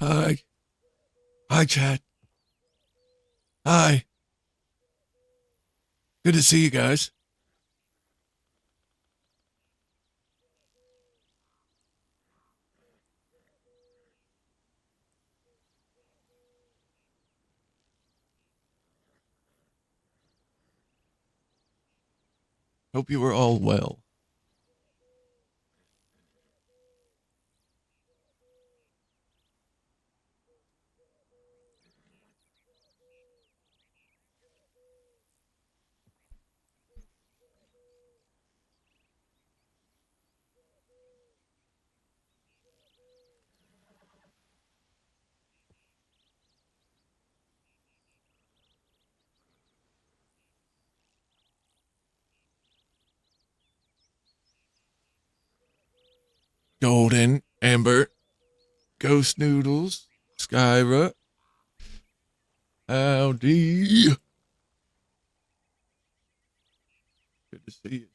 Hi. Hi, Chad. Hi. Good to see you guys. Hope you were all well. Golden, Amber, Ghost Noodles, Skyra, howdy. Good to see you.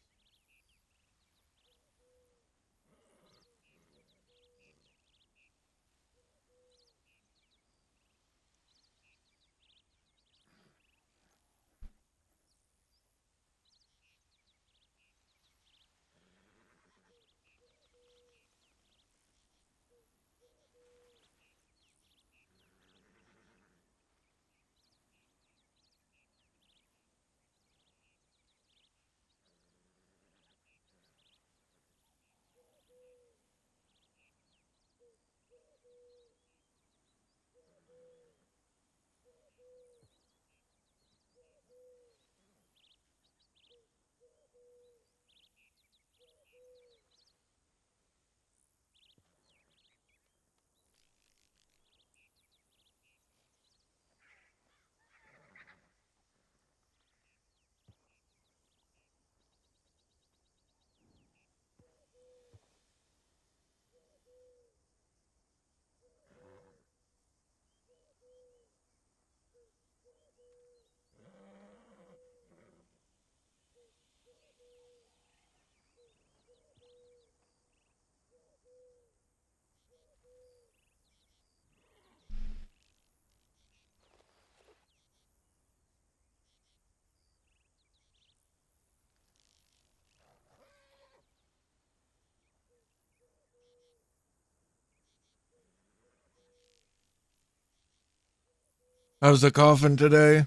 How's the coffin today?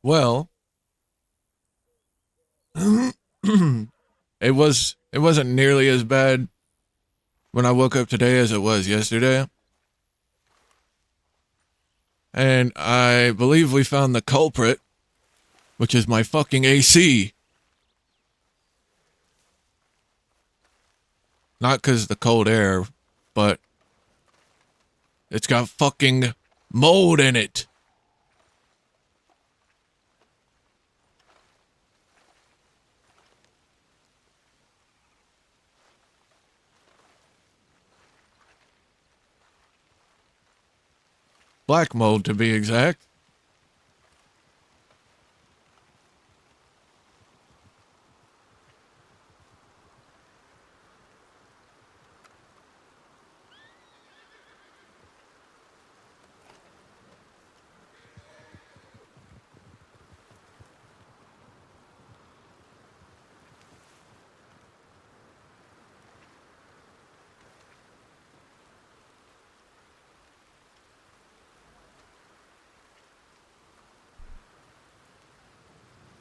Well, it wasn't nearly as bad when I woke up today as it was yesterday. And I believe we found the culprit, which is my fucking AC. Not because the cold air, but it's got fucking mold in it. Black mold, to be exact.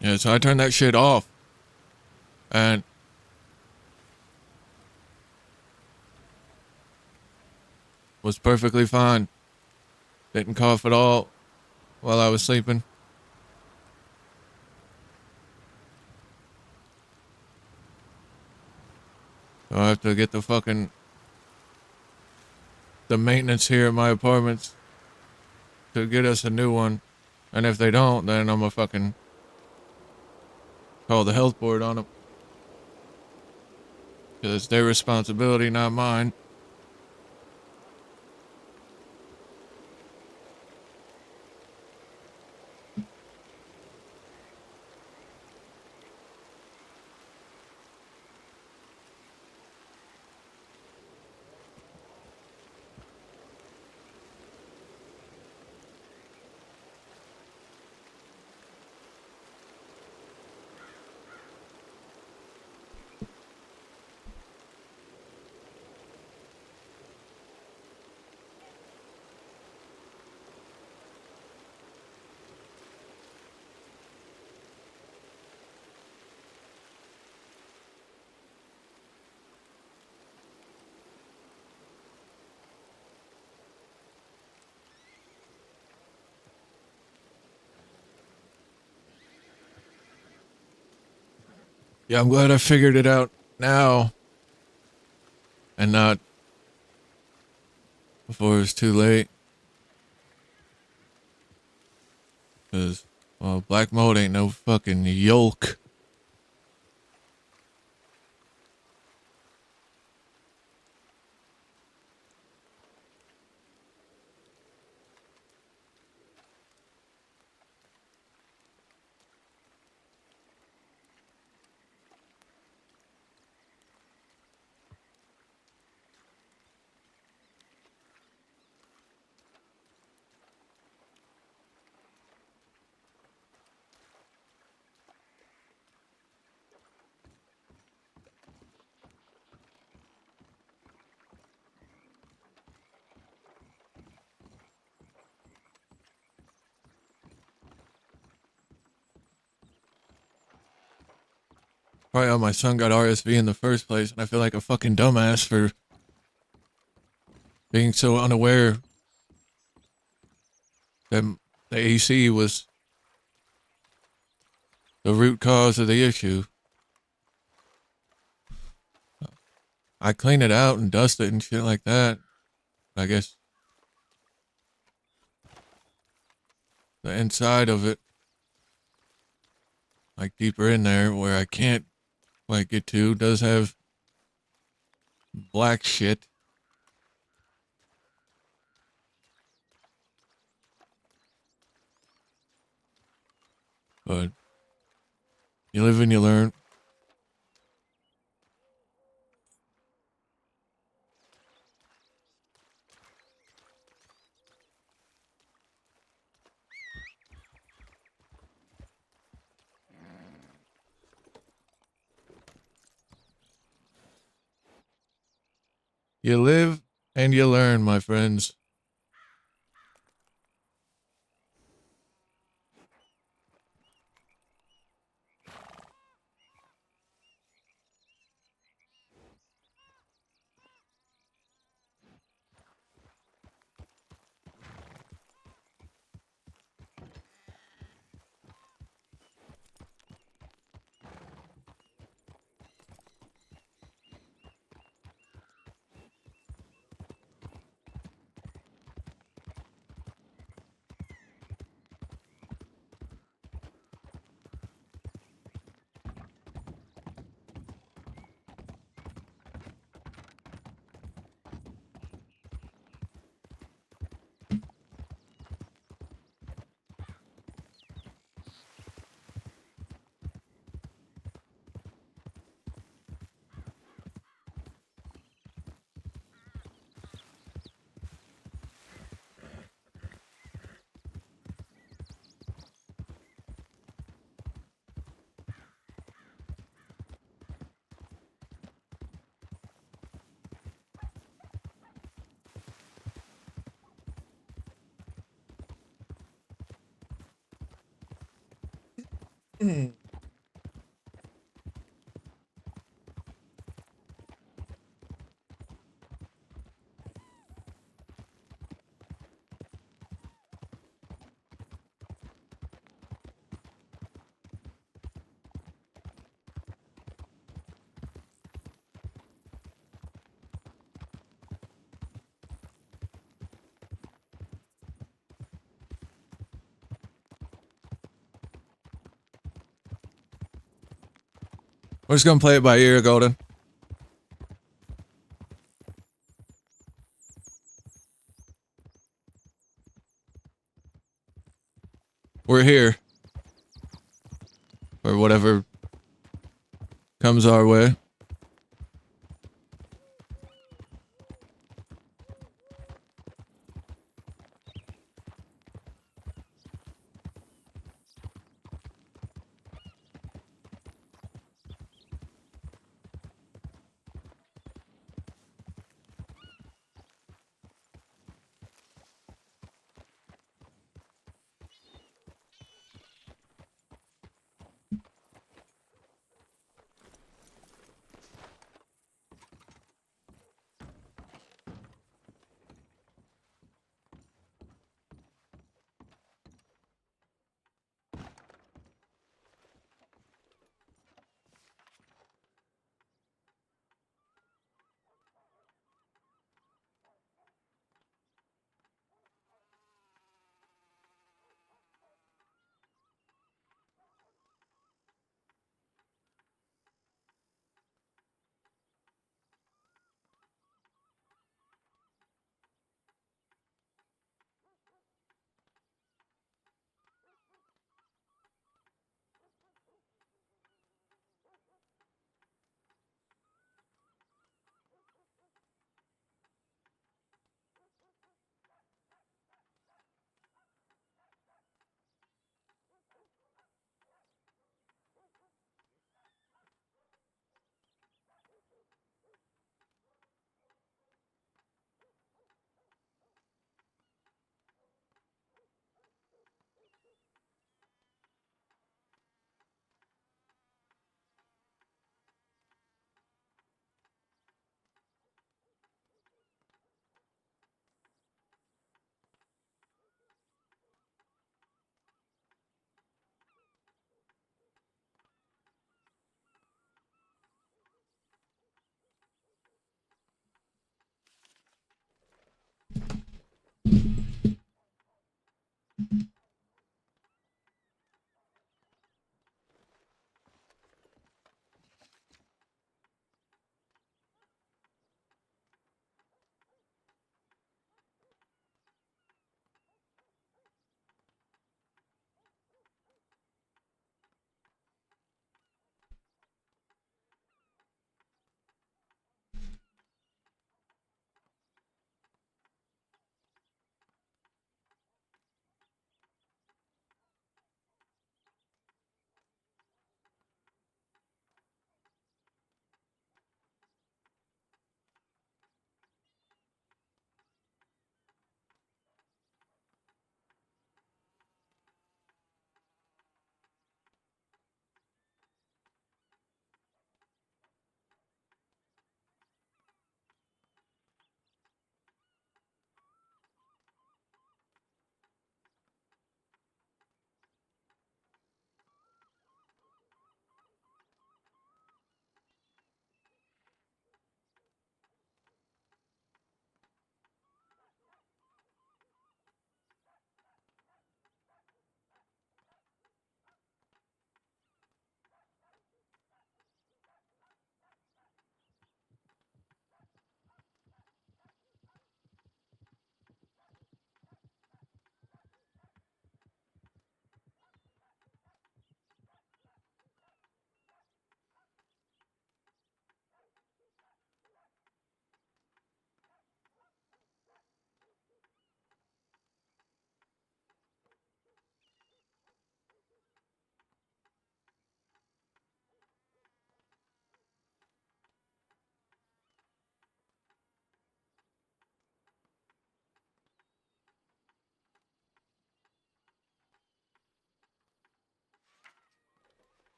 Yeah, so I turned that shit off. And was perfectly fine. Didn't cough at all while I was sleeping. So I have to get the maintenance here at my apartments to get us a new one. And if they don't, then I'm gonna fucking call the health board on them. Because it's their responsibility, not mine. Yeah, I'm glad I figured it out now and not before it's too late. Because, well, black mold ain't no fucking yolk. Probably how my son got RSV in the first place, and I feel like a fucking dumbass for being so unaware that the AC was the root cause of the issue. I clean it out and dust it and shit like that. I guess the inside of it, like deeper in there where I can't quite get to, does have black shit. But you live and you learn. You live and you learn, my friends. We're just gonna play it by ear, Golden. We're here for whatever comes our way.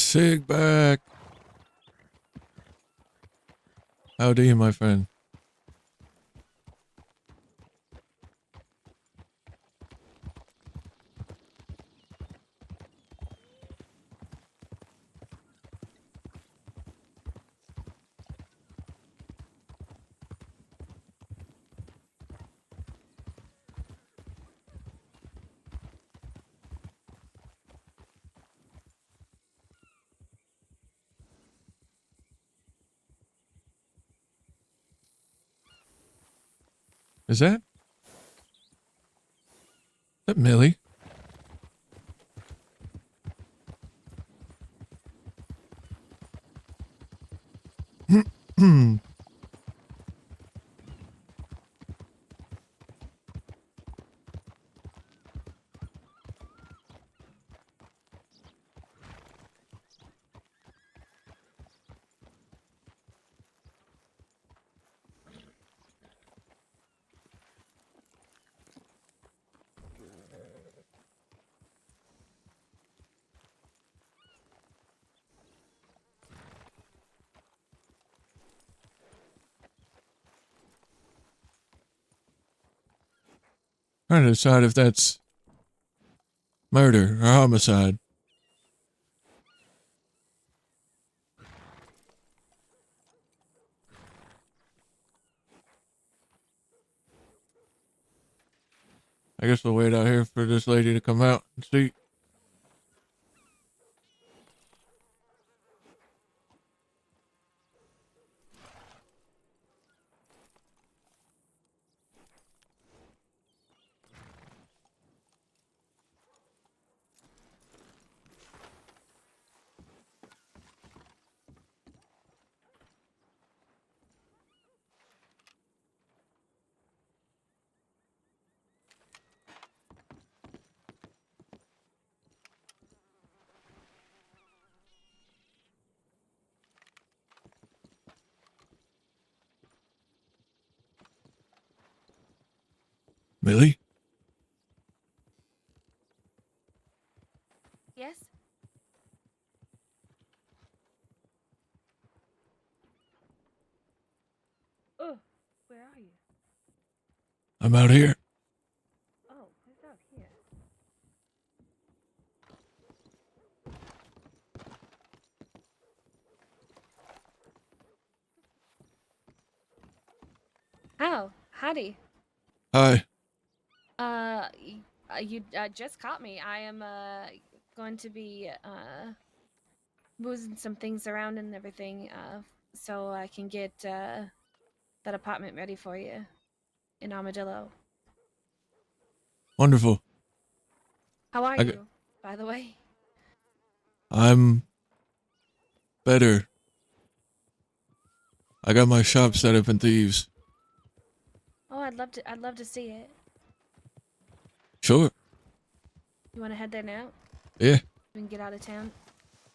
Sig back. How do you, my friend? Is that Millie? Trying to decide if that's murder or homicide. I guess we'll wait out here for this lady to come out and see. Millie? Yes? Oh, where are you? I'm out here. Oh, who's out here? Oh, howdy. Hi. You just caught me. I am going to be moving some things around and everything so I can get that apartment ready for you in Armadillo. Wonderful. How are I you, by the way? I'm better. I got my shop set up in Thieves. Oh, I'd love to see it. Sure. You want to head there now? Yeah. We can get out of town.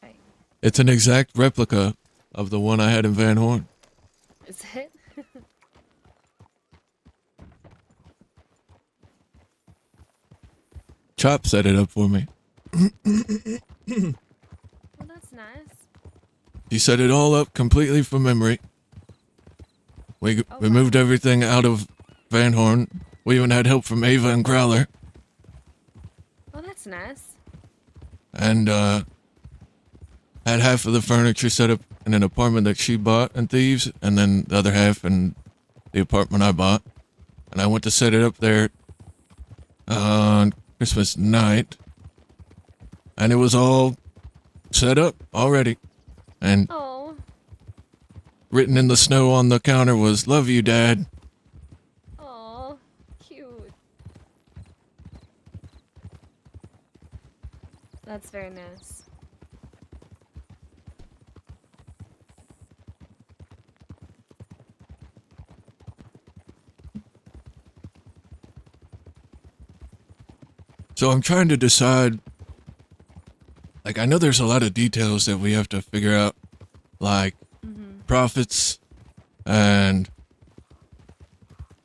Okay. It's an exact replica of the one I had in Van Horn. Is it? Chop set it up for me. Well, that's nice. He set it all up completely from memory. We Oh, moved wow. everything out of Van Horn. We even had help from Ava and Growler. Oh, that's nice. And had half of the furniture set up in an apartment that she bought in Thieves, and then the other half in the apartment I bought. And I went to set it up there on Christmas night, and it was all set up already. And Oh. written in the snow on the counter was, "Love you, Dad." Oh, cute. That's very nice. So I'm trying to decide, like, I know there's a lot of details that we have to figure out, like profits and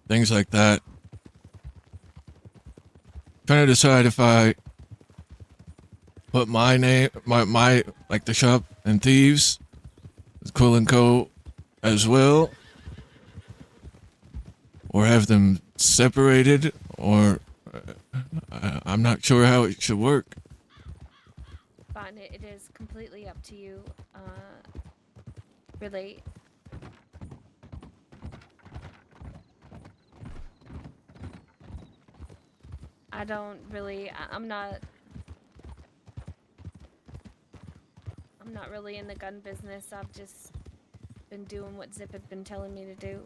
things like that. Trying to decide if I put my name, my like the shop and thieves, Quill and Co. as well, or have them separated, or I'm not sure how it should work. Fine, it is completely up to you. Really. I don't really. I'm not really in the gun business. I've just been doing what Zip had been telling me to do.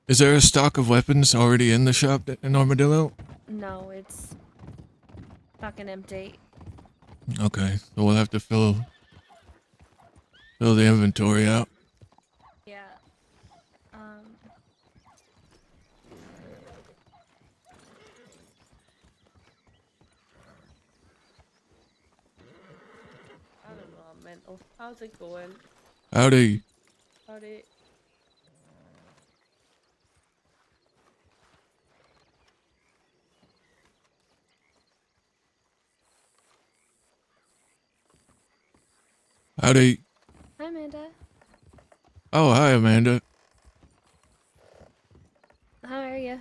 Is there a stock of weapons already in the shop in Armadillo? No, it's fucking empty. Okay, so we'll have to fill the inventory out. Yeah. I don't know, I'm mental. How's it going? Howdy. Howdy. Howdy. Hi, Amanda. Oh, hi, Amanda. How are you?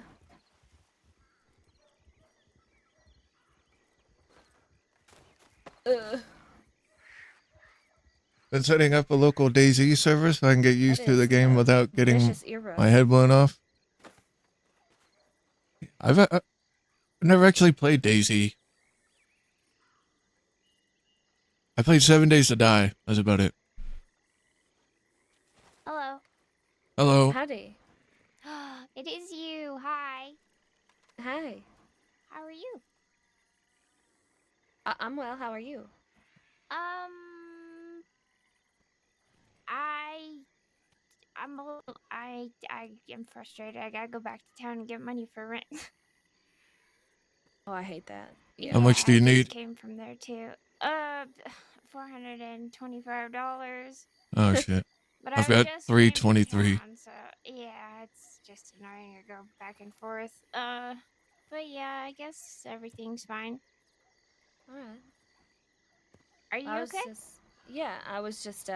Been setting up a local DayZ server so I can get used to the game without getting Vicious earbud. my head blown off. I've never actually played DayZ. I played 7 Days to Die. That's about it. Hello. Hello. Howdy. It is you. Hi. Hi. How are you? I'm well. How are you? I'm a little, I am frustrated. I gotta go back to town and get money for rent. Oh, I hate that. How much do you I just need? came from there too. $425. Oh shit. But I've I got just came to 323. town, so yeah, it's just annoying to go back and forth. But yeah, I guess everything's fine. All right. Are you okay? I was just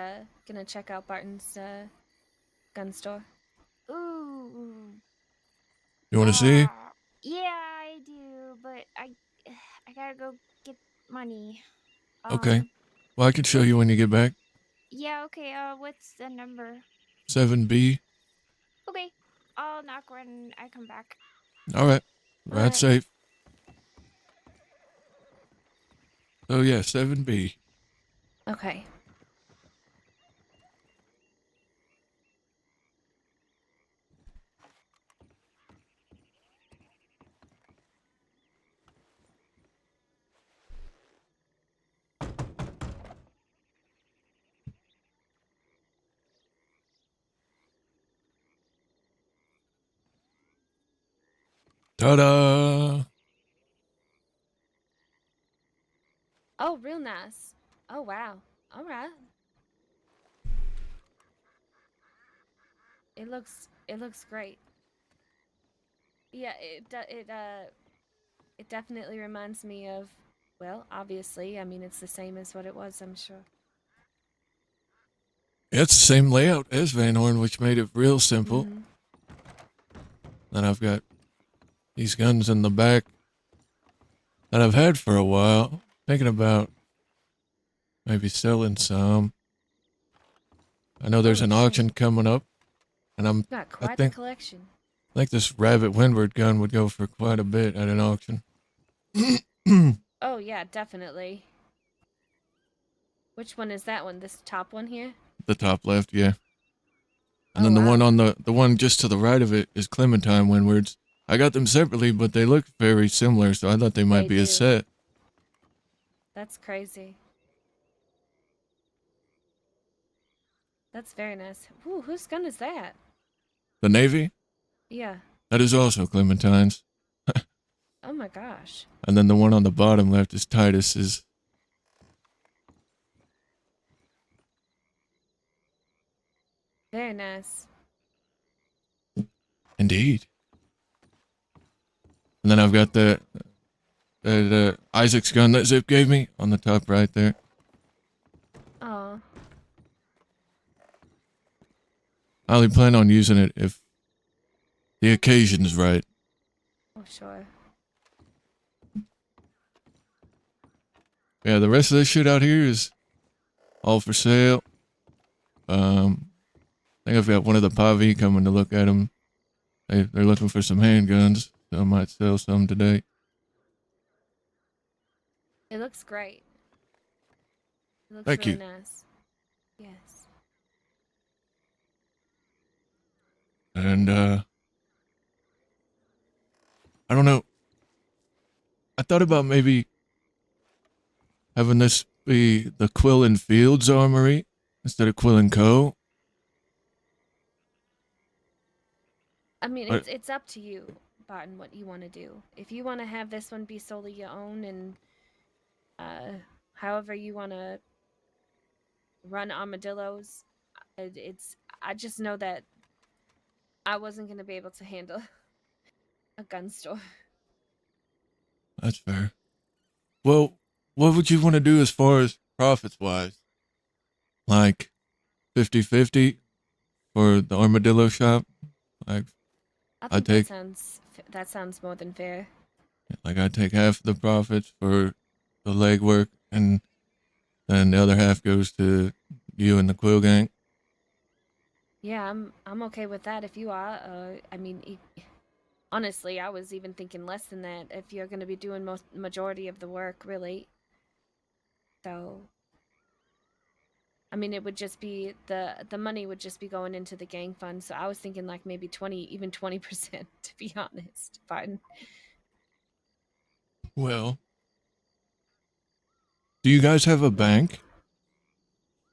gonna check out Barton's gun store. Ooh. You want to see? Yeah, I do, but I gotta go get money. Okay. Well, I can show you when you get back. Yeah, okay. What's the number? 7B. Okay, I'll knock when I come back. All right. All That's right. safe. Oh yeah, 7B. Okay. Ta-da! Oh, real nice. Oh, wow. All right. It looks great. Yeah, it definitely reminds me of, well, obviously, I mean, it's the same as what it was, I'm sure. Yeah, it's the same layout as Van Horn, which made it real simple. Mm-hmm. Then I've got these guns in the back that I've had for a while. Thinking about maybe selling some. I know there's Holy an shit. auction coming up, and You've got I quite think the collection. this Rabbit Windward gun would go for quite a bit at an auction. Oh, yeah, definitely. Which one is that one? This top one here? The top left, yeah. And Oh, then the wow. one on the one just to the right of it is Clementine Windwards. I got them separately, but they look very similar, so I thought they might be a do. set. That's crazy. That's very nice. Ooh, whose gun is that? The Navy? Yeah. That is also Clementine's. Oh my gosh. And then the one on the bottom left is Titus's. Very nice. Indeed. And then I've got the that Isaac's gun that Zip gave me on the top right there. Oh, I only plan on using it if the occasion's right. oh, sure. Yeah, the rest of this shit out here is all for sale. I think I've got one of the Pavi coming to look at them. They're looking for some handguns, so I might sell some today. It looks great. It looks Thank really you. nice. Yes. And I don't know. I thought about maybe having this be the Quill and Fields Armory instead of Quill and Co. I mean, But it's up to you, Barton, what you want to do. If you want to have this one be solely your own, and however you want to run armadillos, it's. I just know that I wasn't gonna be able to handle a gun store. that's fair. Well, what would you want to do as far as profits wise? Like 50-50 for the armadillo shop? Like I I think take that sounds more than fair. I take half the profits for the legwork, and then the other half goes to you and the Quill gang. Yeah, I'm okay with that if you are. I mean, honestly, I was even thinking less than that if you're going to be doing most majority of the work, really. So, I mean, it would just be the money would just be going into the gang fund. So I was thinking like maybe 20%, to be honest. Fine. Well, do you guys have a bank?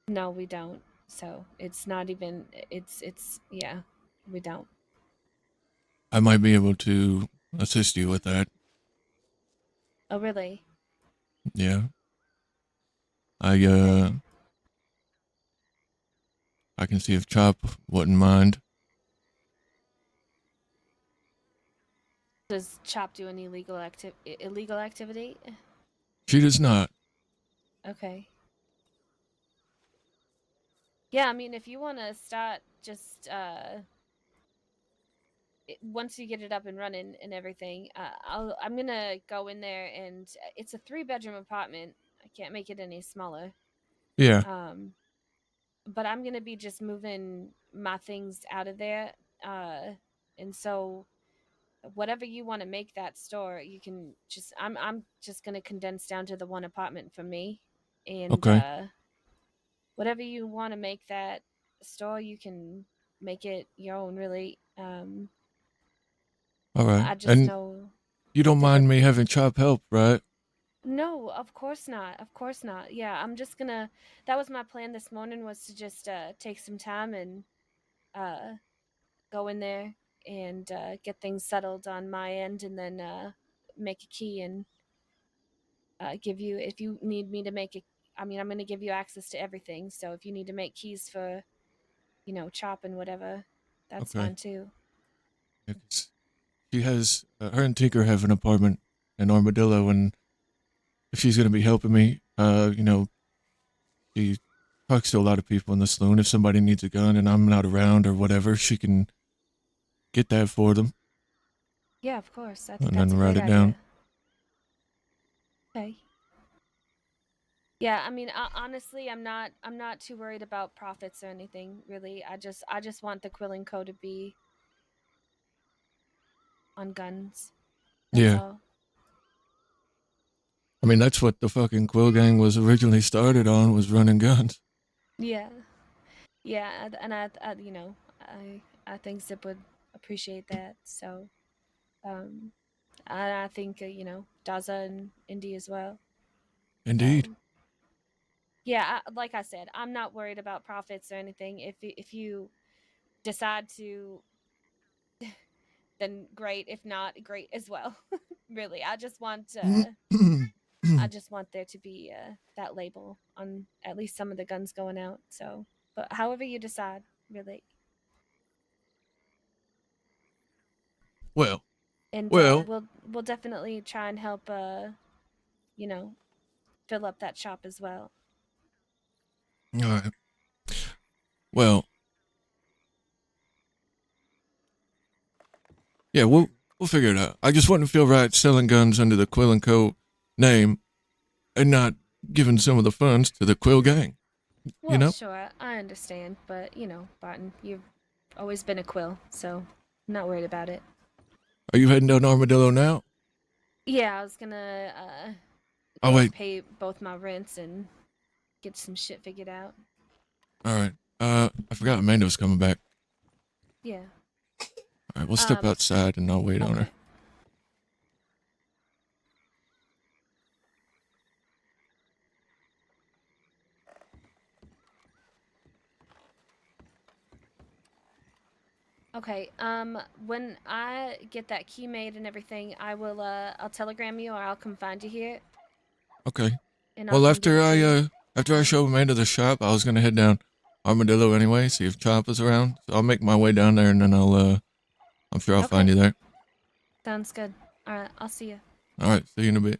No, we don't. So it's not even. It's yeah, we don't. I might be able to assist you with that. Oh, really? Yeah. I Okay. I can see if Chop wouldn't mind. Does Chop do any illegal activity? She does not. Okay. Yeah, I mean, if you want to start just once you get it up and running and everything, I'm gonna go in there, and it's a 3-bedroom apartment. I can't make it any smaller. Yeah. Um, but I'm gonna be just moving my things out of there. And so whatever you want to make that store, you can just. I'm just gonna condense down to the one apartment for me, and Okay. whatever you want to make that store, you can make it your own. Really. All right. I just And know you don't the work. mind me having Chop help, right? No, of course not. Of course not. Yeah, I'm just gonna. That was my plan this morning, was to just take some time and uh, go in there and get things settled on my end, and then make a key and give you, if you need me to make it. I mean, I'm gonna give you access to everything. So if you need to make keys for, Chop and whatever, that's Okay. fine too. Yeah, 'cause she has her and Tinker have an apartment in Armadillo, and if she's gonna be helping me, she talks to a lot of people in the saloon. If somebody needs a gun and I'm not around or whatever, she can get that for them Yeah, of course. I think and that's then a write great it down. idea. Okay. Yeah, I mean, honestly, I'm not too worried about profits or anything, really. I just want the Quilling Co. to be on guns. That's Yeah. all. I mean, that's what the fucking Quill Gang was originally started on, was running guns. Yeah. Yeah, and I think Zip would appreciate that. So, um, I think Daza and Indy as well. Indeed. So, yeah, like I said, I'm not worried about profits or anything. If you decide to, then great. If not, great as well. Really, I just want there to be that label on at least some of the guns going out. So, but however you decide, really. well, And well, we'll definitely try and help fill up that shop as well. All right. Well, yeah, we'll figure it out. I just wouldn't feel right selling guns under the Quill and Co. name and not giving some of the funds to the Quill gang. Well, know? sure, I understand, but Barton, you've always been a Quill, so I'm not worried about it. Are you heading down to Armadillo now? Yeah, I was gonna Oh, go wait. pay both my rents and get some shit figured out. All right. I forgot Amanda was coming back. Yeah. All right, we'll step outside and I'll wait on her. Okay. When I get that key made and everything, I'll telegram you or I'll come find you here. Okay. And I'll Well, come give it to you. after I show Amanda the shop, I was gonna head down Armadillo anyway, see if Chop is around. So I'll make my way down there and then I'm sure I'll find you there. Sounds good. All right, I'll see you. All right, see you in a bit.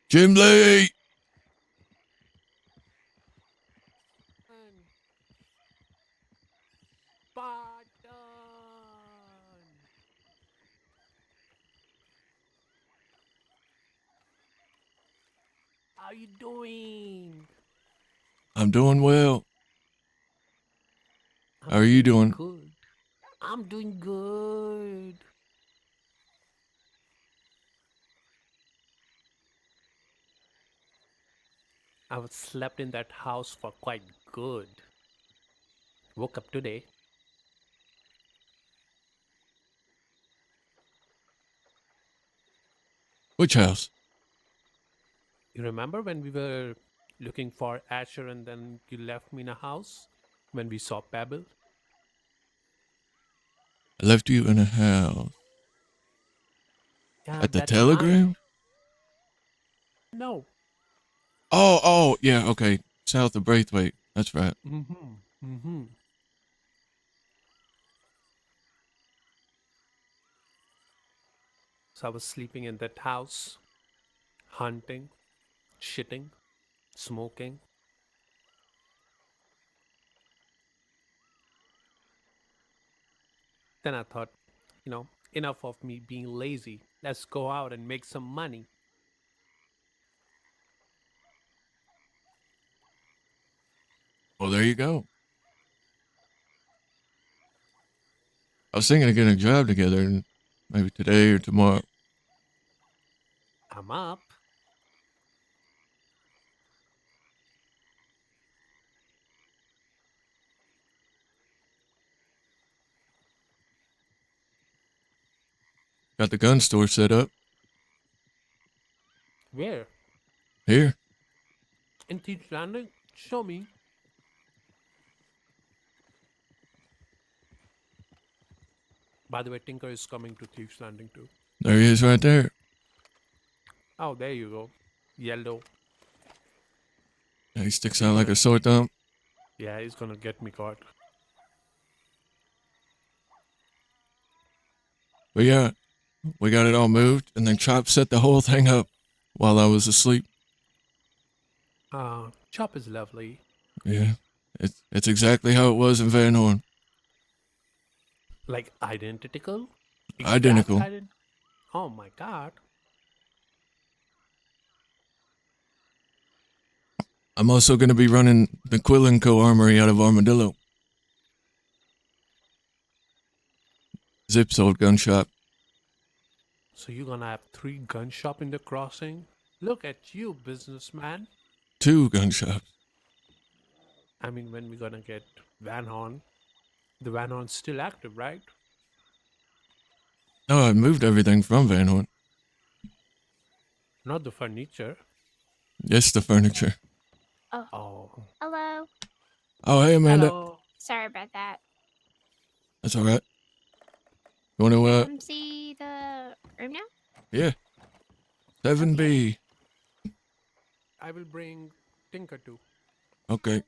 Jim Lee! Barton! How you doing? I'm doing well. How are you doing? Good. I'm doing good. I was slept in that house for quite good. Woke up today. Which house? You remember when we were looking for Asher and then you left me in a house when we saw Pebble? I left you in a house. Yeah, At the that Telegram? night. No. Oh, yeah, okay. South of Braithwaite. That's right. So I was sleeping in that house, hunting, shitting, smoking. Then I thought, enough of me being lazy. Let's go out and make some money. Well, there you go. I was thinking of getting a job together, and maybe today or tomorrow. I'm up. Got the gun store set up. Where? Here. In Teach Landing? Show me. By the way, Tinker is coming to Thieves Landing too. There he is right there. Oh, there you go. Yellow. Yeah, he sticks out like a sore thumb. Yeah, he's gonna get me caught. But yeah, we got it all moved, and then Chop set the whole thing up while I was asleep. Chop is lovely. Yeah, it's exactly how it was in Van Horn. Like identical? Identical. Oh my god. I'm also going to be running the Quill & Co. Armory out of Armadillo. Zip's old gun shop. So you're gonna have 3 gun shop in the crossing? Look at you, businessman. 2 gun shops. I mean, when we gonna get Van Horn? The Van Horn's still active, right? No, I moved everything from Van Horn. Not the furniture. Just the furniture. Oh. Hello. Oh, hey, Amanda. Hello. Sorry about that. That's all right. You want to, Come see the room now? yeah. 7B. I will bring Tinker too. Okay.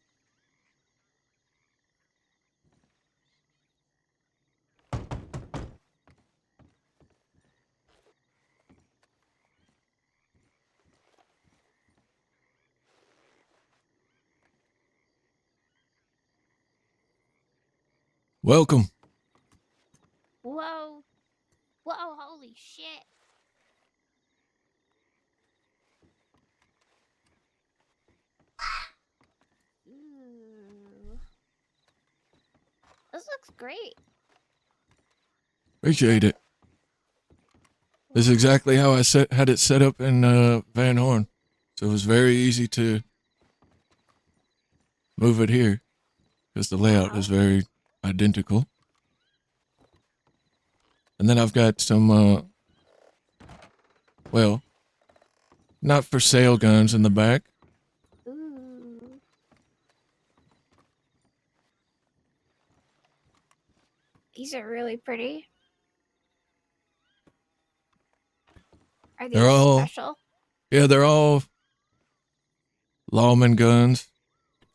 Welcome. Whoa. Whoa, holy shit. Ooh. This looks great. Appreciate it. This is exactly how I had it set up in Van Horn. So it was very easy to move it here because the layout is very identical. And then I've got some, well, not for sale guns in the back. Ooh. These are really pretty. Are these They're all, special? yeah, they're all lawman guns,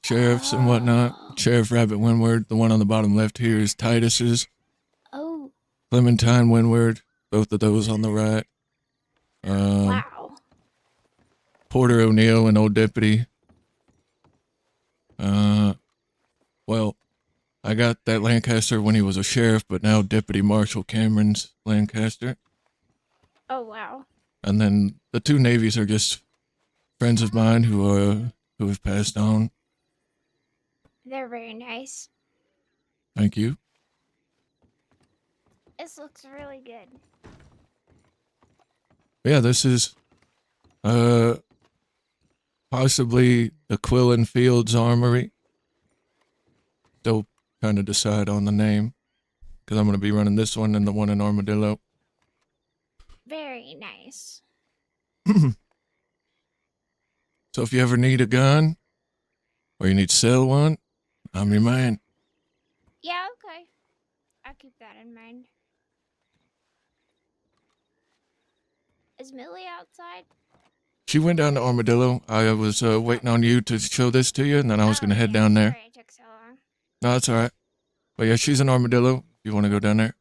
sheriffs and whatnot. Oh. Sheriff Rabbit Windward. The one on the bottom left here is Titus's. Oh. Clementine Windward. Both of those on the right. Wow. Porter O'Neill and Old Deputy. Well, I got that Lancaster when he was a sheriff, but now Deputy Marshal Cameron's Lancaster. Oh, wow. And then the two navies are just friends of mine who have passed on. They're very nice. Thank you. This looks really good. Yeah, this is possibly the Quillen Fields Armory. Still trying to decide on the name because I'm going to be running this one and the one in Armadillo. Very nice. So if you ever need a gun or you need to sell one, I'm your man. Yeah, okay. I'll keep that in mind. Is Millie outside? She went down to Armadillo. I was waiting on you to show this to you, and then I was Oh, going to head yeah, down there. Sorry it took so long. No, that's all right. But yeah, she's in Armadillo. If you want to go down there.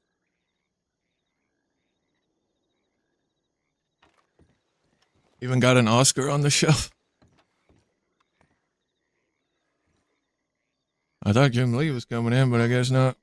Even got an Oscar on the shelf. I thought Jim Lee was coming in, but I guess not.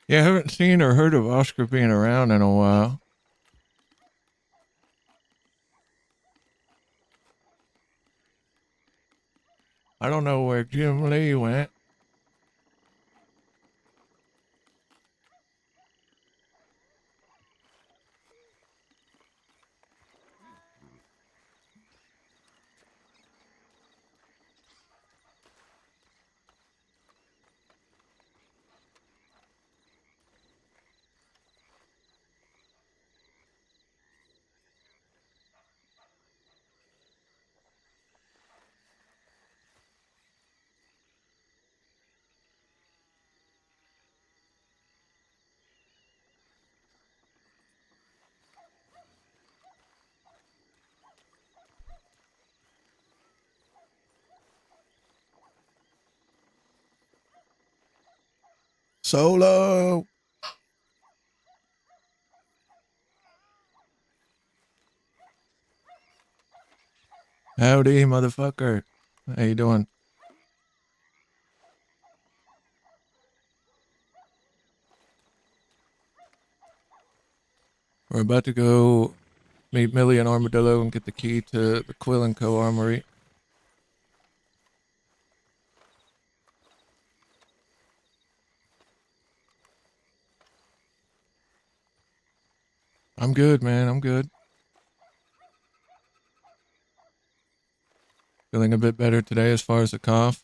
Yeah, I haven't seen or heard of Oscar being around in a while. I don't know where Jim Lee went. Solo. Howdy, motherfucker. How you doing? We're about to go meet Millie and Armadillo and get the key to the Quill & Co. armory. I'm good, man. I'm good. Feeling a bit better today as far as the cough.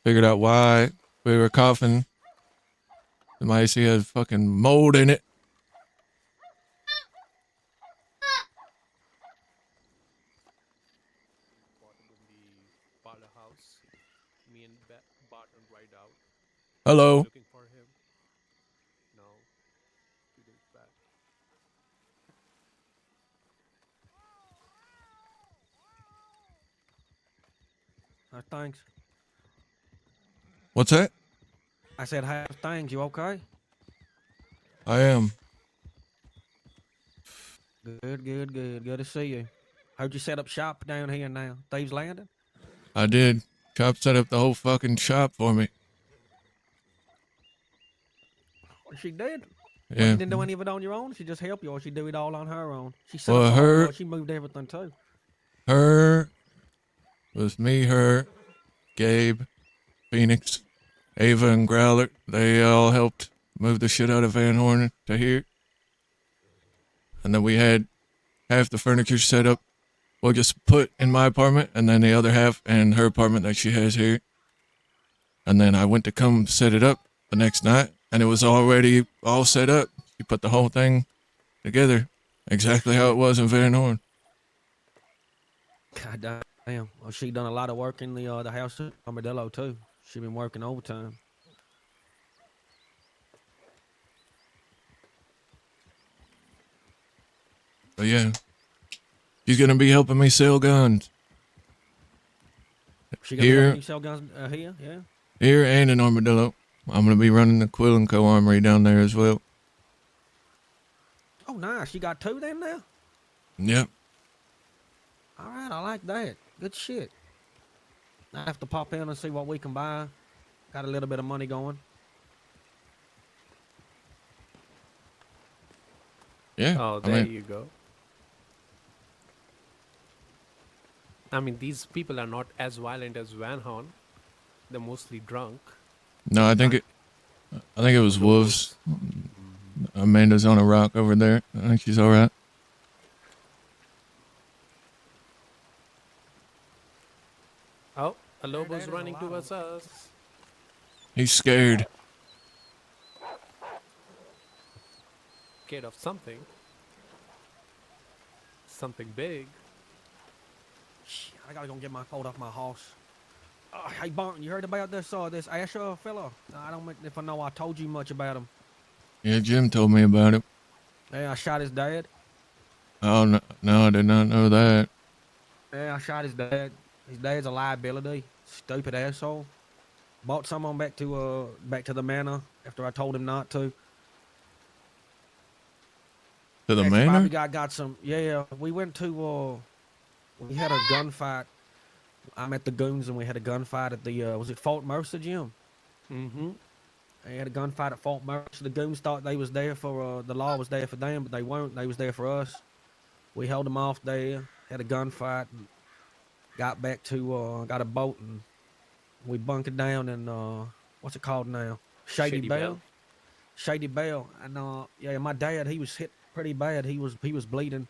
Figured out why we were coughing. My AC had fucking mold in it. Spotted in the parlor house. Me and Barton ride out. Hello. Looking for him. No, he didn't back. Thanks. What's that? I said, how's things? You okay? I am. Good, good, good. Good to see you. Heard you set up shop down here now. Thieves Landing? I did. Chop set up the whole fucking shop for me. She did? Well, Yeah. you didn't do any of it on your own? She just helped you, or she do it all on her own? She set Well, up the her- whole, she moved everything too. Her was me, her, Gabe, Phoenix, Ava, and Growler. They all helped move the shit out of Van Horn to here. And then we had half the furniture set up. Well, just put in my apartment, and then the other half in her apartment that she has here. And then I went to come set it up the next night, and it was already all set up. She put the whole thing together exactly how it was in Van Horn. God damn. Well, she done a lot of work in the house at Armadillo too. She been working overtime. But yeah, she's gonna be helping me sell guns She gonna be Here- helping you sell guns here? Yeah. here and in Armadillo. I'm gonna be running the Quill & Co. armory down there as well. Oh, nice. You got two then now? Yep. All right, I like that. Good shit. I have to pop in and see what we can buy. Got a little bit of money going. Yeah. Oh, I there mean, you go. I mean, these people are not as violent as Van Horn. They're mostly drunk. no, I think it was wolves. Amanda's on a rock over there. I think she's all right. Oh, a that lobo's is running loud. towards us. He's scared. Scared of something. Something big. Shit, I gotta go get my coat off my horse. Hey, Barton, you heard about this Asher fella? I don't if I know I told you much about him. Yeah, Jim told me about it. Yeah, I shot his dad. Oh no, I did not know that. Yeah, I shot his dad. His dad's a liability. Stupid asshole. Bought someone back to the manor after I told him not to. To the Actually, manor? probably got some. Yeah, we went to. We had a gunfight. I met the goons and we had a gunfight at the. Was it Fort Mercer, Jim? Mm-hmm. They had a gunfight at Fort Mercer. The goons thought they was there for the law was there for them, but they weren't. They was there for us. We held them off there. Had a gunfight. And got back to got a boat and we bunkered down in what's it called now? Shady Bell. Shady Bell. And yeah, my dad, he was hit pretty bad. He was bleeding.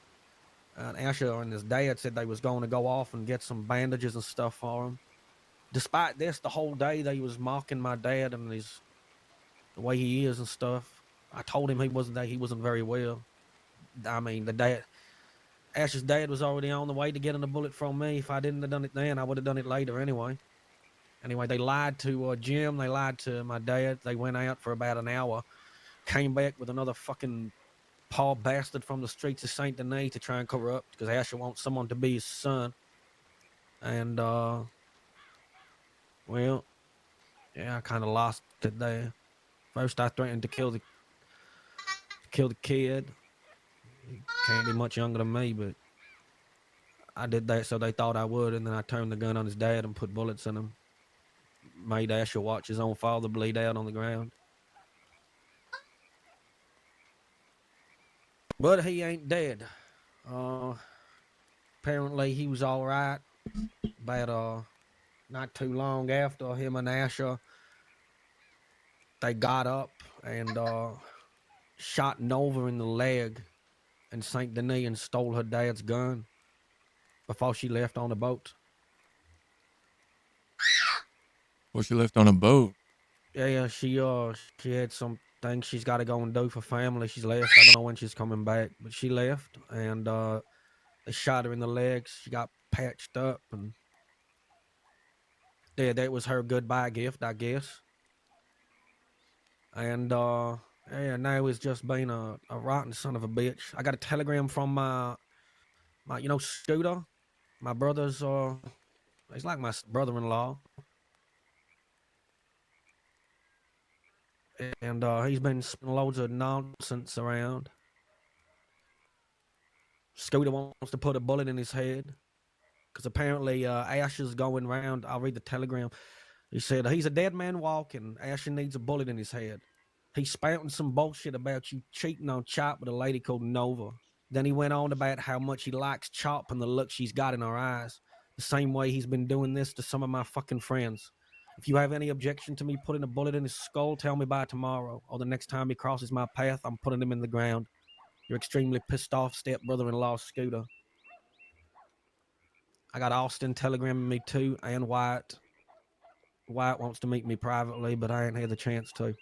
Asher and his dad said they was going to go off and get some bandages and stuff for him. Despite this, the whole day they was mocking my dad and the way he is and stuff. I told him he wasn't very well. I mean, Asher's dad was already on the way to getting a bullet from me. If I didn't have done it then, I would have done it later anyway. Anyway, they lied to Jim. They lied to my dad. They went out for about an hour, came back with another fucking Paul bastard from the streets of Saint Denis to try and corrupt because Asher wants someone to be his son. And well, yeah, I kind of lost it there. First, I threatened to kill the kid. He can't be much younger than me, but I did that so they thought I would, and then I turned the gun on his dad and put bullets in him. Made Asher watch his own father bleed out on the ground. But he ain't dead. Apparently he was all right. But not too long after him and Asher, they got up and shot Nova in the leg in St. Denis and stole her dad's gun before she left on the boat. Or she left on a boat. Yeah, she had some things she's got to go and do for family. She's left. I don't know when she's coming back, but she left, and they shot her in the legs. She got patched up, and yeah, that was her goodbye gift, I guess. And yeah, now he's just been a rotten son of a bitch. I got a telegram from my Scooter, my brother's. He's like my brother-in-law. And he's been spinning loads of nonsense around. Scooter wants to put a bullet in his head because apparently Ash is going round. I'll read the telegram. He said, he's a dead man walking. Asher needs a bullet in his head. He's spouting some bullshit about you cheating on Chop with a lady called Nova. Then he went on about how much he likes Chop and the look she's got in her eyes. The same way he's been doing this to some of my fucking friends. If you have any objection to me putting a bullet in his skull, tell me by tomorrow. Or the next time he crosses my path, I'm putting him in the ground. Your extremely pissed off step-brother-in-law, Scooter. I got Austin telegramming me too, and Wyatt. Wyatt wants to meet me privately, but I ain't had the chance to.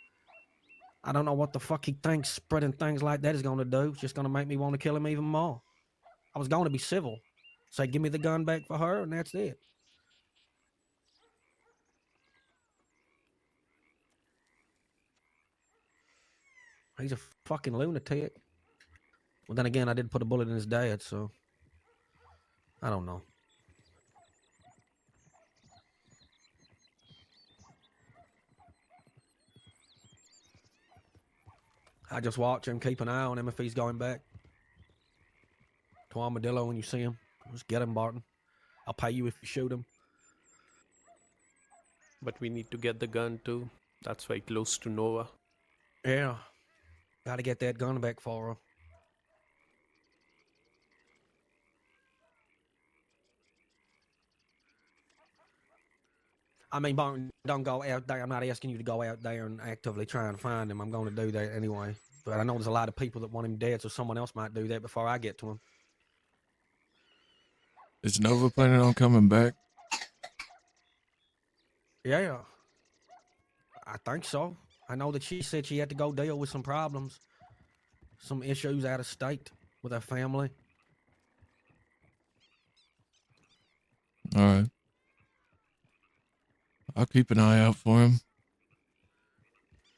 I don't know what the fuck he thinks spreading things like that is going to do. It's just going to make me want to kill him even more. I was going to be civil. Say, give me the gun back for her, and that's it. He's a fucking lunatic. Well, then again, I did put a bullet in his dad, so I don't know. I just watch him, keep an eye on him if he's going back to Armadillo when you see him. Just get him, Barton. I'll pay you if you shoot him. But we need to get the gun too. That's very close to Nova. Yeah. Gotta get that gun back for her. I mean, Barton, don't go out there. I'm not asking you to go out there and actively try and find him. I'm going to do that anyway. But I know there's a lot of people that want him dead, so someone else might do that before I get to him. Is Nova planning on coming back? Yeah. I think so. I know that she said she had to go deal with some problems. Some issues out of state with her family. All right. I'll keep an eye out for him.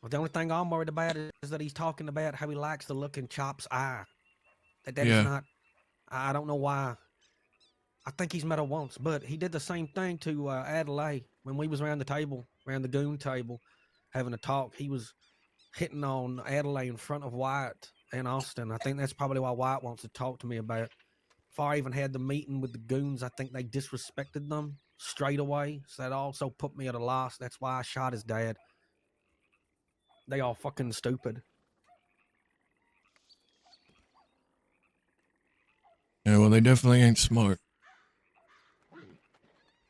Well, the only thing I'm worried about is that he's talking about how he likes the look in Chop's eye. That Yeah. is not... I don't know why. I think he's met her once, but he did the same thing to Adelaide when we was around the table, around the goon table, having a talk. He was hitting on Adelaide in front of Wyatt and Austin. I think that's probably why Wyatt wants to talk to me about it. Before I even had the meeting with the goons, I think they disrespected them straight away. So that also put me at a loss. That's why I shot his dad. They all fucking stupid. Yeah, well, they definitely ain't smart.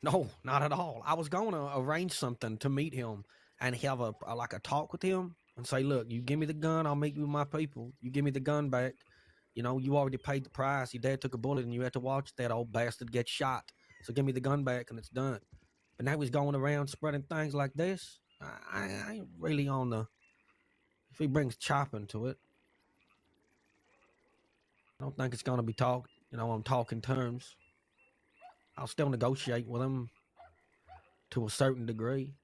No, not at all. I was going to arrange something to meet him and have a talk with him and say, look, you give me the gun, I'll meet you with my people. You give me the gun back. You know, you already paid the price. Your dad took a bullet and you had to watch that old bastard get shot. So give me the gun back and it's done. But now he's going around spreading things like this. I ain't really on the... If he brings Chop into it, I don't think it's going to be on talking terms. I'll still negotiate with him to a certain degree.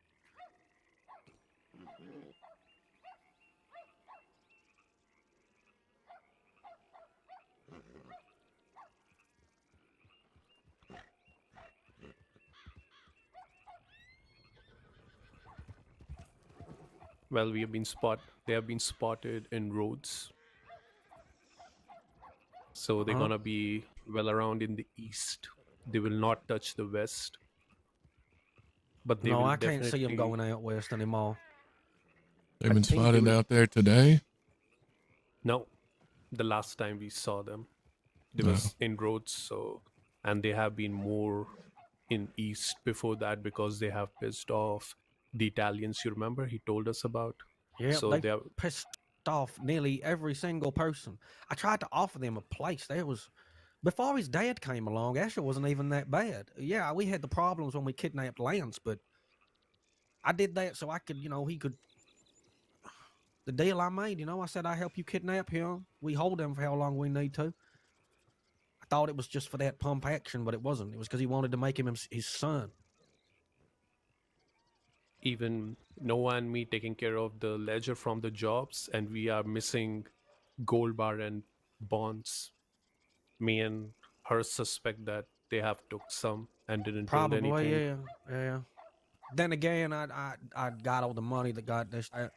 Well, they have been spotted in roads. So they're Uh-huh. gonna be well around in the east. They will not touch the west, but they No, will I can't see them definitely. going out west anymore. They've I been think they spotted will. out there today. No, the last time we saw them, they No. was in roads. So, and they have been more in east before that because they have pissed off the Italians. You remember he told us about. Yeah, So they they are. pissed off nearly every single person. I tried to offer them a place. There was before his dad came along. Asher wasn't even that bad. Yeah, we had the problems when we kidnapped Lance, but I did that so I could, he could. The deal I made, I said I help you kidnap him. We hold him for how long we need to. I thought it was just for that pump action, but it wasn't. It was because he wanted to make him his son. Even Noah and me taking care of the ledger from the jobs, and we are missing gold bar and bonds. Me and her suspect that they have took some and didn't told Probably, anything. yeah. Then again, I got all the money that got this. I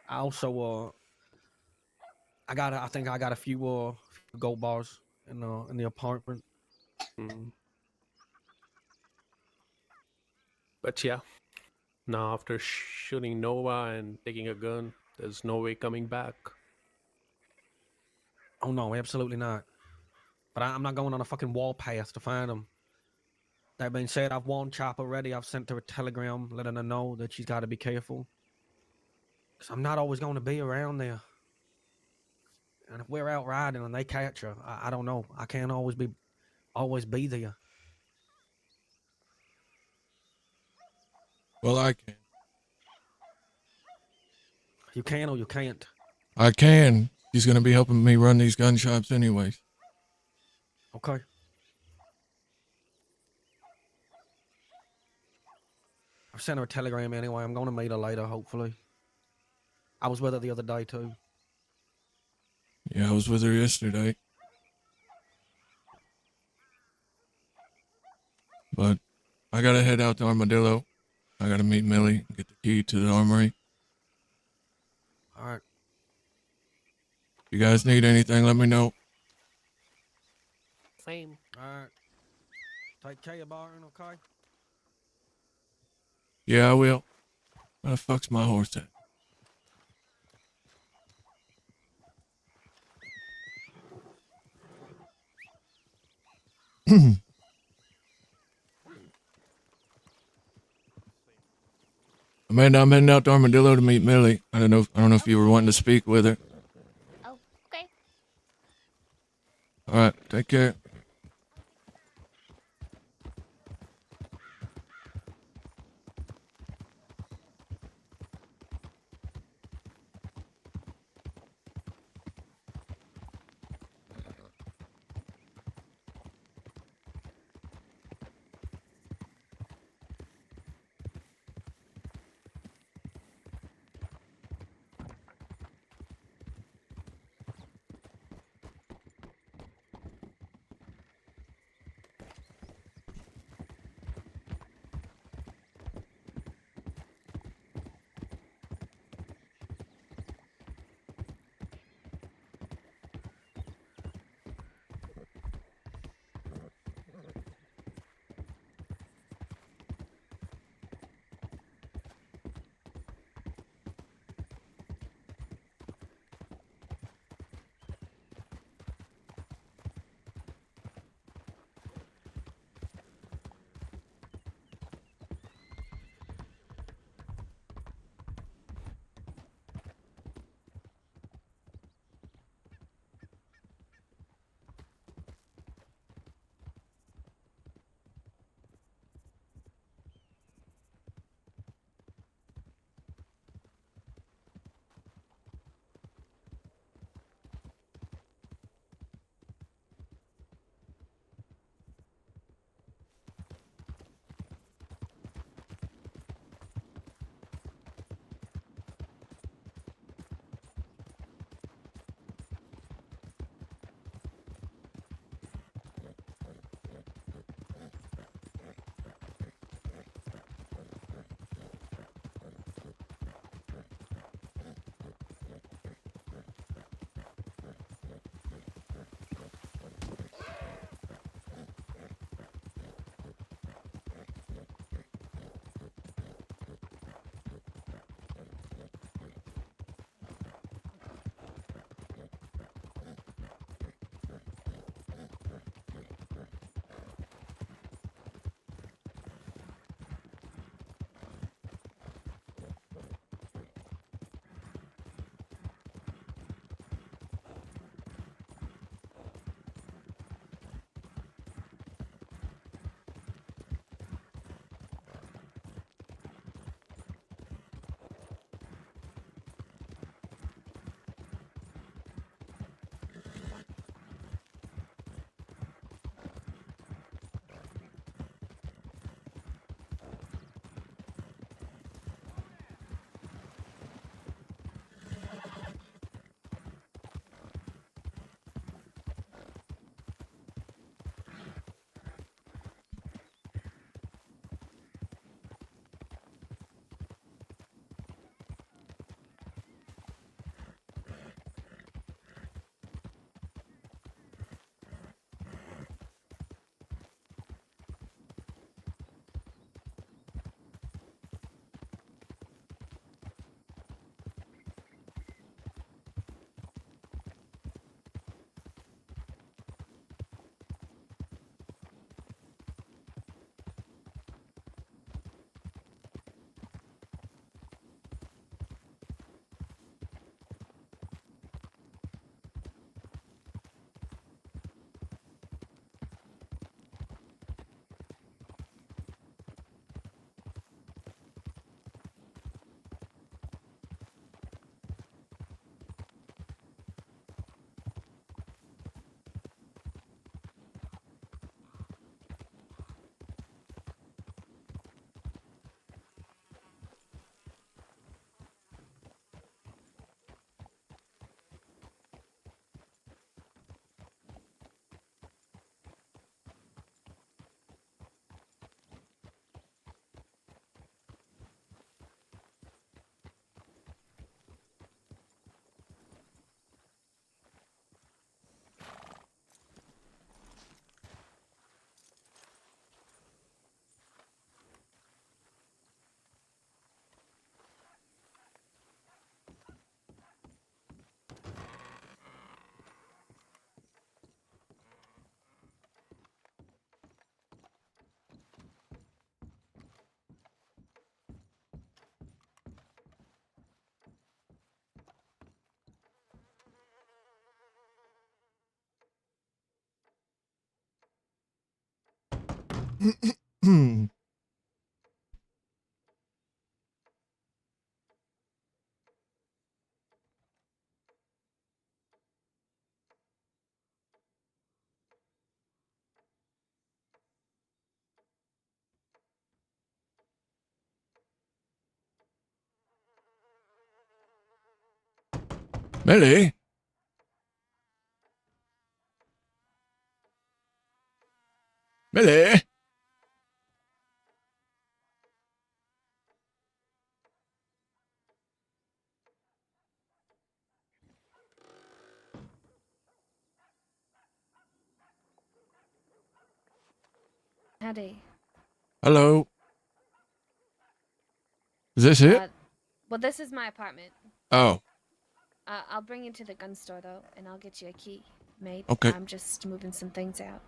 also I think I got a few gold bars in the apartment. Mm. But yeah, now after shooting Noah and taking a gun, there's no way coming back. Oh no, absolutely not. But I'm not going on a fucking wall path to find them. That being said, I've warned Chop already. I've sent her a telegram letting her know that she's got to be careful. Because I'm not always going to be around there. And if we're out riding and they catch her, I don't know. I can't always be there. Well, I can. You can or you can't. I can. She's gonna be helping me run these gun shops anyways. Okay. I've sent her a telegram anyway. I'm going to meet her later, hopefully. I was with her the other day, too. Yeah, I was with her yesterday. But I gotta head out to Armadillo. I gotta meet Millie, get the key to the armory. All right. If you guys need anything, let me know. Same. All right. Take care, Barton, okay? Yeah, I will. Where the fuck's my horse at? Amanda, I'm heading out to Armadillo to meet Millie. I don't know if you were wanting to speak with her. Oh, okay. All right, take care. Millie? Millie? Howdy. Hello? Is this it? Well, this is my apartment. Oh, I'll bring you to the gun store though, and I'll get you a key, mate. Okay. I'm just moving some things out.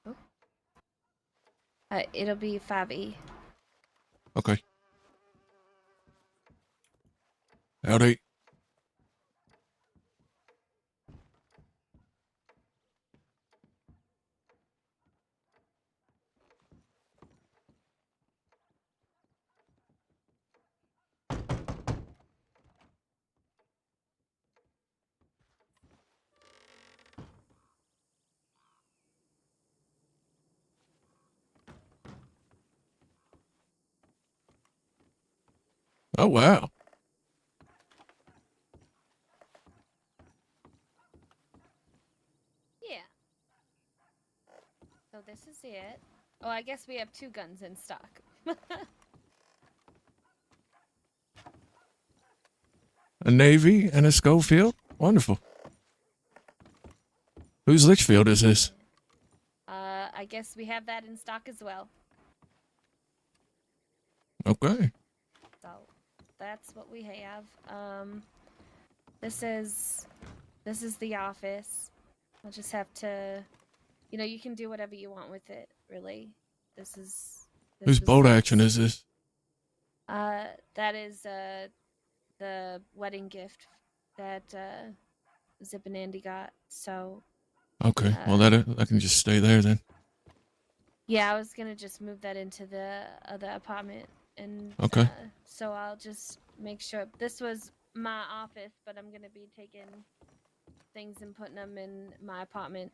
Oh. It'll be 5E. okay. Howdy. Oh, wow. Yeah. So this is it. Oh, I guess we have 2 guns in stock. A Navy and a Schofield? Wonderful. Whose Litchfield is this? I guess we have that in stock as well. Okay. So that's what we have. This is the office. I'll just have to, you can do whatever you want with it, really. This Whose was bolt Zip's. action is this? That is the wedding gift that Zip and Andy got. So Okay. Well, that can just stay there then. yeah, I was gonna just move that into the other apartment, and Okay. so I'll just make sure this was my office, but I'm gonna be taking things and putting them in my apartment.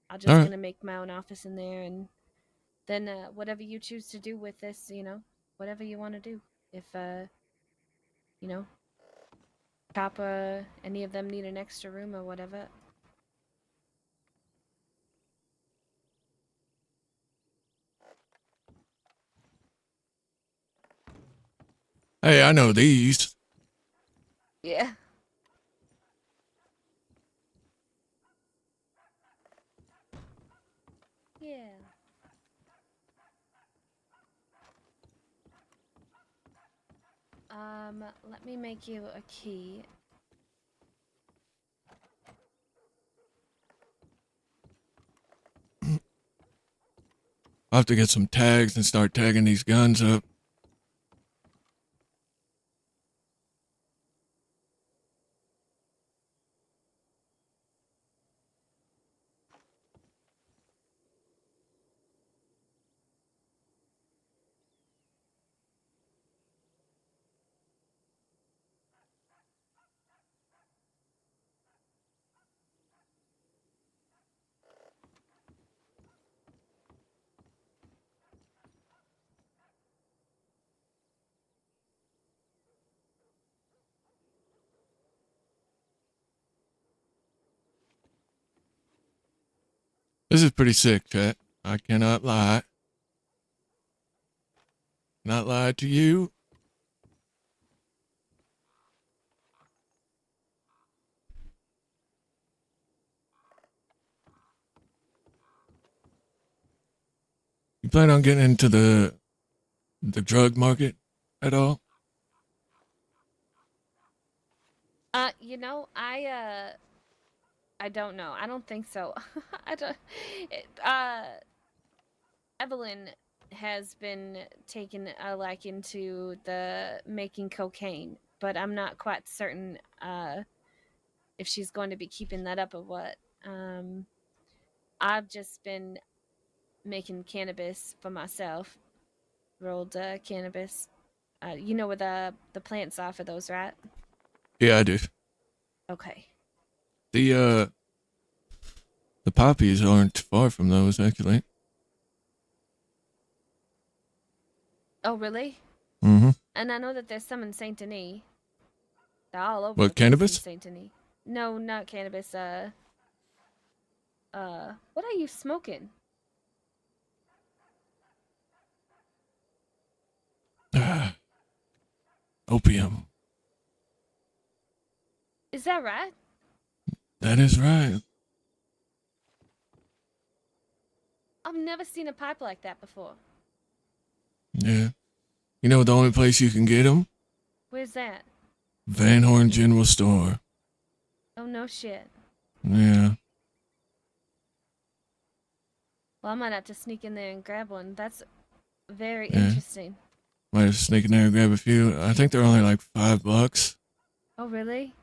I'm just Alright. gonna make my own office in there, and then whatever you choose to do with this, whatever you want to do. If Chopper, any of them need an extra room or whatever. Hey, I know these. Yeah. Yeah. Let me make you a key. I'll have to get some tags and start tagging these guns up. This is pretty sick, chat. I cannot lie. Not lie to you. You plan on getting into the drug market at all? I don't know. I don't think so. I don't. Evelyn has been taking a liking to the making cocaine, but I'm not quite certain if she's going to be keeping that up or what. I've just been making cannabis for myself, rolled cannabis. You know where the plants are for those, right? Yeah, I do. Okay. The poppies aren't far from those, actually. Oh, really? Mm-hmm. And I know that there's some in Saint Denis. They're all over What, the place in cannabis? Saint Denis. No, not cannabis. What are you smoking? Opium. Is that right? That is right. I've never seen a pipe like that before. Yeah. You know the only place you can get them? Where's that? Van Horn General Store. Oh, no shit. Yeah. Well, I might have to sneak in there and grab one. That's very Yeah. interesting. Might just sneak in there and grab a few. I think they're only like $5. Oh, really?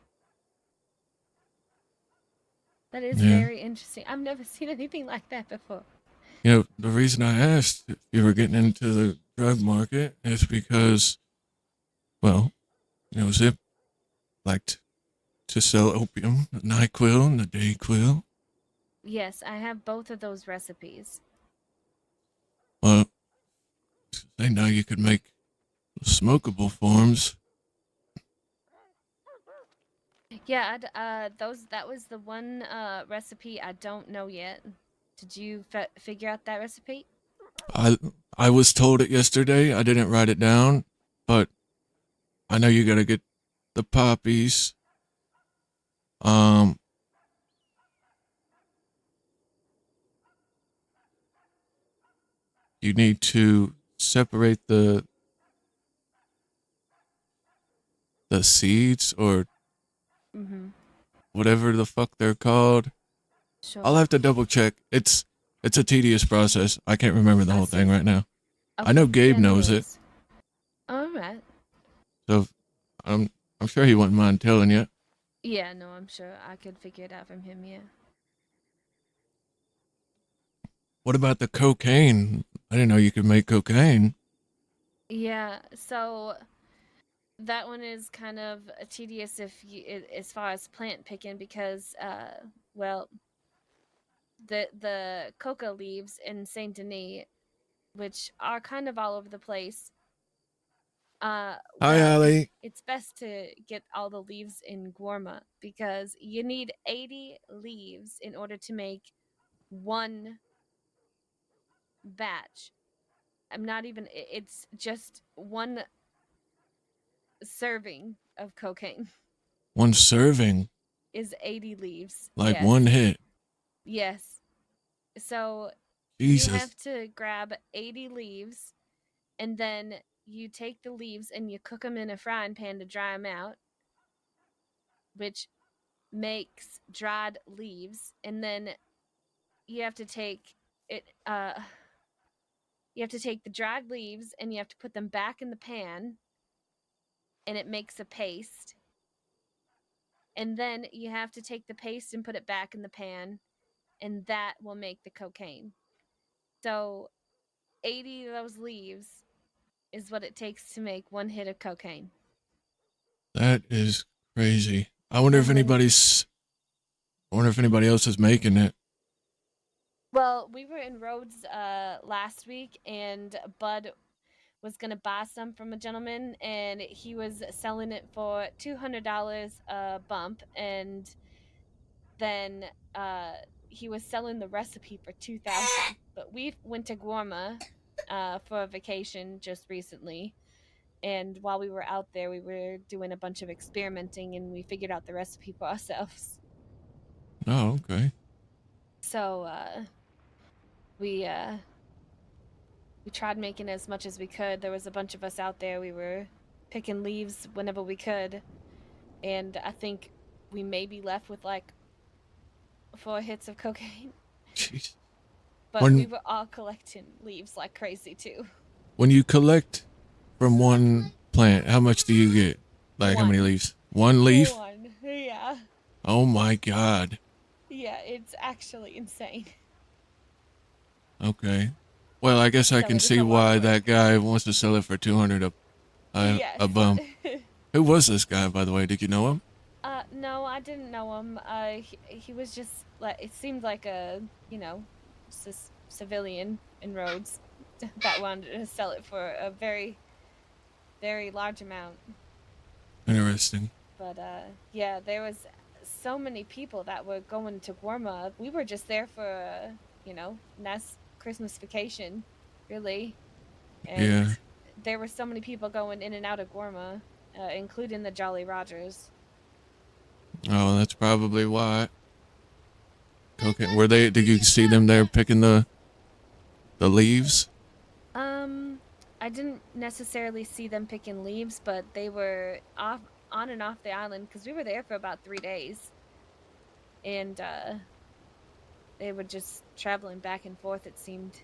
That is Yeah. very interesting. I've never seen anything like that before. You know, the reason I asked if you were getting into the drug market is because, well, you know, Zip liked to sell opium, the NyQuil and the DayQuil. Yes, I have both of those recipes. Well, they know you could make smokable forms. Yeah, that was the one recipe I don't know yet. Did you figure out that recipe? I was told it yesterday. I didn't write it down, but I know you gotta get the poppies. You need to separate the seeds or Mm-hmm. whatever the fuck they're called. Sure. I'll have to double check. It's a tedious process. I can't remember the I whole thing see. right now. I Okay, know Gabe yeah, no knows it, worries. All right. so I'm sure he wouldn't mind telling you. Yeah, no, I'm sure I could figure it out from him. Yeah. What about the cocaine? I didn't know you could make cocaine. Yeah. So that one is kind of tedious as far as plant picking because, well, the coca leaves in Saint Denis, which are kind of all over the place. Hi, Well, Allie. it's best to get all the leaves in Guarma because you need 80 leaves in order to make one batch. I'm not even, it's just one serving of cocaine One serving, is 80 leaves. like Yes. one hit. Yes. So you Jesus. have to grab 80 leaves and then you take the leaves and you cook them in a frying pan to dry them out, which makes dried leaves. And then you have to take it, you have to take the dried leaves and you have to put them back in the pan and it makes a paste. And then you have to take the paste and put it back in the pan and that will make the cocaine. So 80 of those leaves is what it takes to make one hit of cocaine. That is crazy. I wonder if Mhm. anybody else is making it. Well, we were in Rhodes last week and Bud was going to buy some from a gentleman and he was selling it for $200 a bump and then he was selling the recipe for 2000. But we went to Guarma for a vacation just recently. And while we were out there, we were doing a bunch of experimenting and we figured out the recipe for ourselves. Oh, okay. So we tried making as much as we could. There was a bunch of us out there. We were picking leaves whenever we could. And I think we may be left with like 4 hits of cocaine. Jeez. But we were all collecting leaves like crazy too. when you collect from one plant, how much do you get? Like how many One. leaves? One leaf? One. Yeah. Oh my god. Yeah, it's actually insane. Okay. Well, I guess I So can it is see a lot of why work. that guy wants to sell it for 200 Yes. a bump. Who was this guy, by the way? Did you know him? No, I didn't know him. He was just like, it seemed like a, civilian in Rhodes that wanted to sell it for a very, very large amount. Interesting. But yeah, there was so many people that were going to Gorma. We were just there for nice Christmas vacation, really. And Yeah. there were so many people going in and out of Gorma, including the Jolly Rogers. Oh, that's probably why. Okay. Were they? Did you see them there picking the leaves? I didn't necessarily see them picking leaves, but they were on and off the island because we were there for about 3 days, and they were just traveling back and forth. It seemed.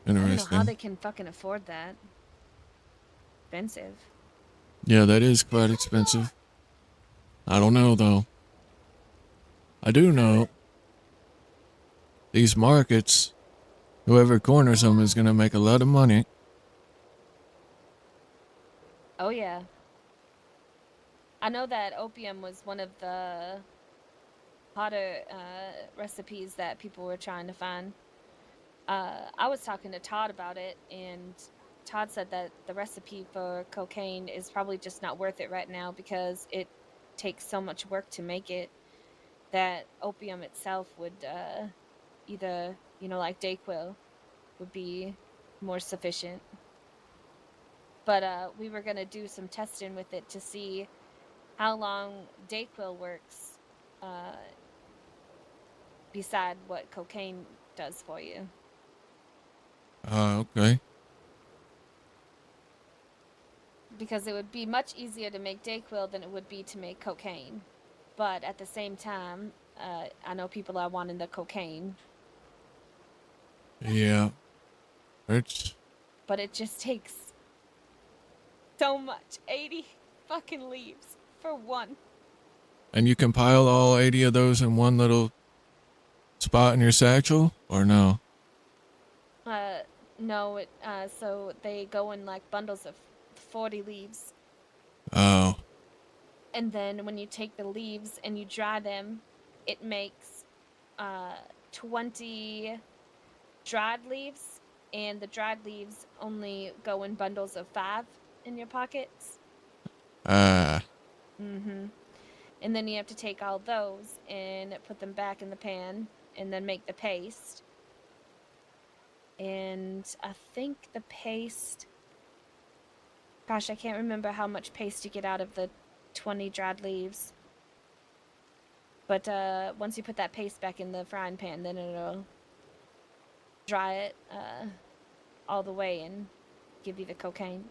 I don't know how Interesting. they can fucking afford that. Expensive. Yeah, that is quite expensive. I don't know though. I do know these markets, whoever corners them is gonna make a lot of money. Oh yeah. I know that opium was one of the hotter recipes that people were trying to find. I was talking to Todd about it, and Todd said that the recipe for cocaine is probably just not worth it right now because it takes so much work to make it that opium itself would either, like Dayquil, would be more sufficient. But we were going to do some testing with it to see how long Dayquil works beside what cocaine does for you. Okay. Because it would be much easier to make Dayquil than it would be to make cocaine. But at the same time, I know people are wanting the cocaine. Yeah. It's But it just takes so much. 80 fucking leaves for one. and you compile all 80 of those in one little spot in your satchel, or no? No, so they go in like bundles of 40 leaves. Oh. And then when you take the leaves and you dry them, it makes 20 dried leaves, and the dried leaves only go in bundles of 5 in your pockets. Mm-hmm. And then you have to take all those and put them back in the pan and then make the paste. And I think the paste, gosh, I can't remember how much paste you get out of the 20 dried leaves. But once you put that paste back in the frying pan, then it'll dry it all the way and give you the cocaine.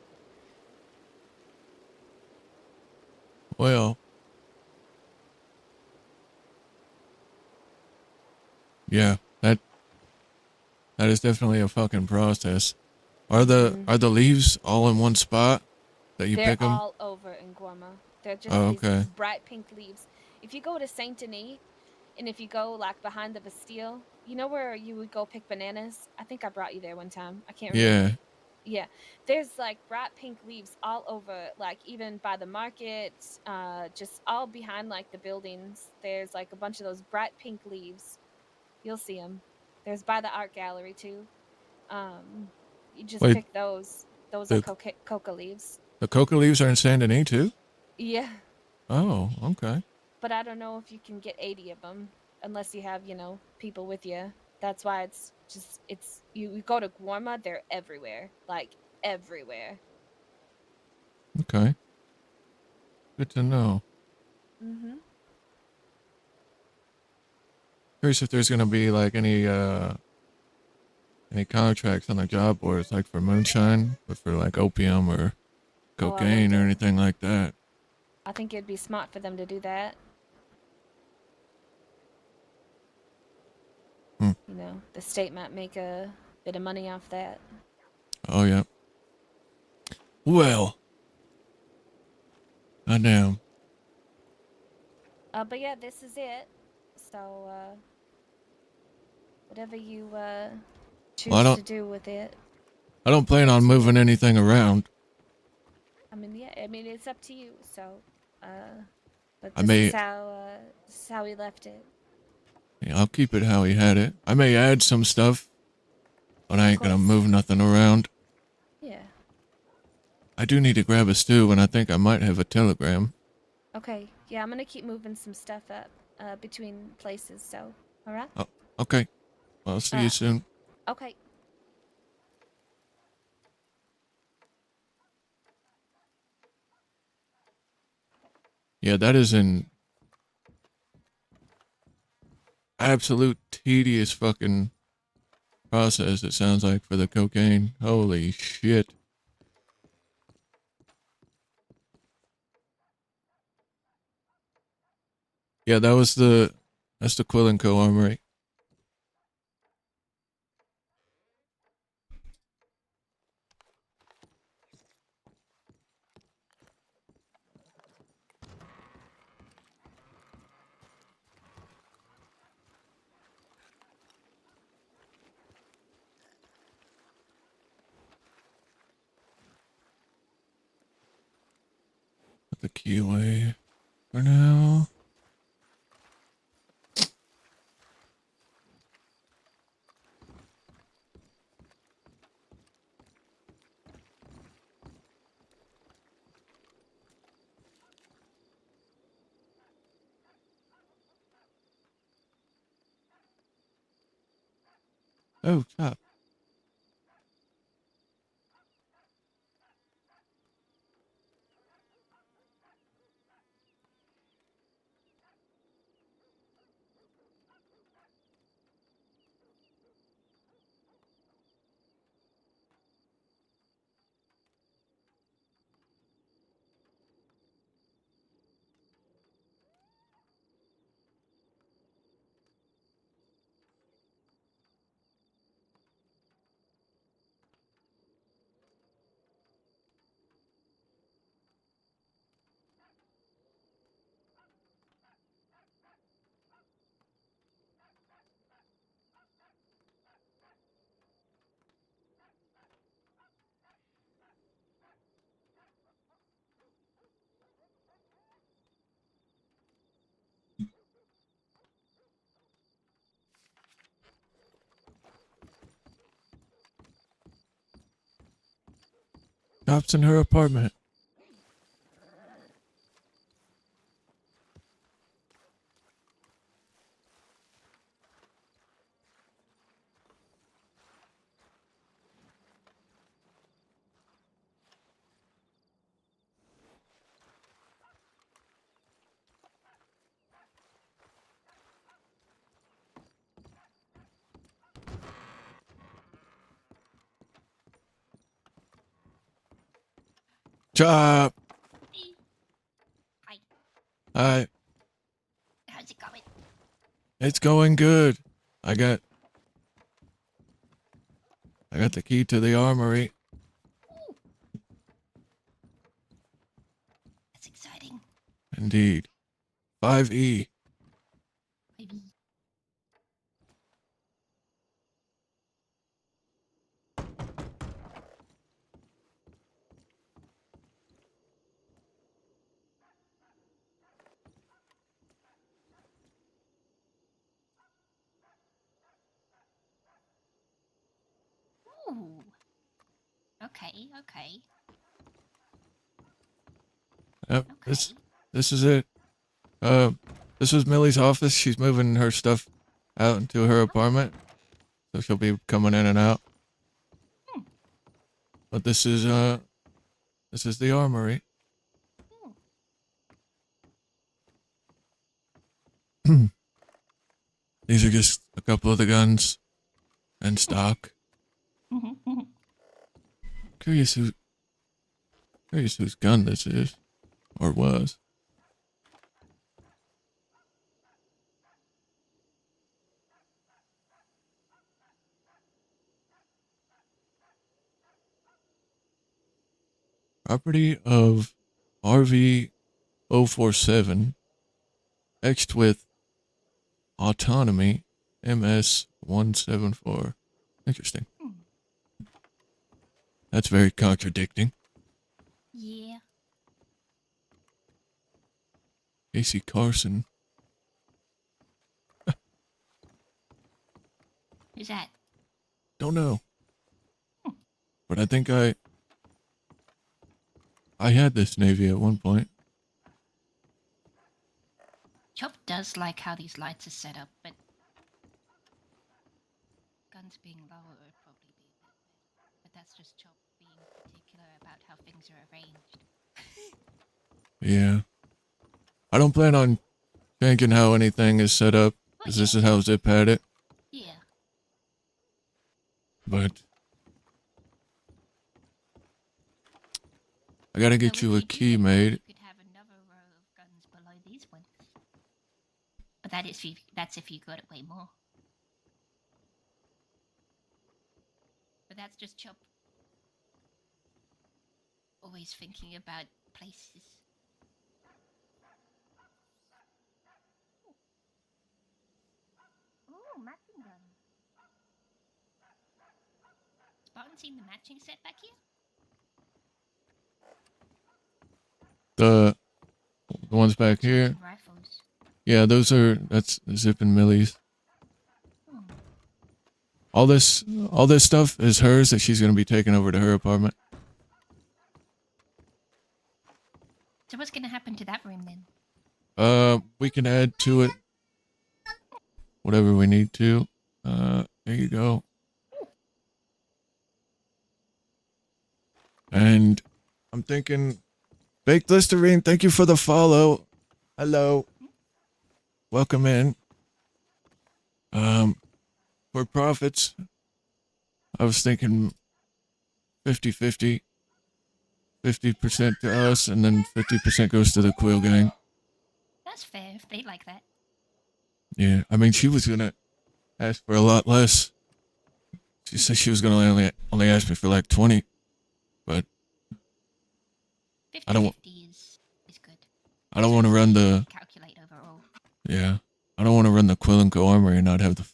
Well. Yeah. That is definitely a fucking process. Are the leaves all in one spot that you They're pick them? all over in Gorma. They're just Oh, these okay. bright pink leaves. If you go to Saint Denis, and if you go like behind the Bastille, you know where you would go pick bananas? I think I brought you there one time. I can't remember. Yeah. Yeah, there's like bright pink leaves all over, like even by the market, just all behind like the buildings. There's like a bunch of those bright pink leaves. You'll see them. There's by the art gallery too. You just Wait, pick those. Those are the coca leaves. the coca leaves are in Saint Denis too? Yeah, Oh, okay. but I don't know if you can get 80 of them unless you have, people with you. That's why it's you go to Guarma, they're everywhere, like everywhere. Okay. Good to know. Mm-hmm. Curious if there's gonna be like any contracts on the job boards, like for moonshine, but for like opium or Oh, I cocaine or wonder. anything like that. I think it'd be smart for them to do that. Hmm. You know, the state might make a bit of money off that. Oh, yeah. Well. Goddamn. But yeah, this is it. So, whatever you choose Well, to do with it. I don't plan on moving anything around. I mean, yeah, I mean it's up to you. So, but I this may- is how we left it. Yeah, I'll keep it how he had it. I may add some stuff, but I ain't gonna course. move nothing around. Yeah. I do need to grab a stew, and I think I might have a telegram. Okay. Yeah, I'm gonna keep moving some stuff up between places. So, all right. Oh, okay. Well, I'll see you soon. Okay. Yeah, that is an absolute tedious fucking process, it sounds like, for the cocaine. Holy shit. Yeah, that's the Quill and Co. Armory. Put the key away for now. Oh, stop. Cops in her apartment. Chop. Hi, Hi. how's it going? It's going good. I got the key to the armory. Ooh, that's exciting. Indeed. 5E. Maybe. Ooh. Okay, okay, Yep. okay. This is it. This was Millie's office. She's moving her stuff out into her apartment, so she'll be coming in and out. Hmm. But this is the armory. Hmm. These are just a couple of the guns and stock. Curious whose gun this is, or was. property of RV 047 Xed with autonomy MS 174. Interesting. That's very contradicting. Yeah. Casey Carson. Who's that? Don't know. But I think I had this Navy at one point. Chop does like how these lights are set up, but guns being lower would probably be a bit better. But that's just Chop being particular about how things are arranged. Yeah. I don't plan on changing how anything is set up, because this is how Zip had it. Yeah. But I gotta get So you if a do key get that, made. You could have another row of guns below these ones. But that's if you got it way more. But that's just Chop always thinking about places. Ooh, matching gun. Has Barton seen the matching set back here? The ones back here. And rifles. Yeah, that's Zip and Millie's. Hmm. All this stuff is hers that she's gonna be taking over to her apartment. So what's gonna happen to that room then? We can add to it whatever we need to. There you go. And I'm thinking, Baked Listerine, thank you for the follow. Hello. Welcome in. For profits, I was thinking 50-50. 50% to us, and then 50% goes to the Quill Gang. That's fair if they like that. Yeah, I mean, she was gonna ask for a lot less. She said she was gonna only ask me for like 20, but 50 I don't 50 is good. I don't want to run the Calculate overall. yeah. I don't want to run the Quill and Co Armory and not have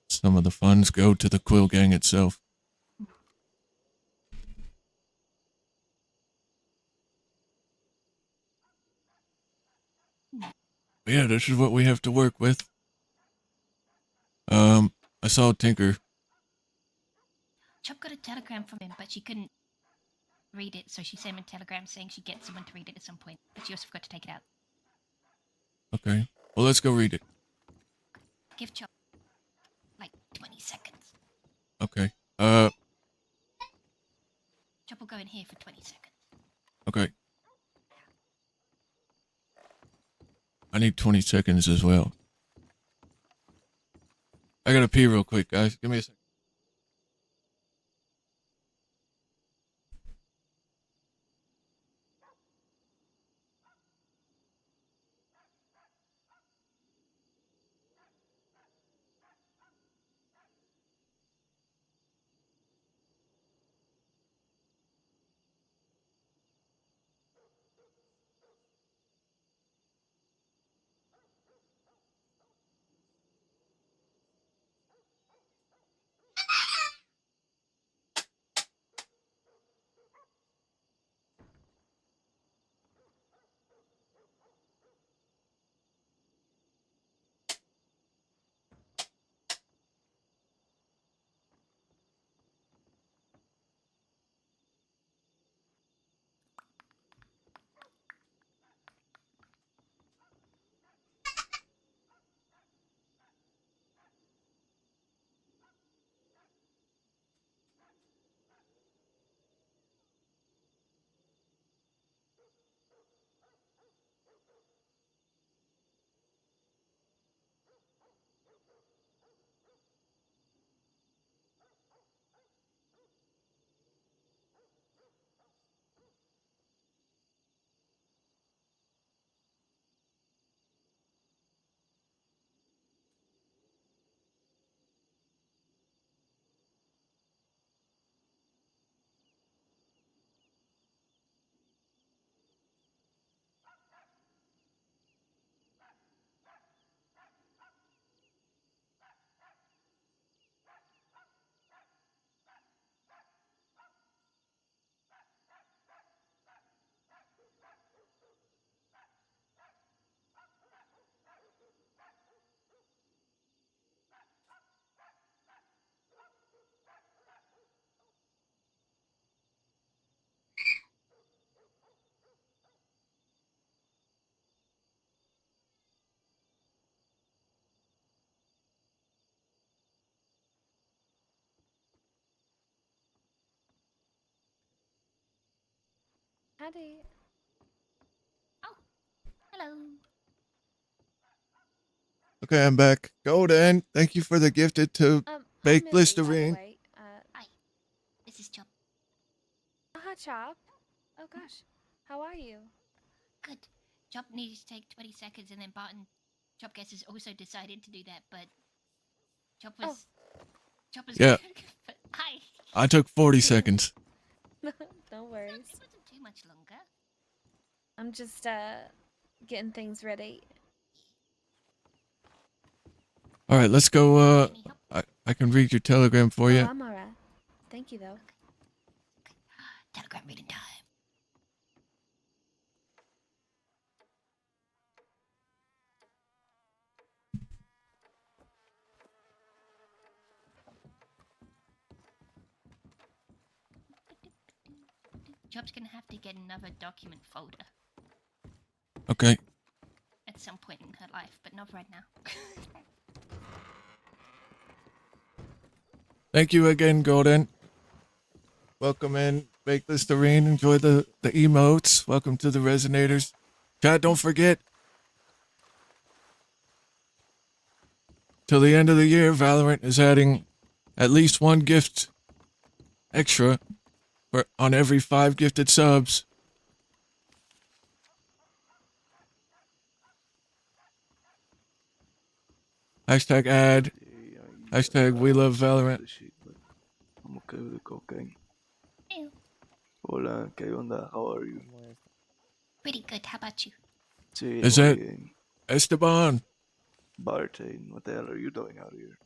some of the funds go to the Quill Gang itself. But yeah, this is what we have to work with. I saw Tinker. Chop got a telegram from him, but she couldn't read it, so she sent him a telegram saying she'd get someone to read it at some point, but she also forgot to take it out. Okay, well, let's go read it. Give Chop like 20 seconds. Okay. Chop will go in here for 20 seconds. Okay. I need 20 seconds as well. I gotta pee real quick, guys. Give me a second. Howdy. Hello. Okay, I'm back. Golden, thank you for the gifted to I'm Baked Millie, by the Listerine. way. Hi. This is Chop. Hi, Chop. Oh gosh, how are you? Good. Chop needs to take 20 seconds, and then Barton. Chop guess has also decided to do that, but Chop was. Chop was. Yeah. But hi. I took 40 seconds. No No, worries. it wasn't too much longer. I'm just getting things ready. All right, let's go. Any help? I can read your telegram for Oh, you. I'm alright. Thank you though. Telegram reading time. Chop's gonna have to get another document folder Okay. at some point in her life, but not right now. Thank you again, Golden. Welcome in, Baked Listerine. Enjoy the emotes. Welcome to the Resonators. Chat, don't forget. Till the end of the year, Valorant is adding at least one gift extra on every 5 gifted subs. Hashtag ad. Hashtag we love Valorant. I'm okay with the cocaine. Ew. Hola, ¿qué onda? How are you? Pretty good. How about you? Sí, Is muy that- bien. Esteban, Barton, what the hell are you doing out here?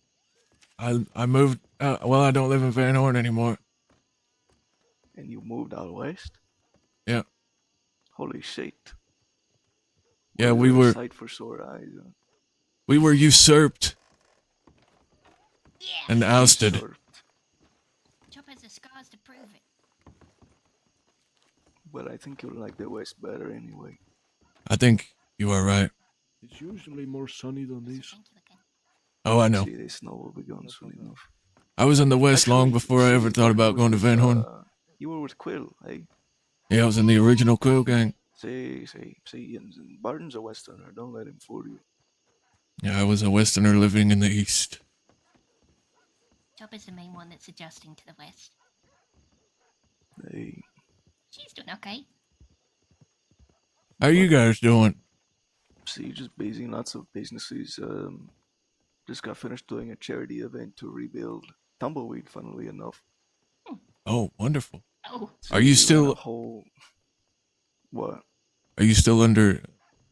I moved. Well, I don't live in Van Horn anymore. And you moved out west? Yeah. Holy shit. Yeah, What we a were sight for sore eyes. usurped Yeah. and ousted. Sure. Chop has the scars to prove it. But I think you'll like the west better anyway. I think you are right. It's usually more sunny than So this. thank you again. Oh, I know. See, the snow will be gone soon enough. I was in the West long Actually, before I see, ever thought about you going to were Van with, Horn. You were with Quill, eh? Yeah, I was in the original Quill gang. See, and Barton's a westerner. Don't let him fool you. Yeah, I was a Westerner living in the East. Chop is the main one that's adjusting to the west. Hey, She's doing okay. How you guys doing? see, just busy, lots of businesses. Just got finished doing a charity event to rebuild Tumbleweed, funnily enough. Oh, wonderful. Oh, So Are you we ran still- a whole... What? Are you still under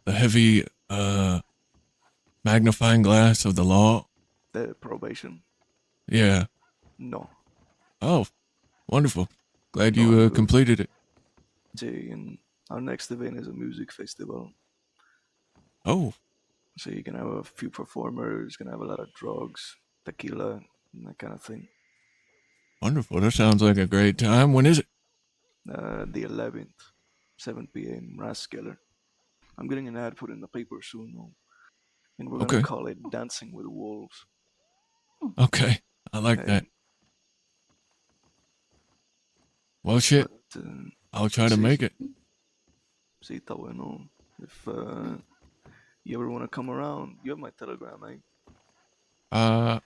the heavy magnifying glass of the law? The probation? Yeah. No. Oh, wonderful. Glad No, you I'm good. completed it. See, and our next event is a music festival. Oh, So you can have a few performers, gonna have a lot of drugs, tequila, and that kind of thing. wonderful. That sounds like a great time. When is it? The 11th, 7 p.m. Raskiller. I'm getting an ad put in the paper soon, though. And we're gonna Okay. call it Dancing with Wolves. Okay. I like that. Hey, Well, shit. but, I'll try to sí, make it. sí, está bueno. If you ever want to come around, you have my Telegram, eh?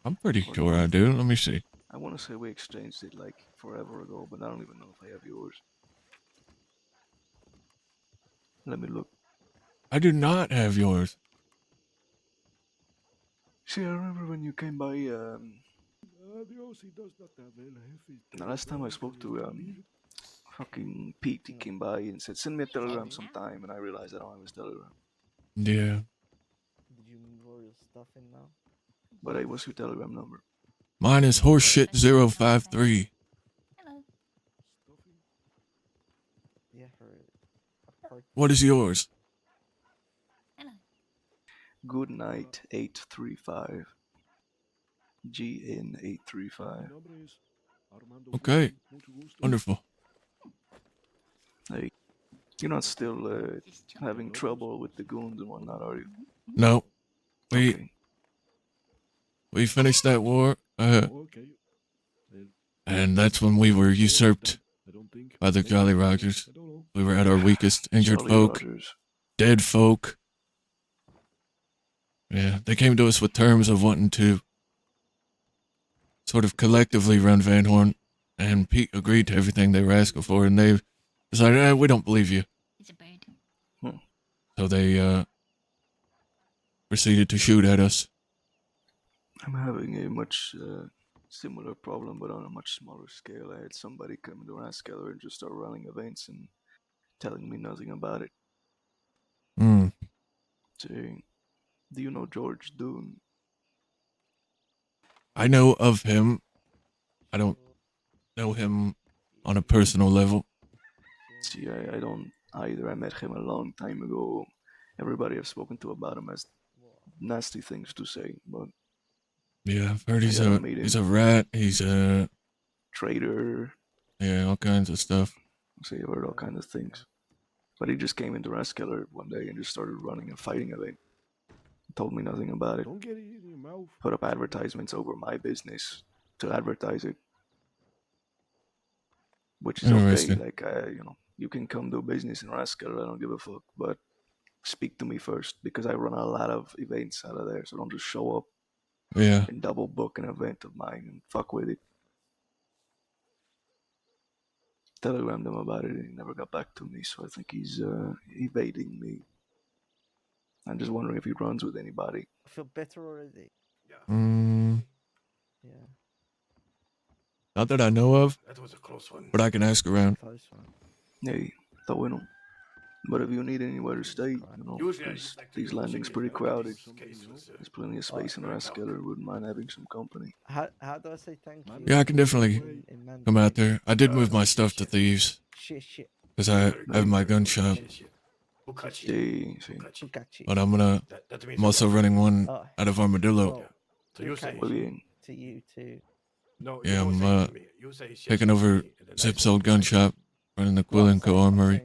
I'm pretty sure I do. Let me see. I want to say we exchanged it like forever ago, but I don't even know if I have yours. Let me look. I do not have yours. See, I remember when you came by. Adios, he does not have el jefe. The last time I spoke to fucking Pete, he came by and said, "Send me a telegram sometime," and I realized I don't have his telegram. Yeah. Did you move all your stuff in now? But hey, what's your telegram number? Mine is horseshit053. hello. Yeah, her apart. What is yours? Hello. Good night 835. GN835. Okay. Wonderful. Hey, you're not still Just Chop. having trouble with the goons and whatnot, are you? No. We Okay. we finished that war, Okay. and that's when we were usurped I don't think. by the Jolly Rogers. I don't know. We were at our weakest, injured Jolly folk, Rogers. dead folk. Yeah, they came to us with terms of wanting to sort of collectively run Van Horn, and Pete agreed to everything they were asking for, and they decided, we don't believe you. It's a bird. So they proceeded to shoot at us. I'm having a much similar problem, but on a much smaller scale. I had somebody come into Rascaller and just start running events and telling me nothing about it. Hmm. Saying, do you know George Doon? I know of him. I don't know him on a personal level. See, I don't either. I met him a long time ago. Everybody I've spoken to about him has nasty things to say, but Yeah, I've heard I he's gotta a meet he's him. a rat. He's a Traitor. yeah, all kinds of stuff. See, I've heard all kinds of things. But he just came into Rascaller one day and just started running a fighting event. Told me nothing about it. Don't get it in your mouth. Put up advertisements over my business to advertise it, which is okay. Interesting. Like, you can come do business in Rascaller. I don't give a fuck. But speak to me first, because I run a lot of events out of there. So don't just show up Yeah. and double book an event of mine and fuck with it. Telegrammed him about it and he never got back to me. So I think he's evading me. I'm just wondering if he runs with anybody. I feel better already. Mm, Yeah, not that I know of, That was a close one. but I can ask around. close one. Hey, está bueno. But if you need anywhere to stay, Usually I 'cause just like to these use landings singing, pretty but crowded. this case was, There's plenty of space in Rascaller. Wouldn't mind having some company. How do I say thank you? Yeah, I can definitely in come out Mandarin? there. I did move my stuff to Thieves Shit. because I have my gun shop, Sí, sí. Bukachi. but I'm also running one Oh, out of Armadillo. well, So you say Muy bien. to you too. no. Yeah, You don't I'm say it to me. You say yes taking to over me, and then I Zip's say old yes gun to shop, running the Well, I'm Quill saying- I'm Armory.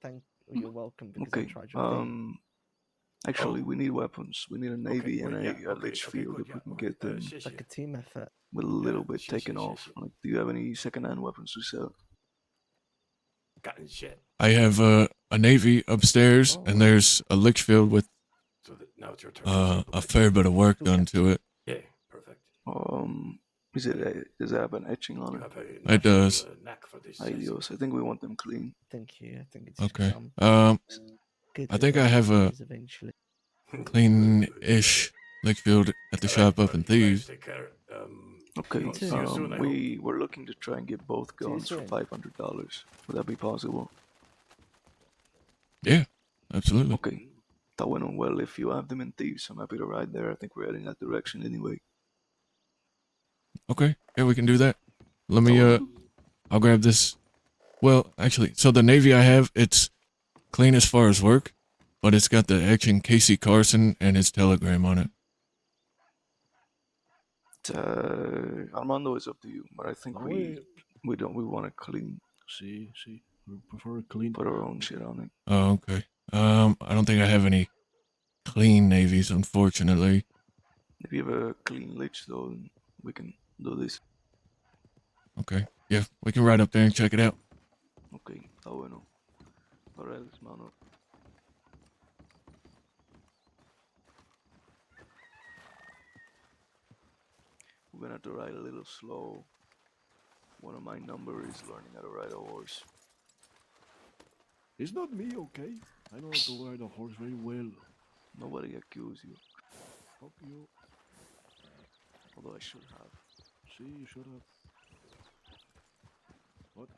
saying you're welcome because I Okay. tried your thing. Actually, we need weapons. We need a navy and well, a yeah, okay, Litchfield good, if we can yeah, get them yes, It's like a yes. team effort. with a little bit shit, taken shit, off. shit. Like, do you have any second-hand weapons to sell? Gotten shit. I have a navy upstairs, and there's a Litchfield with So now it's your turn. a fair bit of work done to it. Yeah, perfect. Does it have an etching on You it? have a It natural, does. knack for this. Ideos. I think we want them clean. Thank you. I think it's Okay. become good I think I have a developers eventually. clean-ish Litchfield at the shop up in Thieves. Take care. Okay. See you soon, I hope. We were looking to try and get both See you guns for soon. $500. Would that be possible? Yeah, absolutely. Okay. Está bueno. Well, if you have them in Thieves, I'm happy to ride there. I think we're heading that direction anyway. Okay, yeah, we can do that. Let me, I'll grab this. Well, actually, so the navy I have, it's clean as far as work, but it's got the etching Casey Carson and his telegram on it. Armando, is up to you, but I think we want to clean, See. We prefer clean. put our own shit on it. Oh, okay. I don't think I have any clean navies, unfortunately. If you have a clean lich, though, then we can do this. Okay, yeah, we can ride up there and check it out. Okay, está bueno. Alright, let's mount up. We're gonna have to ride a little slow. One of my number is learning how to ride a horse. It's not me, okay? I know how to ride a horse very well. Nobody accuse you, Fuck you. although I should have. See, you should have. What?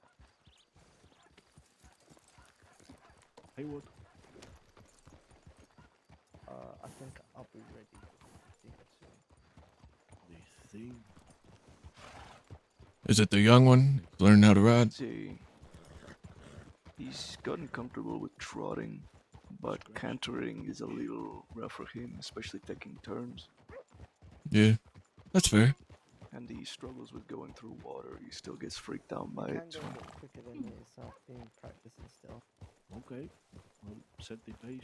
Hey, what? I think I'll be ready. See you soon. This thing. Is it the young one learning how to ride? See, he's gotten comfortable with trotting, but cantering is a little rough for him, especially taking turns. Yeah, that's fair. And he struggles with going through water. He still gets freaked out by You it. can go a bit quicker than me, so I've been practicing still. Okay. Well, set the pace.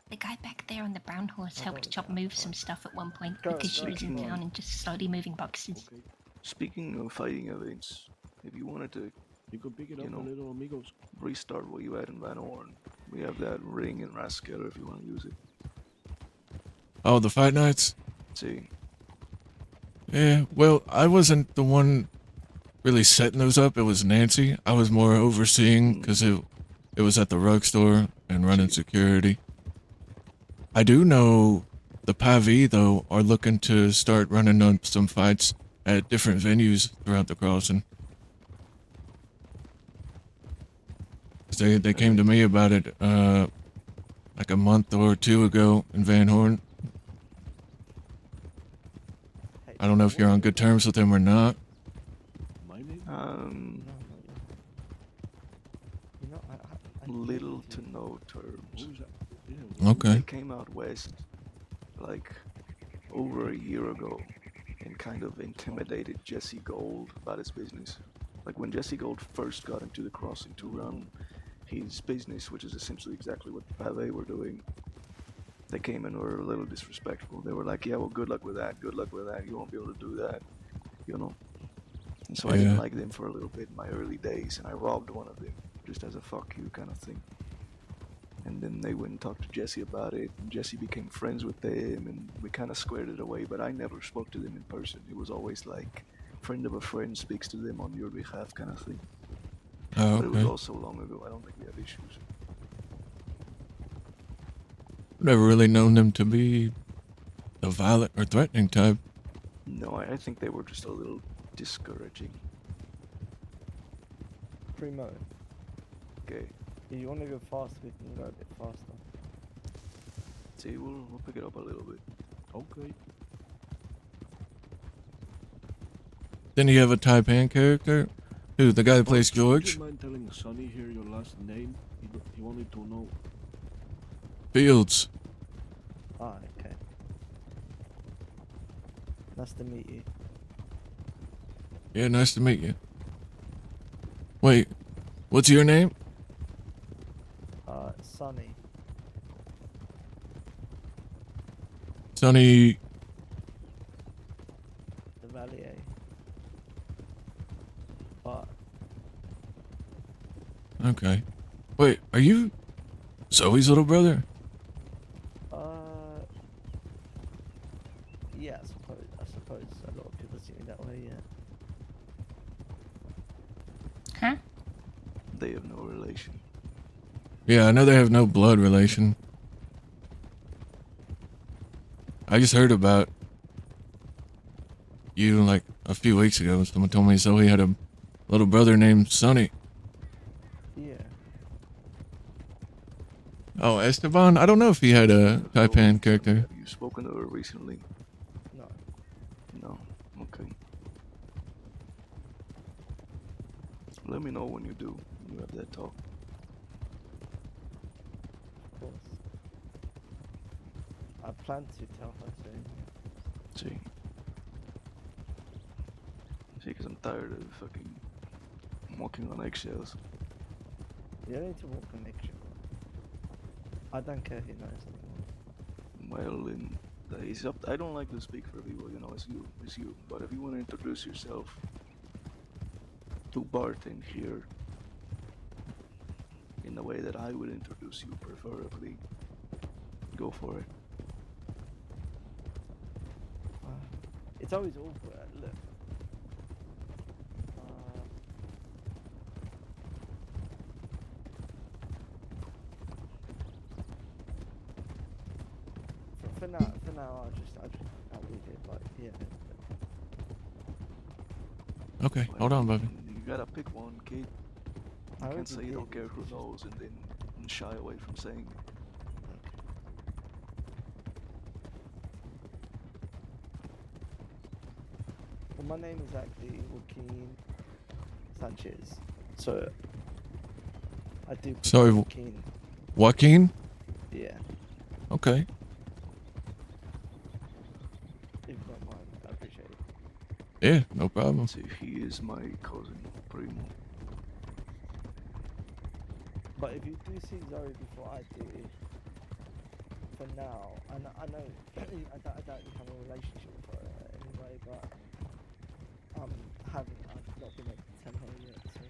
The guy back there on the brown horse helped Chop move some stuff at one point Go, because she go, was in go. town and just slowly moving boxes. Okay. Speaking of fighting events, if you wanted to You could pick it You up know. a little amigos. Restart what you had in Van Horn. We have that ring in Rathskeller if you want to use it. Oh, the fight nights? See, Yeah, well, I wasn't the one really setting those up. It was Nancy. I was more overseeing because it was at the rug store and running security. I do know the Pavi, though, are looking to start running on some fights at different venues throughout the crossing. They came to me about it like a month or two ago in Van Horn. Hey, I don't know if you're on good terms with them or not. My name? No, not yet. You know, I little need to no terms. What was that? Yeah, Okay. They came out west like over a year ago and kind of intimidated Jesse Gold about his business. Like when Jesse Gold first got into the crossing to run his business, which is essentially exactly what the Pavé were doing, they came and were a little disrespectful. They were like, yeah, well, good luck with that, you won't be able to do that, you know? And so I didn't like them for a little bit in my early days, and I robbed one of them, just as a fuck you kind of thing. And then they went and talked to Jesse about it, and Jesse became friends with them, and we kind of squared it away, but I never spoke to them in person. It was always like, friend of a friend speaks to them on your behalf kind of thing. Oh, But it was okay. also long ago, I don't think we have issues. Never really known them to be the violent or threatening type. No, I think they were just a little discouraging. Primo, Okay, if you want to go fast, we can go a bit faster. see, we'll pick it up a little bit. Okay. Didn't he have a Taipan character? Who, the guy that plays Would you George? mind telling Sonny here your last name? He wanted to know. Fields. Ah, okay. Nice to meet you. Yeah, nice to meet you. Wait, what's your name? Sonny. Sonny. The Valier. But Okay. Wait, are you Zoe's little brother? yeah, I suppose a lot of people see me that way, yeah. Huh? They have no relation. Yeah, I know they have no blood relation. I just heard about you like a few weeks ago. Someone told me Zoe had a little brother named Sonny. Yeah. Oh, Esteban? I don't know if he had a Taipan character. Have you spoken to her recently? No. No. Okay. Let me know when you do. When you have that talk. Of course. I plan to tell her soon. See? See, because I'm tired of fucking walking on eggshells. You don't need to walk on eggshells. I don't care who knows anymore. Well, then, it's up. I don't like to speak for people, you know, it's you. But if you want to introduce yourself to Barton here in the way that I would introduce you, preferably, go for it. It's always awkward. Look. For now, I'll leave it. But yeah. Okay, hold on, Bobby. You gotta pick one, kid. I You can't already say you did, don't care who it's just- knows and then shy away from saying it. Well, my name is actually Joaquin Sanchez. So I do. prefer Sorry, Joaquin. Joaquin? Yeah. Okay. If you don't mind, I appreciate it. Yeah, no problem. See, he is my cousin, Primo. But if you do see Zoe before I do, for now, I know I doubt you have a relationship with her anyway, but I've not been able to tell her yet, so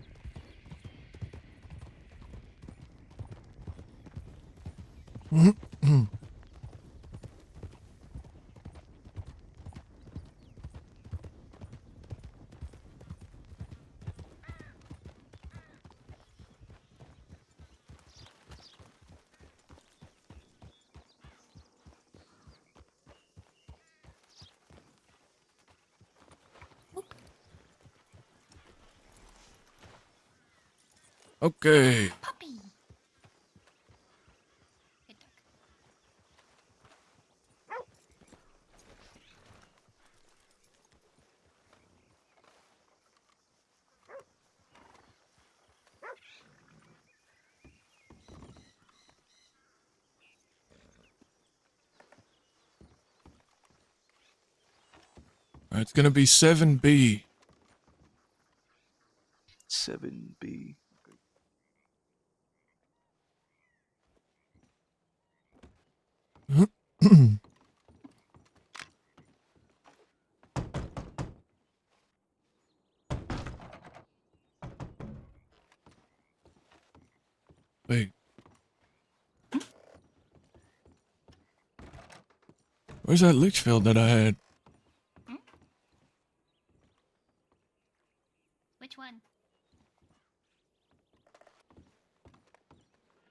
Okay. Puppy. Good dog. All right, it's gonna be 7B. 7B. Wait. Where's that Litchfield that I had? Which one?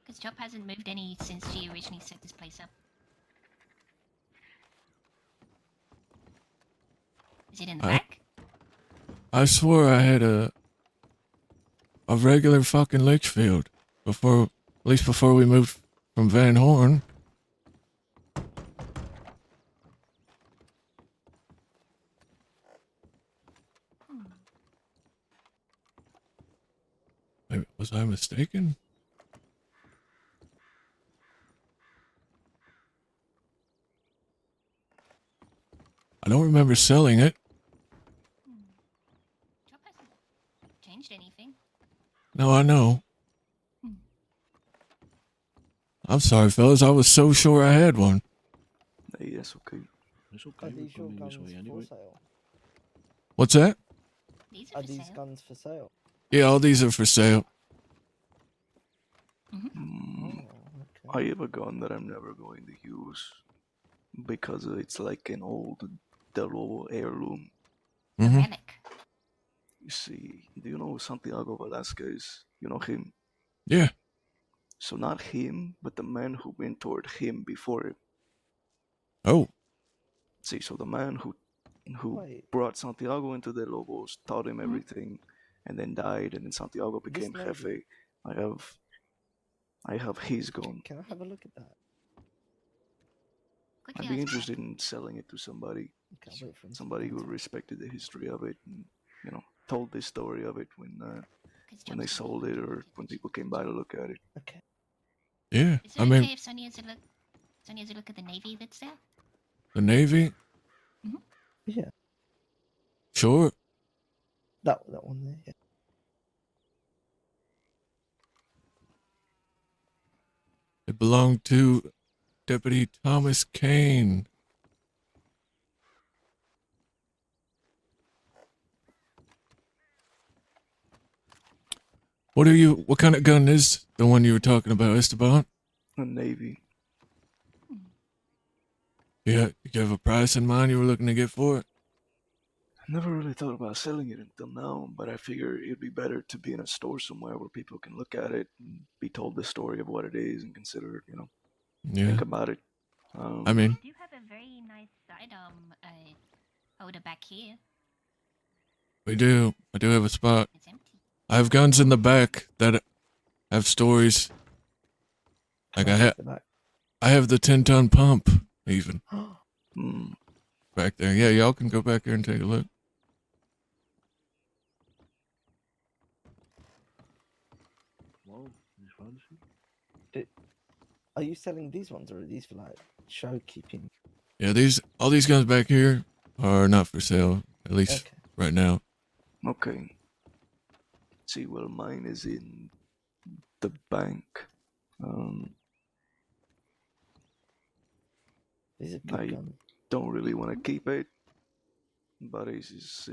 Because Chop hasn't moved any since she originally set this place up. Is it in the back? I swore I had a regular fucking Litchfield before, at least before we moved from Van Horn. Maybe, was I mistaken? I don't remember selling it. Chop hasn't changed anything. No, I know. I'm sorry, fellas. I was so sure I had one. Hey, that's okay. It's Are okay. We're these your coming this guns way for anyway. sale? What's that? These are Are for these sale. guns for sale? Yeah, all these are for sale. Mm, Oh, okay. I have a gun that I'm never going to use because it's like an old Delo heirloom. A relic. You see, do you know Santiago Velasquez? You know him? Yeah. So not him, but the man who mentored him before him. Oh. See, so the man who Wait. brought Santiago into the Lobos, taught him everything, and then died, and then Santiago This became lady. Jefe. I have his gun. Can I have a look at that? Quickly I'd be ask interested in selling it to somebody. Okay, I'll wait for him to Somebody who contact me. respected the history of it and, told the story of it when they sold it or when people came by to look at it. Okay. Yeah. Is it I okay mean, if Sonia has a look? Sonia has a look at the navy that's there. the Navy? Yeah. Sure. That one there. Yeah. It belonged to Deputy Thomas Kane. What kind of gun is the one you were talking about, Esteban? A Navy. Yeah, you have a price in mind you were looking to get for it? I never really thought about selling it until now, but I figure it'd be better to be in a store somewhere where people can look at it and be told the story of what it is and consider, Yeah. think about it. I mean, You do have a very nice sidearm holder back here. we do. I do have a spot. It's empty. I have guns in the back that have stories. Like I have the 10-ton pump, even. Back there. Yeah, y'all can go back there and take a look. Wow, it's fancy. Are you selling these ones or are these for like show keeping? Yeah, all these guns back here are not for sale, at least right now. Okay. See, well, mine is in the bank. These are good I guns. don't really want to keep it, but it's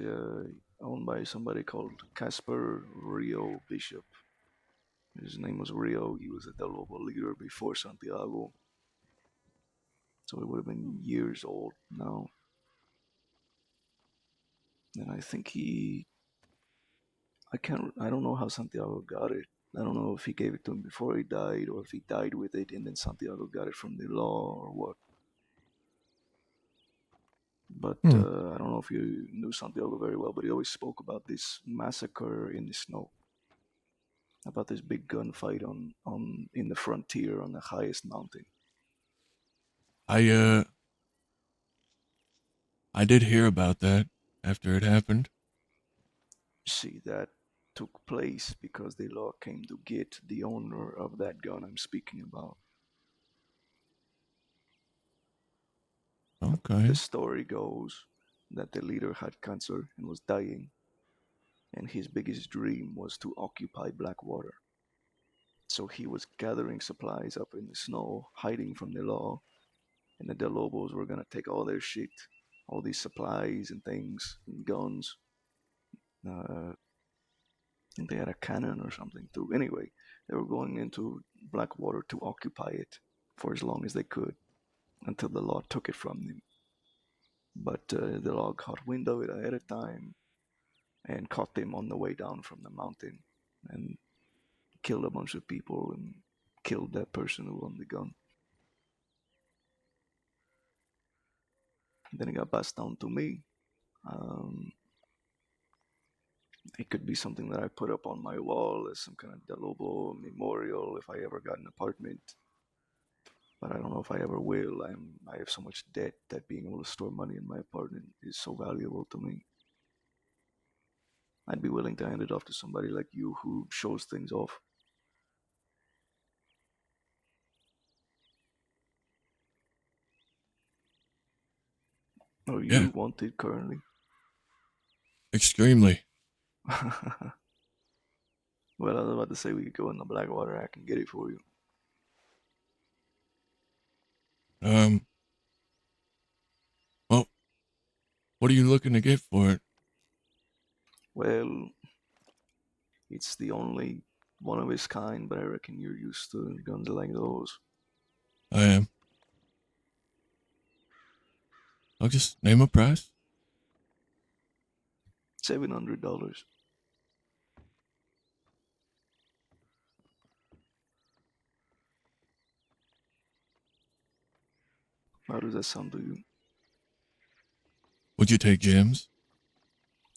owned by somebody called Casper Rio Bishop. His name was Rio. He was a Del Lobo leader before Santiago. So it would have been years old now. And I think I don't know how Santiago got it. I don't know if he gave it to him before he died or if he died with it and then Santiago got it from the law or what. But I don't know if you knew Santiago very well, but he always spoke about this massacre in the snow, about this big gunfight on in the frontier on the highest mountain. I did hear about that after it happened. See, that took place because the law came to get the owner of that gun I'm speaking about. Okay. The story goes that the leader had cancer and was dying, and his biggest dream was to occupy Blackwater. So he was gathering supplies up in the snow, hiding from the law, and the Del Lobos were gonna take all their shit, all these supplies and things, and guns. I think they had a cannon or something too. Anyway, they were going into Blackwater to occupy it for as long as they could until the law took it from them. But the law caught wind of it ahead of time and caught them on the way down from the mountain and killed a bunch of people and killed that person who owned the gun. And then it got passed down to me. It could be something that I put up on my wall as some kind of Del Lobo memorial if I ever got an apartment. But I don't know if I ever will. I have so much debt that being able to store money in my apartment is so valuable to me. I'd be willing to hand it off to somebody like you who shows things off. Are Yeah. you wanted currently? Extremely. Well, I was about to say we could go in the Blackwater. I can get it for you. Well, what are you looking to get for it? Well, it's the only one of its kind, but I reckon you're used to guns like those. I am. I'll just name a price. $700. How does that sound to you? Would you take gems?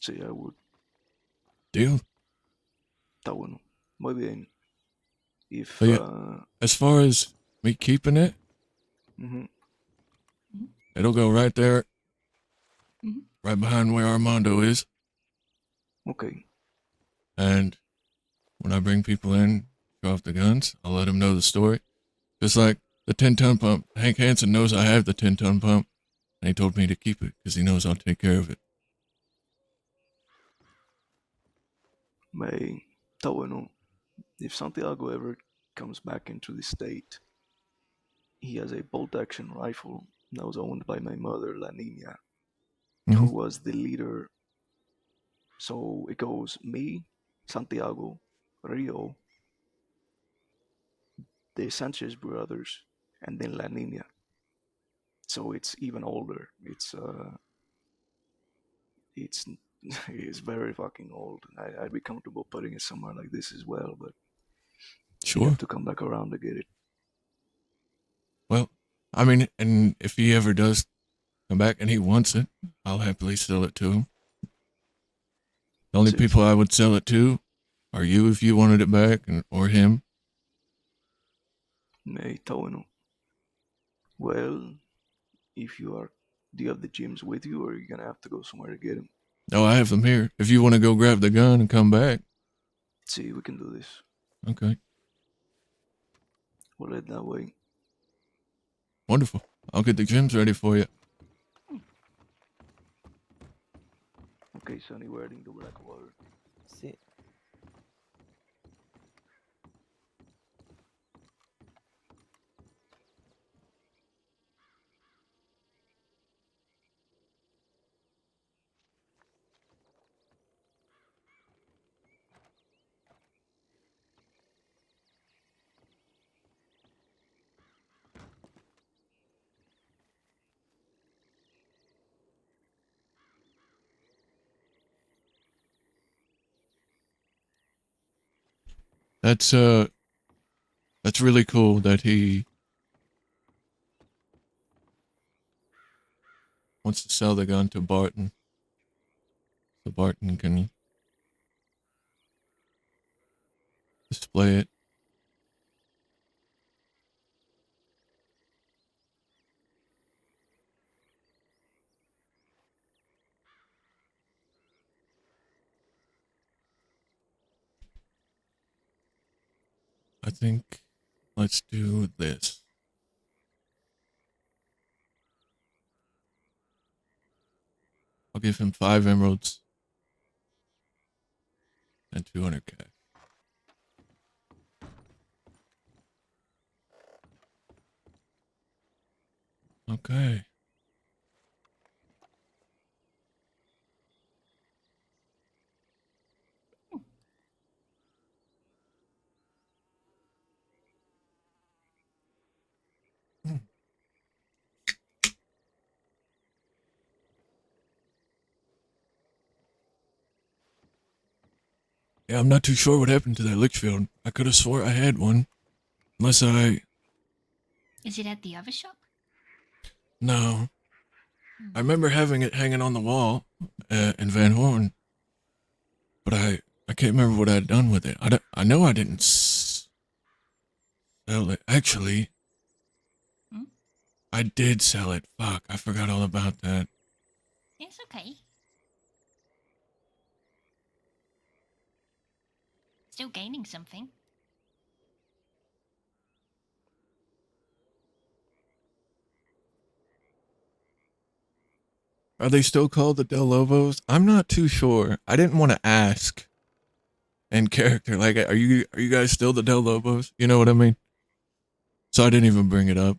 Sí, I would. Deal. Está bueno. Muy bien. If But yeah, as far as me keeping it, mhm. it'll go right there, Mhm. right behind where Armando is. Okay. And when I bring people in, show off the guns, I'll let them know the story. Just like the 10-ton pump. Hank Hansen knows I have the 10-ton pump, and he told me to keep it because he knows I'll take care of it. May, está bueno. If Santiago ever comes back into the state, he has a bolt-action rifle that was owned by my mother, La Nina, who was the leader. So it goes me, Santiago, Rio, the Sanchez brothers, and then La Nina. So it's even older. It's it's very fucking old. I'd be comfortable putting it somewhere like this as well, but you Sure. have to come back around to get it. Well, I mean, and if he ever does come back and he wants it, I'll happily sell it to him. The only Sí. people I would sell it to are you if you wanted it back, or him. Está bueno. Well, if you are, do you have the gyms with you, or are you gonna have to go somewhere to get them? No, I have them here. If you want to go grab the gun and come back. See, we can do this. Okay. We'll head that way. Wonderful. I'll get the gyms ready for you. Okay, Sonny, we're heading to Blackwater. Sí. That's really cool that he wants to sell the gun to Barton. So Barton can display it. I think let's do this. I'll give him 5 emeralds and 200 cash. Okay. Yeah, I'm not too sure what happened to that Litchfield. I could have swore I had one. Unless Is it at the other shop? No. I remember having it hanging on the wall in Van Horn. But I can't remember what I had done with it. I know I didn't sell it. Actually, I did sell it. Fuck, I forgot all about that. It's okay. Still gaining something. Are they still called the Del Lobos? I'm not too sure. I didn't want to ask in character. Like, are you guys still the Del Lobos? You know what I mean? So I didn't even bring it up.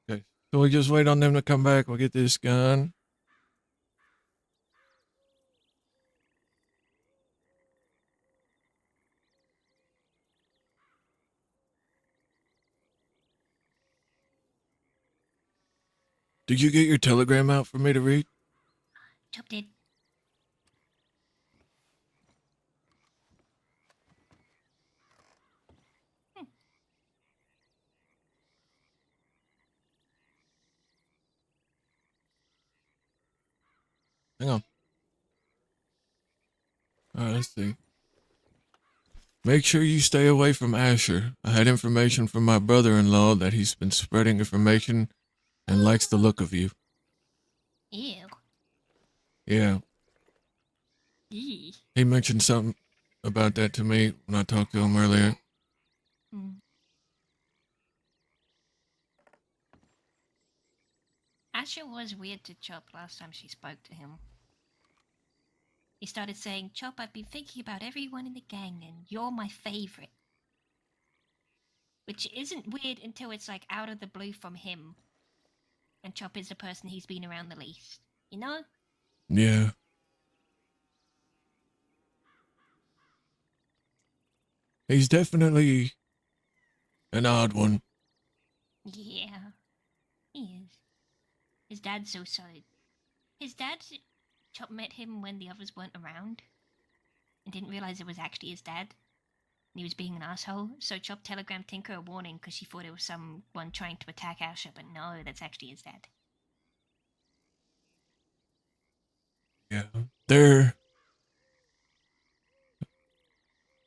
Okay. So we just wait on them to come back. We'll get this gun. Did you get your telegram out for me to read? Chop did. Hang on. All right, let's see. Make sure you stay away from Asher. I had information from my brother-in-law that he's been spreading information and likes the look of you. Ew. Yeah, Eee. he mentioned something about that to me when I talked to him earlier. Hmm. Asher was weird to Chop last time she spoke to him. He started saying, Chop, I've been thinking about everyone in the gang and you're my favorite. Which isn't weird until it's like out of the blue from him. And Chop is the person he's been around the least. You know? Yeah. He's definitely an odd one. Yeah. He is. His dad's so solid. His dad, Chop met him when the others weren't around. And didn't realize it was actually his dad. And he was being an asshole. So Chop telegrammed Tinker a warning because she thought it was someone trying to attack Asher. But no, that's actually his dad. Yeah. They're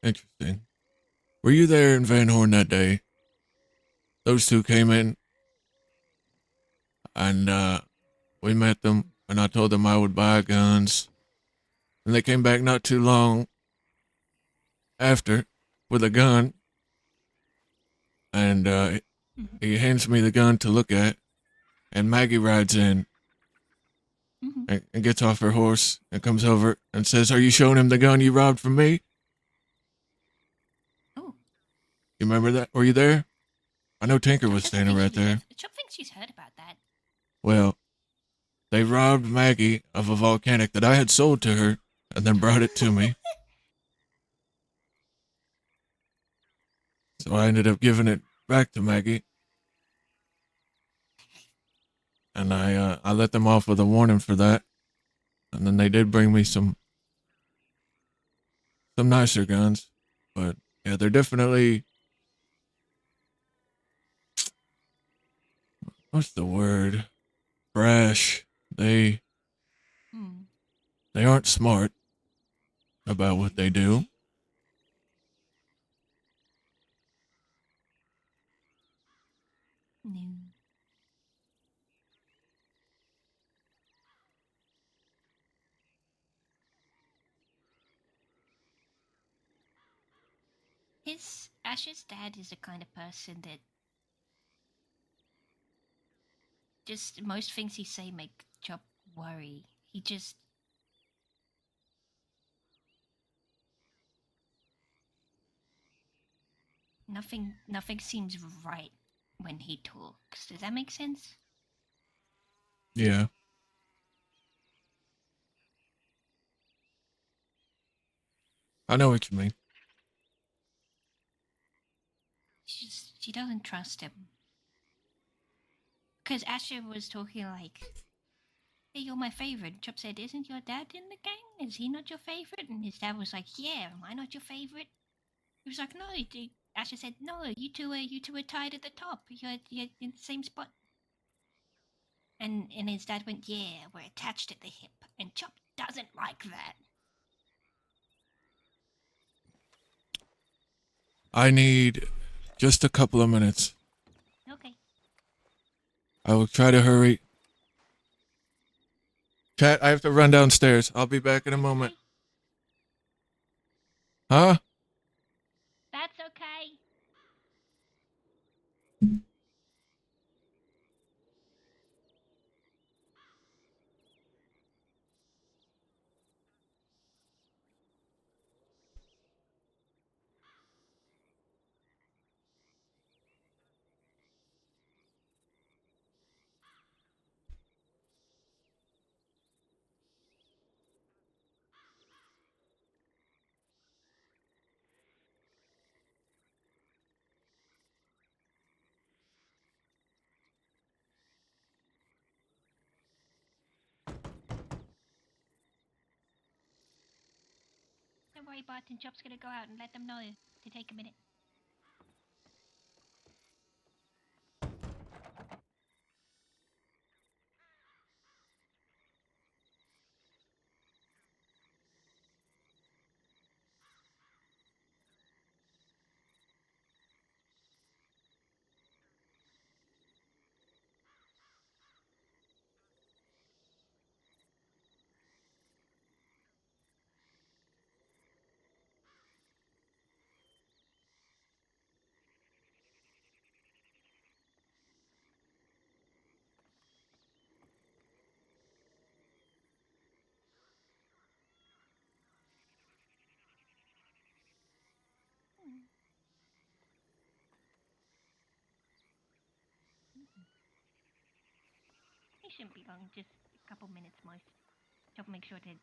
interesting. Were you there in Van Horn that day? Those two came in and we met them and I told them I would buy guns. And they came back not too long after with a gun. And he hands me the gun to look at. And Maggie rides in and gets off her horse and comes over and says, "Are you showing him the gun you robbed from me?" Oh. You remember that? Were you there? I know Tinker was standing right there. Chop thinks she's heard about that. Well, they robbed Maggie of a volcanic that I had sold to her and then brought it to me. So I ended up giving it back to Maggie. And I let them off with a warning for that. And then they did bring me some nicer guns. But yeah, they're definitely, what's the word? Brash. They aren't smart about what they do. No. Ash's dad is the kind of person that just most things he say make Chop worry. He just nothing seems right when he talks. Does that make sense? Yeah. I know what you mean. She doesn't trust him. Because Asher was talking like, hey, you're my favorite. Chop said, isn't your dad in the gang? Is he not your favorite? And his dad was like, yeah, am I not your favorite? He was like, no. Asher said, no, you two are tied at the top. You're in the same spot. And his dad went, yeah, we're attached at the hip. And Chop doesn't like that. I need just a couple of minutes. Okay. I will try to hurry. Chat, I have to run downstairs. I'll be back in a moment. Huh? That's okay. Don't worry, Barton. Chop's gonna go out and let them know to take a minute. It shouldn't be long, just a couple minutes most. Chop make sure that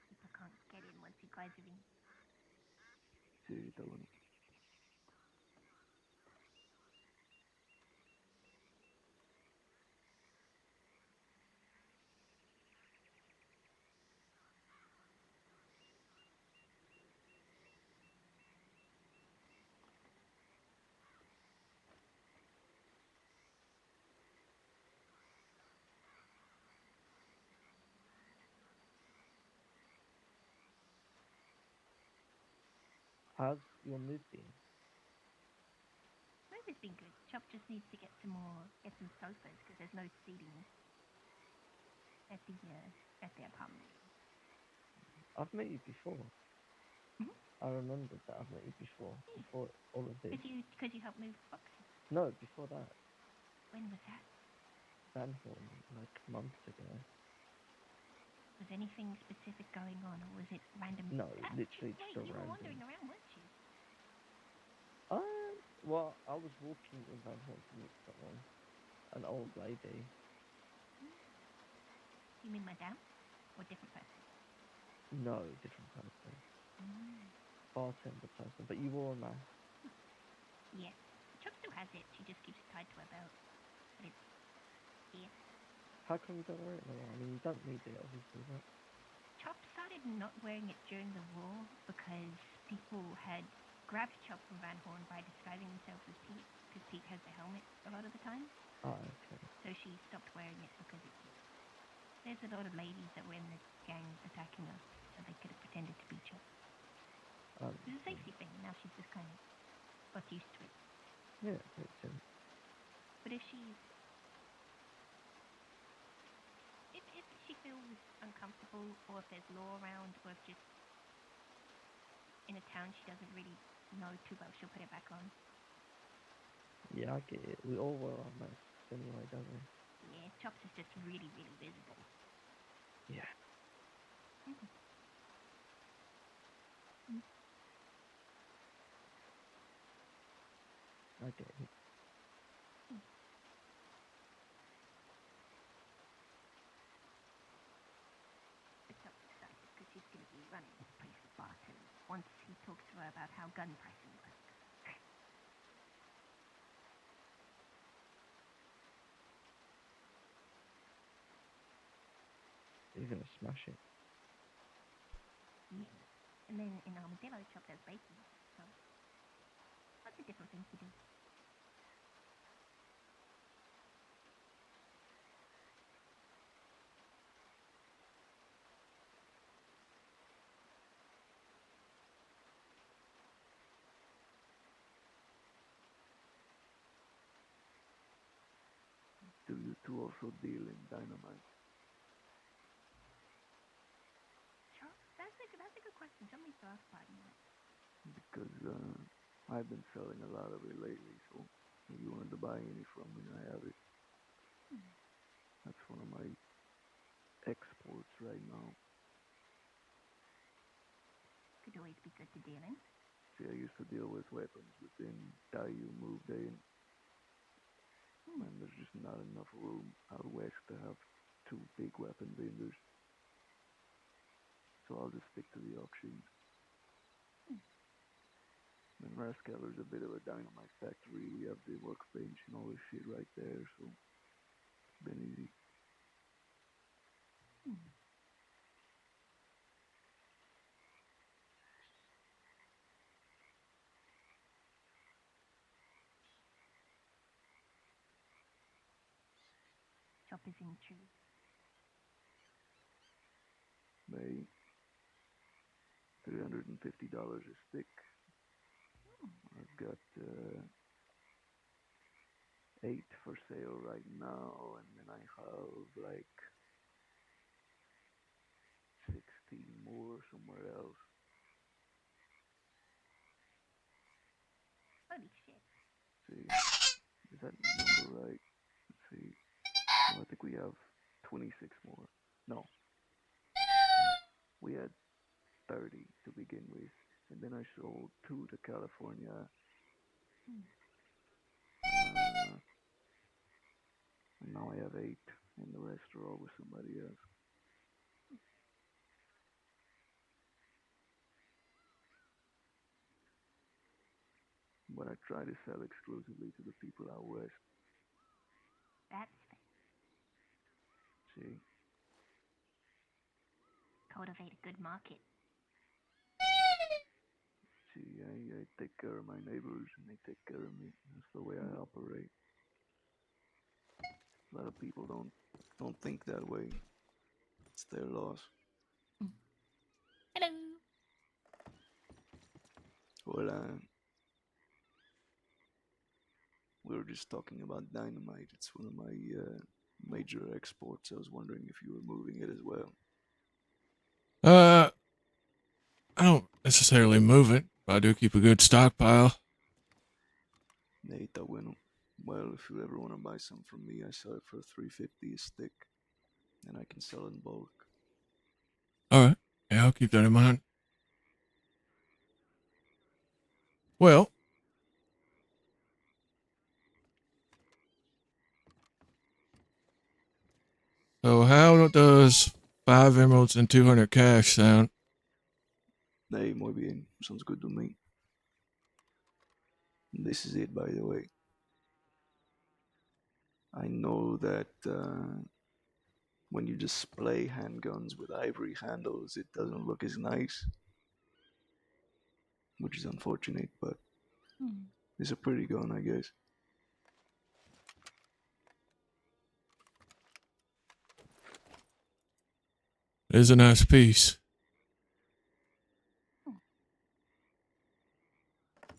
people can't get in once you guys are in. Sí, está bueno. How's your mood been? Move has been good. Chop just needs to get some sofas because there's no seating at the apartment. I've met you before. Mhm. I remembered that I've met you before. Yeah. Before all of this. Because you helped move boxes. No, before that. When was that? Van Horn, like months ago. Was anything specific going on, or was it random? No, literally Wait, just a you were wandering random. around, weren't you? Well, I was walking in Van Horn to meet someone, an old lady. You mean Madame, or different person? No, different person. Mm. Bartender person, but you wore a mask. Yes. Chop still has it. She just keeps it tied to her belt. But it's here. How come you don't wear it no more? I mean, you don't need it, obviously, but... Chop started not wearing it during the war because people had grabbed Chop from Van Horn by disguising themselves as Pete, because Pete has the helmet a lot of the time. Ah, okay. So she stopped wearing it because there's a lot of ladies that were in the gang attacking her, so they could have pretended to be Chop. It was a safety thing. Now she's just kind of got used to it. Yeah, makes sense. But if she feels uncomfortable, or if there's law around, or if just in a town she doesn't really know too well, she'll put it back on. Yeah, I get it. We all wear our masks anyway, don't we? Yeah, Chops is just really, really visible. Yeah. I get it. But Chops is excited because she's going to be running this place with Barton once he talks to her about how gun pricing works. You're gonna smash it. Yeah. And then in Armadillo, Chop does baking, so lots of different things to do. Do you two also deal in dynamite? Chop, that's a good question. Somebody's to ask Barton that. Because I've been selling a lot of it lately, so if you wanted to buy any from me, I have it. That's one of my exports right now. Could always be good to deal in. See, I used to deal with weapons within Dayu moved in, and there's just not enough room out west to have two big weapon vendors. So I'll just stick to the auctions. And Raskeller's a bit of a dynamite factory. We have the workbench and all this shit right there, so it's been easy. Chop is intrigued. They $350 a stick. I've got 8 for sale right now, and then I have like 16 more somewhere else. Holy shit. See, is that number right? Let's see. No, I think we have 26 more. No, we had 30 to begin with, and then I sold 2 to California. And now I have 8, and the rest are all with somebody else. But I try to sell exclusively to the people out west. That's fair. See? Cultivate a good market. See, I take care of my neighbors and they take care of me. That's the way I operate. A lot of people don't think that way. It's their loss. Hello. Well, we were just talking about dynamite. It's one of my major exports. I was wondering if you were moving it as well. I don't necessarily move it, but I do keep a good stockpile. Está bueno. Well, if you ever want to buy some from me, I sell it for $3.50 a stick, and I can sell it in bulk. All right. Yeah, I'll keep that in mind. Well, so how does 5 emeralds and 200 cash sound? Hey, muy bien. Sounds good to me. This is it, by the way. I know that when you display handguns with ivory handles, it doesn't look as nice, which is unfortunate, but it's a pretty gun, I guess. It is a nice piece.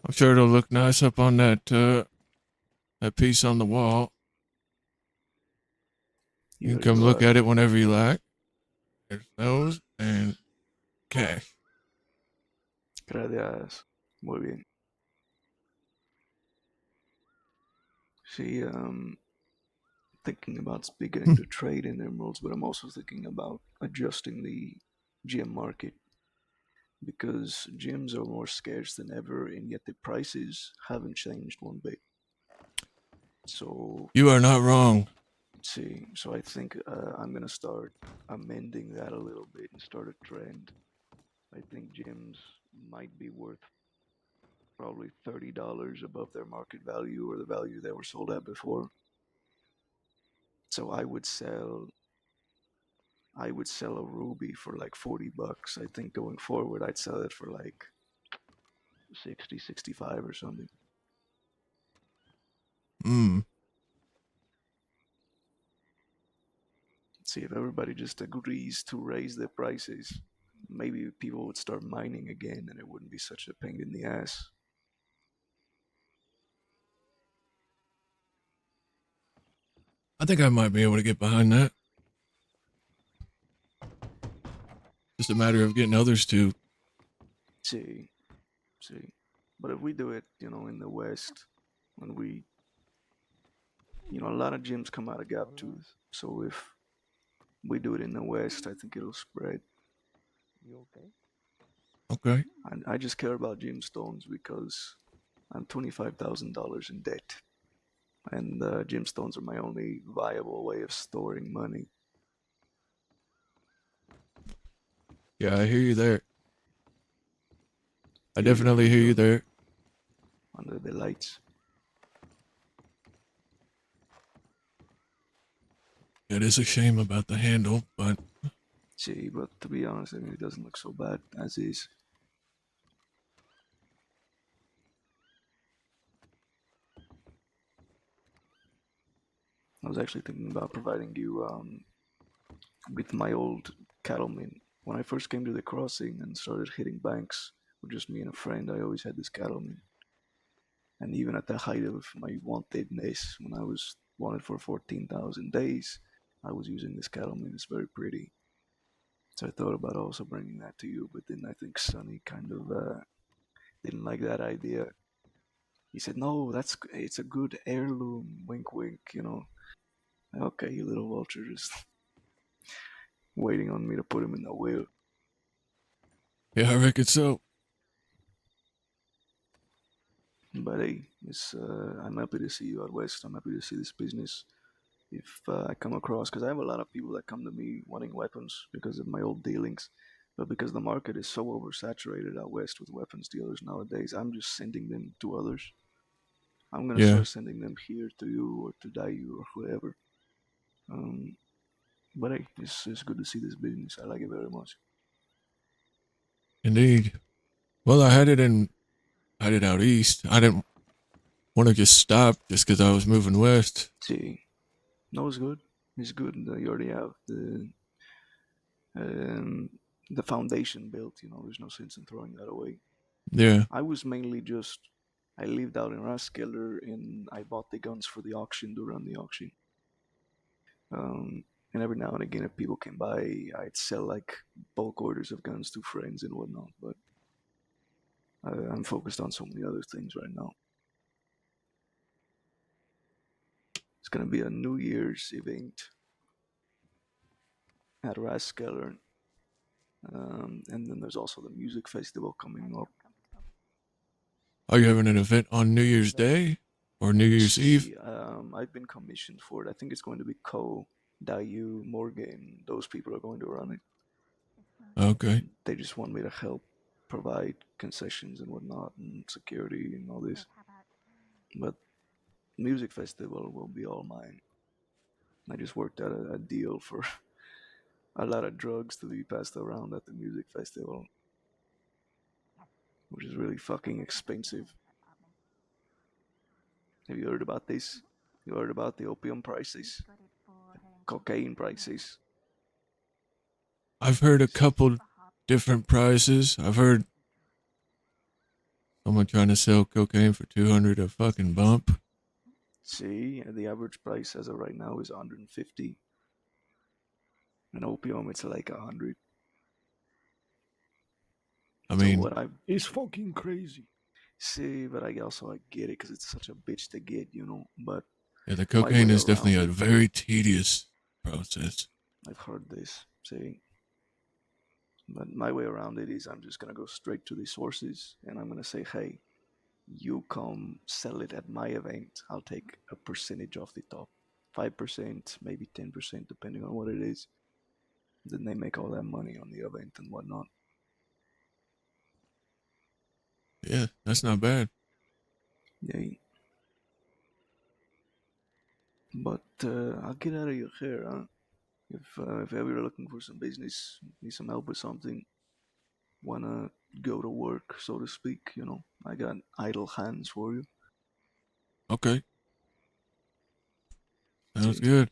I'm sure it'll look nice up on that piece on the wall. You can come look at it whenever you like. There's those and cash. Gracias. Muy bien. See, thinking about beginning to trade in emeralds, but I'm also thinking about adjusting the gem market because gems are more scarce than ever, and yet the prices haven't changed one bit. So you are not wrong. See, so I think I'm gonna start amending that a little bit and start a trend. I think gems might be worth probably $30 above their market value or the value they were sold at before. So I would sell a ruby for like $40. I think going forward I'd sell it for like 60, 65 or something. See, if everybody just agrees to raise their prices, maybe people would start mining again and it wouldn't be such a pain in the ass. I think I might be able to get behind that. Just a matter of getting others to. See. But if we do it, in the West, when a lot of gyms come out of Gaptooth. So if we do it in the West, I think it'll spread. You okay? Okay. I just care about gemstones because I'm $25,000 in debt. And gemstones are my only viable way of storing money. Yeah, I hear you there. I definitely hear you there. Under the lights. It is a shame about the handle, but... See, but to be honest, I mean, it doesn't look so bad as is. I was actually thinking about providing you with my old cattleman. When I first came to the crossing and started hitting banks with just me and a friend, I always had this cattleman. And even at the height of my wantedness, when I was wanted for 14,000 days, I was using this cattleman. It's very pretty. So I thought about also bringing that to you, but then I think Sonny kind of didn't like that idea. He said, "No, it's a good heirloom. Wink, wink. Okay, you little vulture, just waiting on me to put him in the wheel." Yeah, I reckon so. But hey, I'm happy to see you out west. I'm happy to see this business if I come across, because I have a lot of people that come to me wanting weapons because of my old dealings, but because the market is so oversaturated out west with weapons dealers nowadays, I'm just sending them to others. I'm gonna Yeah, start sending them here to you or to Dayu or whoever. Um, but hey, it's good to see this business. I like it very much. indeed. Well, I headed out east. I didn't want to just stop just because I was moving west. See, no, it's good. It's good that you already have um, the foundation built. You know, there's no sense in throwing that away. Yeah. I was mainly just I lived out in Raskiller and I bought the guns for the auction to run the auction. And every now and again, if people came by, I'd sell like bulk orders of guns to friends and whatnot. But I'm focused on so many other things right now. It's gonna be a New Year's event at Raskiller, and then there's also the music festival coming up. Are you having an event on New Year's Day or New Year's Eve? See, I've been commissioned for it. I think it's going to be Ko, Dayu, Morgan. Those people are going to run it. Okay. They just want me to help provide concessions and whatnot and security and all this. But music festival will be all mine. I just worked out a deal for a lot of drugs to be passed around at the music festival, which is really fucking expensive. Have you heard about this? You heard about the opium prices, cocaine prices? I've heard a couple different prices. I've heard someone trying to sell cocaine for 200 a fucking bump. See, the average price as of right now is 150. And opium, it's like 100. I So mean, what I It's fucking crazy. see, but I get it because it's such a bitch to get, you know. But yeah, the my cocaine way is definitely around a it, very tedious process. I've heard this. See, but my way around it is I'm just gonna go straight to the sources and I'm gonna say, hey, you come sell it at my event. I'll take a percentage off the top, 5%, maybe 10%, depending on what it is. Then they make all that money on the event and whatnot. Yeah, that's not bad. Yeah. But I'll get out of your hair, huh? If ever you're looking for some business, need some help with something, wanna go to work, so to speak, you know, I got idle hands for you. Okay, sounds Sí, good.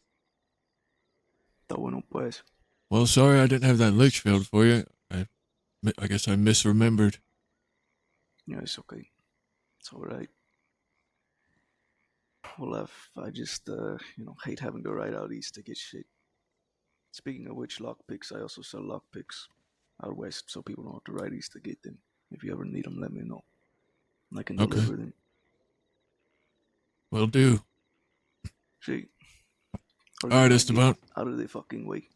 está bueno pues. Well, sorry I didn't have that Litchfield for you. I guess I misremembered. Yeah, it's okay. It's alright. Well, I just, hate having to ride out east to get shit. Speaking of which, lockpicks, I also sell lockpicks out west so people don't have to ride east to get them. If you ever need them, let me know. I can Okay, deliver them. will do. See, how All do right, my Esteban. out of the fucking way?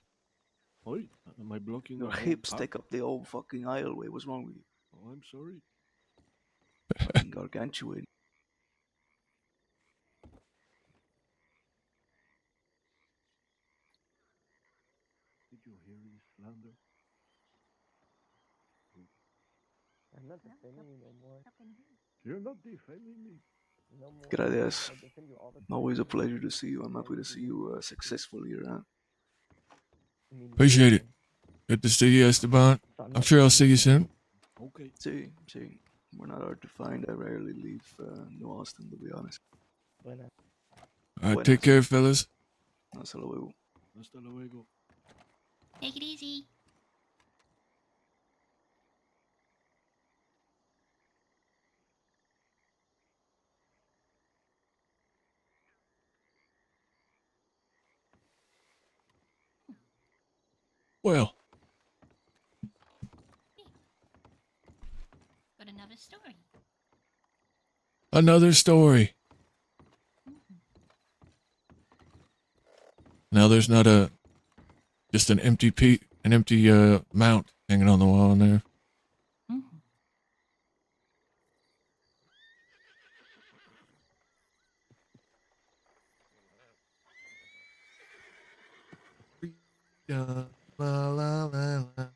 Oi, am I blocking Your the whole hips path? take up the whole fucking aisleway. What's wrong with you? Oh, I'm sorry. Fucking gargantuan. Did you hear this slander? I'm not defending you no more. You're not defending me. No more. Gracias. I defend you all the time. Always a pleasure to see you. I'm happy to see you successful here, huh? I mean, Appreciate it. man. Good to see you, Esteban. So I'm I'm not sure I'll see you defending soon. Okay. See, we're not hard to find. I rarely leave New Austin, to be honest. you. Buena. All right, take care, fellas. Hasta luego. Hasta luego. Take it easy. Well, But another story. another story. Now there's not just an empty mount hanging on the wall in there. dun. La la la la.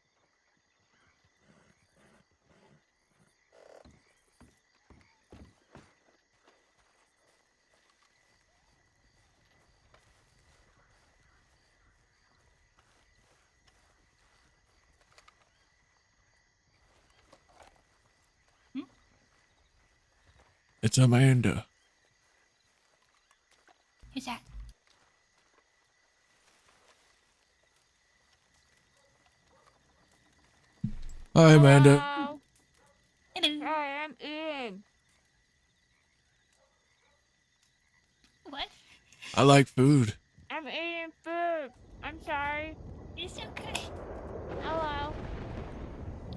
It's Amanda. Who's that? Hi, Amanda. Hello. Hello. Hi, I'm Ian. What? I like food. I'm eating food. I'm sorry. It's okay. Hello.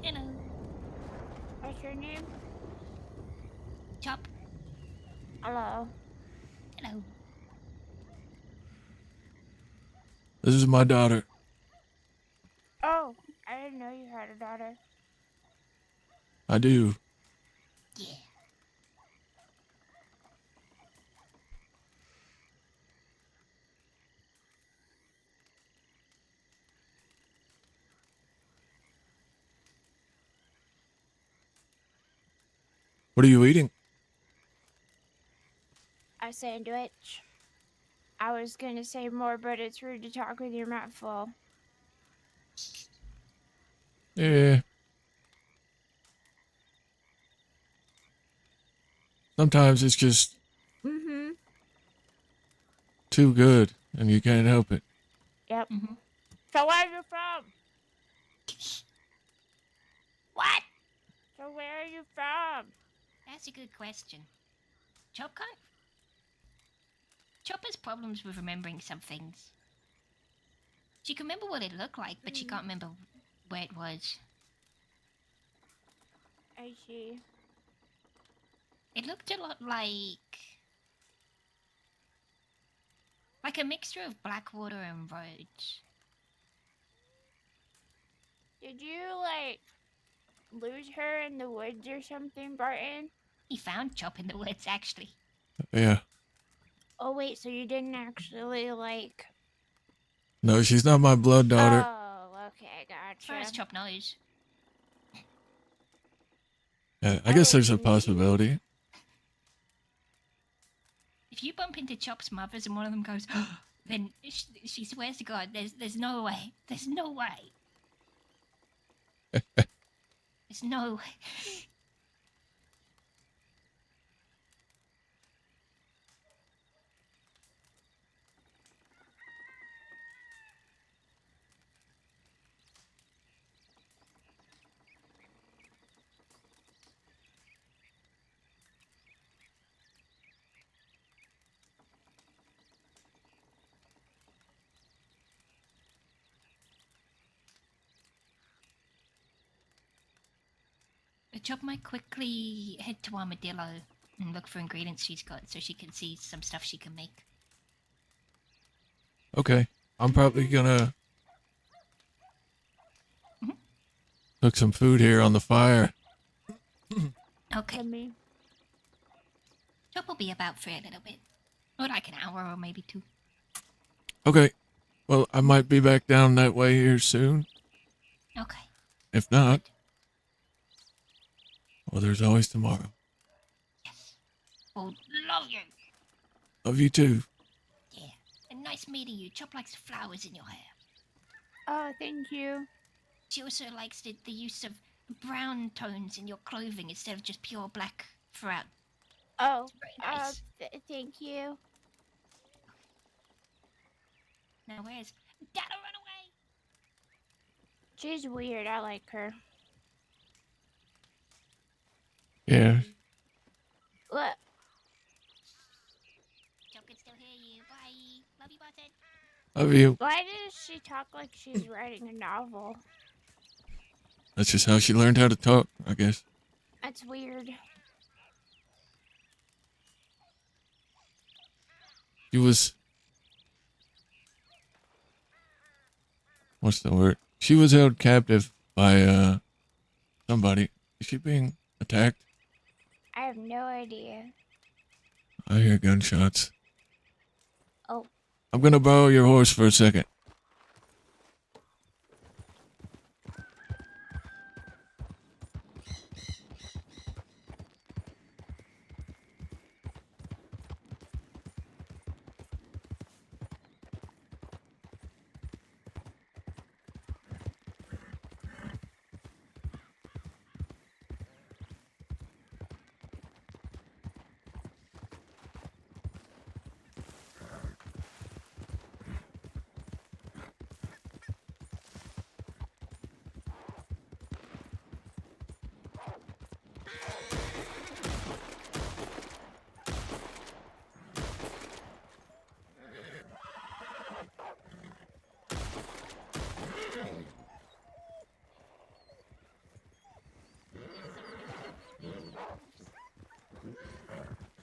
Hello. What's your name? Chop. Hello. Hello. This is my daughter. Oh, I didn't know you had a daughter. I do. Yeah. What are you eating? A sandwich. I was gonna say more, but it's rude to talk with your mouth full. Yeah. Sometimes it's just Mm-hmm. too good, and you can't help it. Yep. Mm-hmm. So where are you from? What? So where are you from? That's a good question. Chop can't. Chop has problems with remembering some things. She can remember what it looked like, but she can't remember where it was. I see. It looked a lot like a mixture of Blackwater and Rhodes. Did you, like, lose her in the woods or something, Barton? He found Chop in the woods, actually. Yeah. Oh, wait, so you didn't actually, like... No, she's not my blood daughter. Oh, okay, As far as gotcha. Chop knows. Yeah, I I guess was there's a confused. possibility. If you bump into Chop's mothers and one of them goes, then she swears to God, there's no way. There's no way. There's no way. Chop might quickly head to Armadillo and look for ingredients she's got so she can see some stuff she can make. Okay. I'm probably gonna cook some food here on the fire. Okay. Me. Chop will be about for a little bit. Or like an hour or maybe two. Okay. Well, I might be back down that way here soon. Okay. If not, well, there's always tomorrow. Yes. Well, love you. Love you too. Yeah. And nice meeting you. Chop likes flowers in your hair. Oh, thank you. She also likes the use of brown tones in your clothing instead of just pure black throughout. Oh, It's very nice. thank you. Now where's Dada? Run away! She's weird. I like her. Yeah. Look, Chop can still hear you. Bye. Love you, Barton. Love you. why does she talk like she's writing a novel? That's just how she learned how to talk, I guess. That's weird. She was... What's the word? She was held captive by, somebody. Is she being attacked? I have no idea. I hear gunshots. Oh. I'm gonna borrow your horse for a second.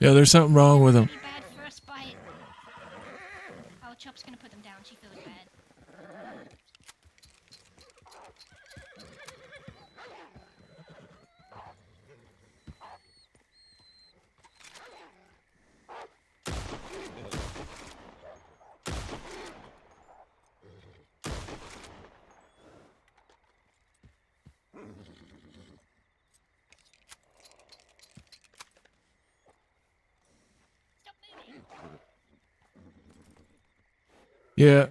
Yeah, there's something wrong with him. Pretty bad first bite. Oh, Chop's gonna put them down. She feels bad. Stop moving. Yeah.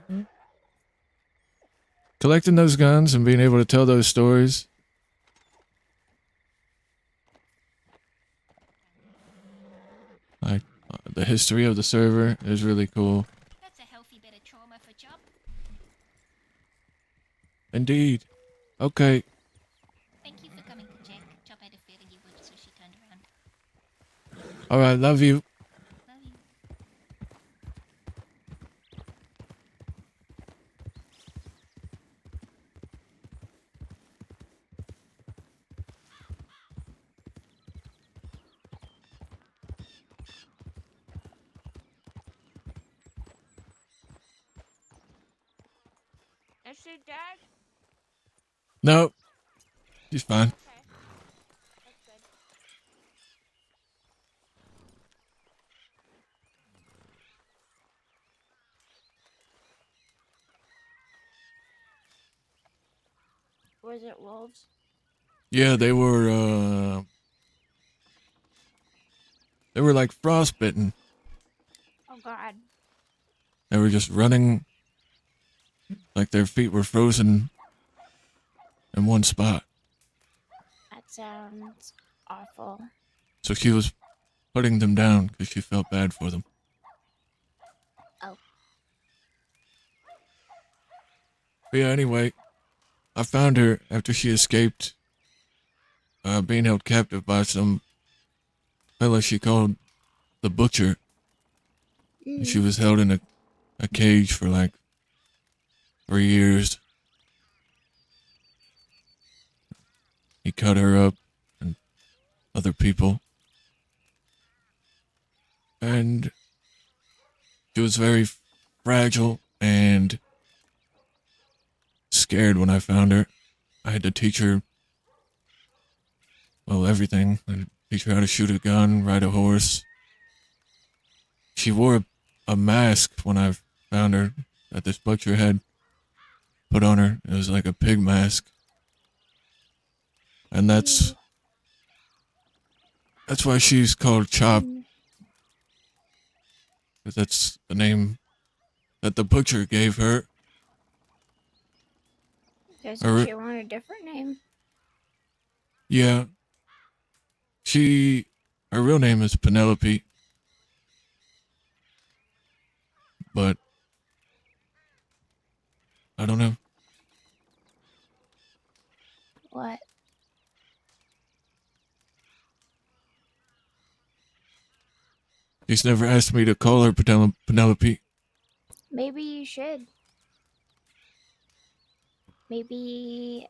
Collecting those guns and being able to tell those stories. Like the history of the server is really cool. That's a healthy bit of trauma for Chop. Indeed. Okay. Thank you for coming to check. Chop had a feeling you would, so she turned around. All right. Love you. Love you. Is she dead? Nope. She's fine. Okay. That's good. Was it wolves? Yeah, they were like frostbitten. Oh god. They were just running like their feet were frozen in one spot. That sounds awful. So she was putting them down because she felt bad for them. Oh. But yeah, anyway, I found her after she escaped being held captive by some fella she called the Butcher. And she was held in a cage for like 3 years. He cut her up and other people. And she was very fragile and scared when I found her. I had to teach her, well, everything. I had to teach her how to shoot a gun, ride a horse. She wore a mask when I found her that this butcher had put on her. It was like a pig mask. And that's why she's called Chop. Because that's the name that the butcher gave her. Doesn't she want a different name? Yeah. Her real name is Penelope. But I don't know. What? She's never asked me to call her Penelope. Maybe you should. Maybe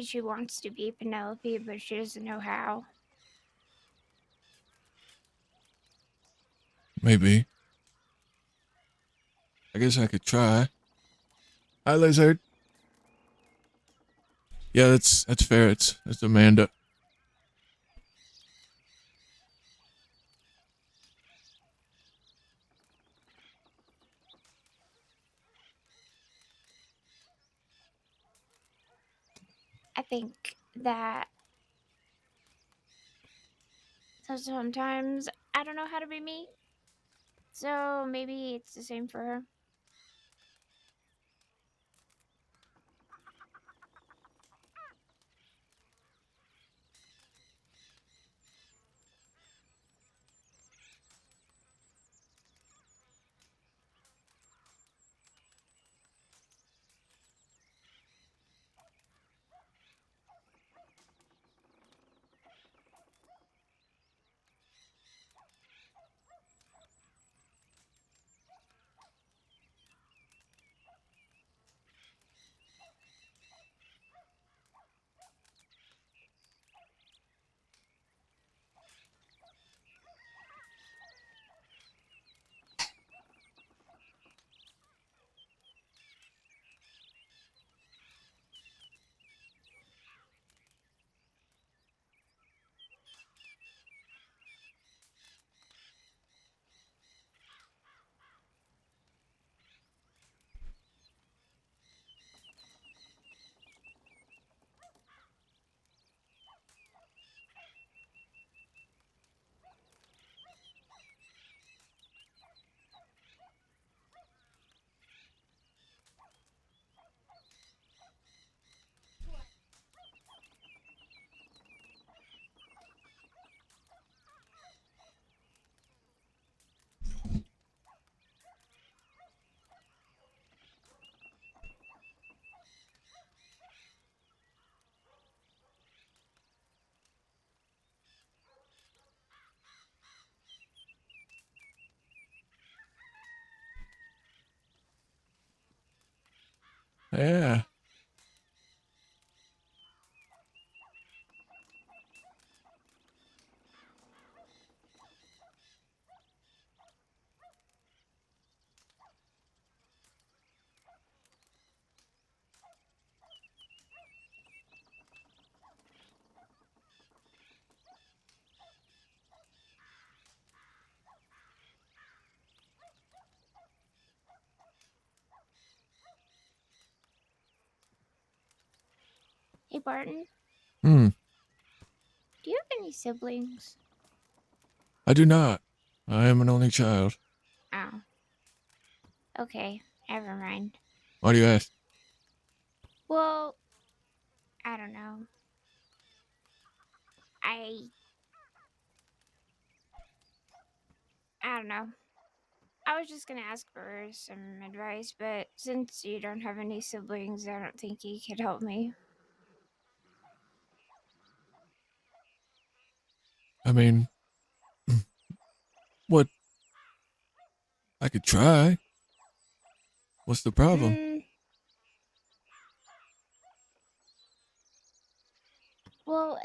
she wants to be Penelope, but she doesn't know how. Maybe. I guess I could try. Hi, Lizard. Yeah, that's fair. It's Amanda. I think that sometimes I don't know how to be me. So maybe it's the same for her. Yeah. Hey, Barton, Hmm. do you have any siblings? I do not. I am an only child. Oh. Okay, never mind. Why do you ask? Well, I don't know. I don't know. I was just gonna ask for some advice, but since you don't have any siblings, I don't think you could help me. I mean, what? I could try. What's the problem? Well,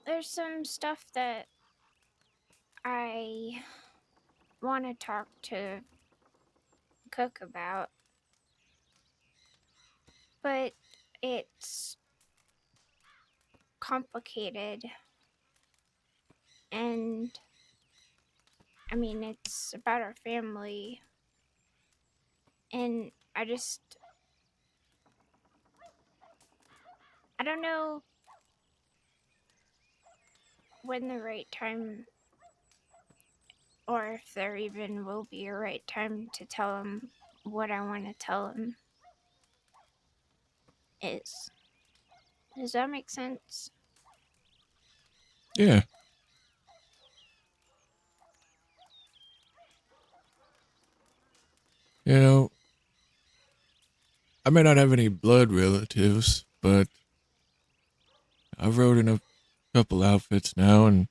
there's some stuff that I want to talk to Cook about, but it's complicated, and I mean, it's about our family, and I don't know when the right time, or if there even will be a right time to tell him what I want to tell him is. Does that make sense? Yeah. You know, I may not have any blood relatives, but I've rode in a couple outfits now, and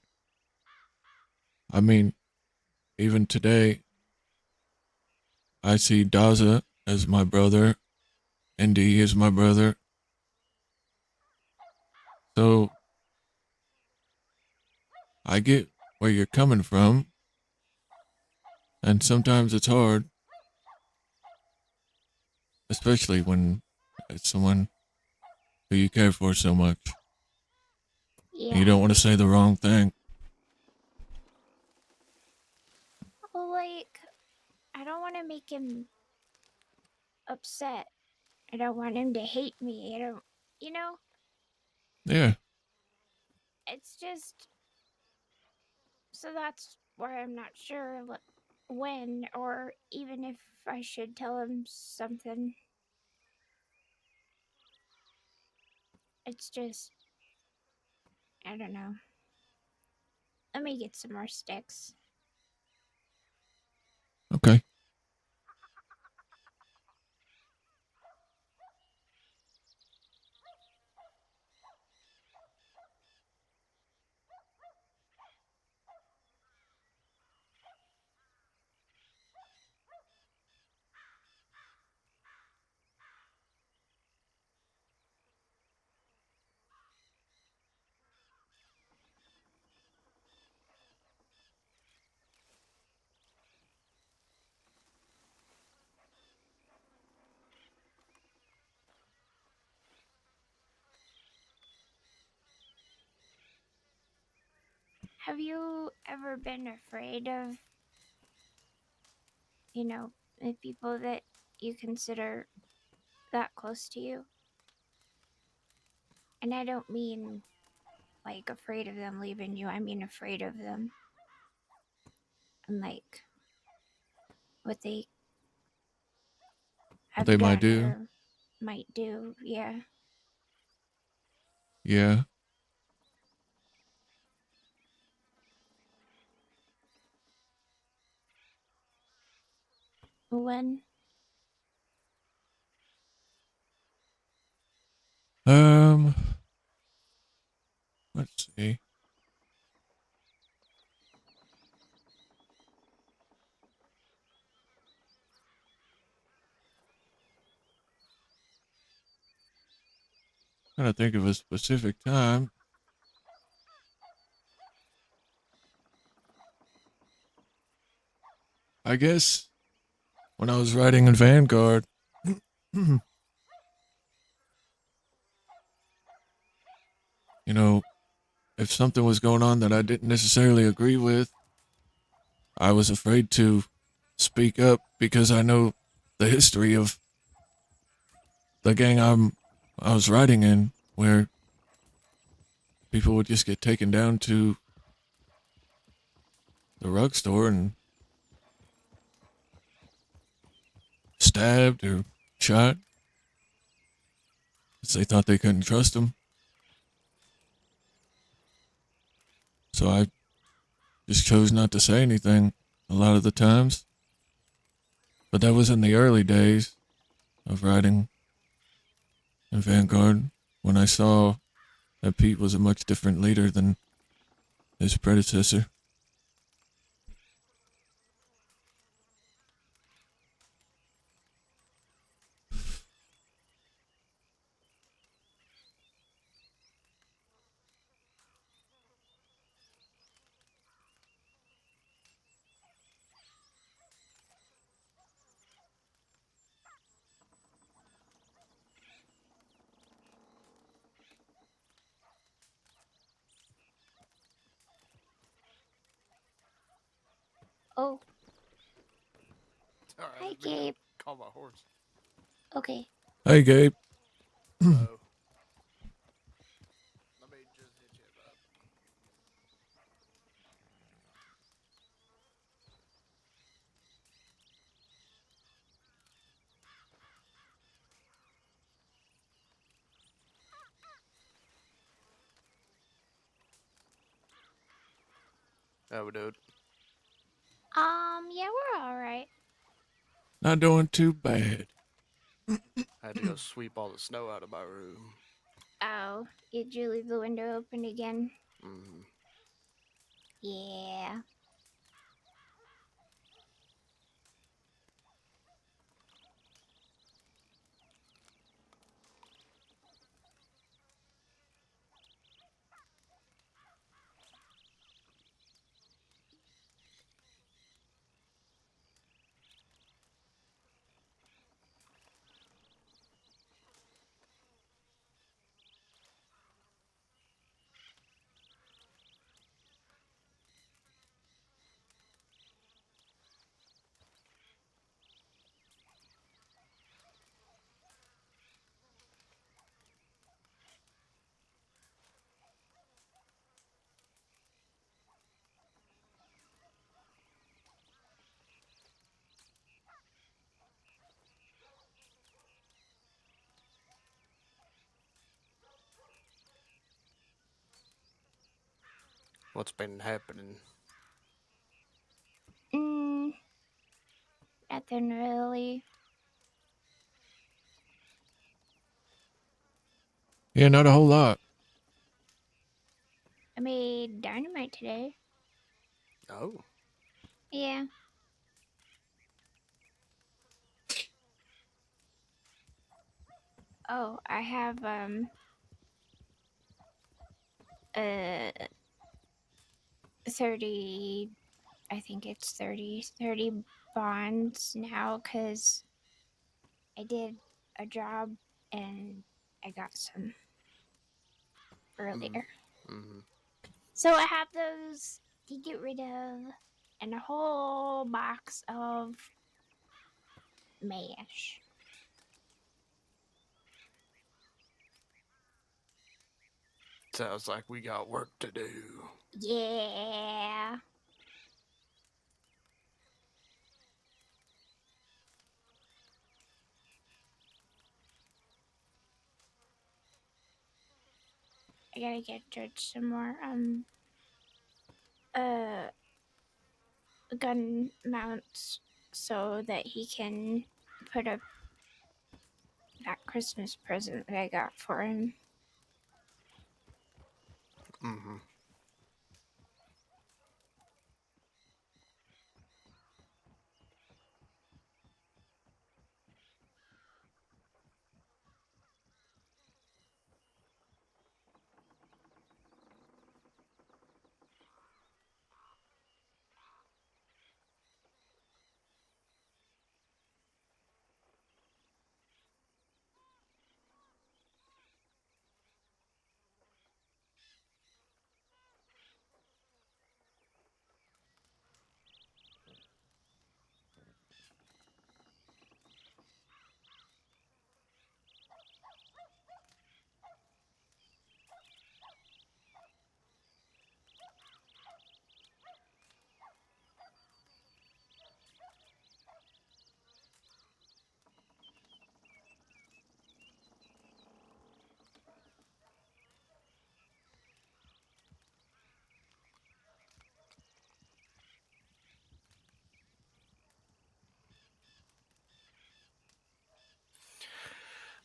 I mean, even today, I see Daza as my brother, and D is my brother. So I get where you're coming from, and sometimes it's hard, especially when it's someone who you care for so much. Yeah. And you don't want to say the wrong thing. Well, like, I don't want to make him upset. I don't want him to hate me. I don't, you know? Yeah. It's just. So that's why I'm not sure when or even if I should tell him something. It's just. I don't know. Let me get some more sticks. Okay. Have you ever been afraid of, the people that you consider that close to you? And I don't mean like afraid of them leaving you, I mean afraid of them. And like what they What have they might done do. or might do, yeah. Yeah. When? Let's see. Trying to think of a specific time. I guess when I was riding in Vanguard. You know, if something was going on that I didn't necessarily agree with, I was afraid to speak up because I know the history of the gang I was riding in, where people would just get taken down to the rug store and stabbed or shot because they thought they couldn't trust them. So I just chose not to say anything a lot of the times. But that was in the early days of riding in Vanguard when I saw that Pete was a much different leader than his predecessor. Oh, Sorry, I hi, didn't mean to Gabe. call my horse. Okay. Hey, Gabe. So, let me just hit you up. How we doing? Yeah, we're all right. Not doing too bad. I had to go sweep all the snow out of my room. Oh, did you leave the window open again? Mm-hmm. Yeah. What's been happening? Nothing really. Yeah, not a whole lot. I made dynamite today. Oh. Yeah. Oh, I have, uh, 30, I think it's 30 bonds now, because I did a job and I got some earlier. Mm-hmm. So I have those to get rid of, and a whole box of mash. Sounds like we got work to do. Yeah. I gotta get Judge some more uh gun mounts so that he can put up that Christmas present that I got for him. Mm-hmm.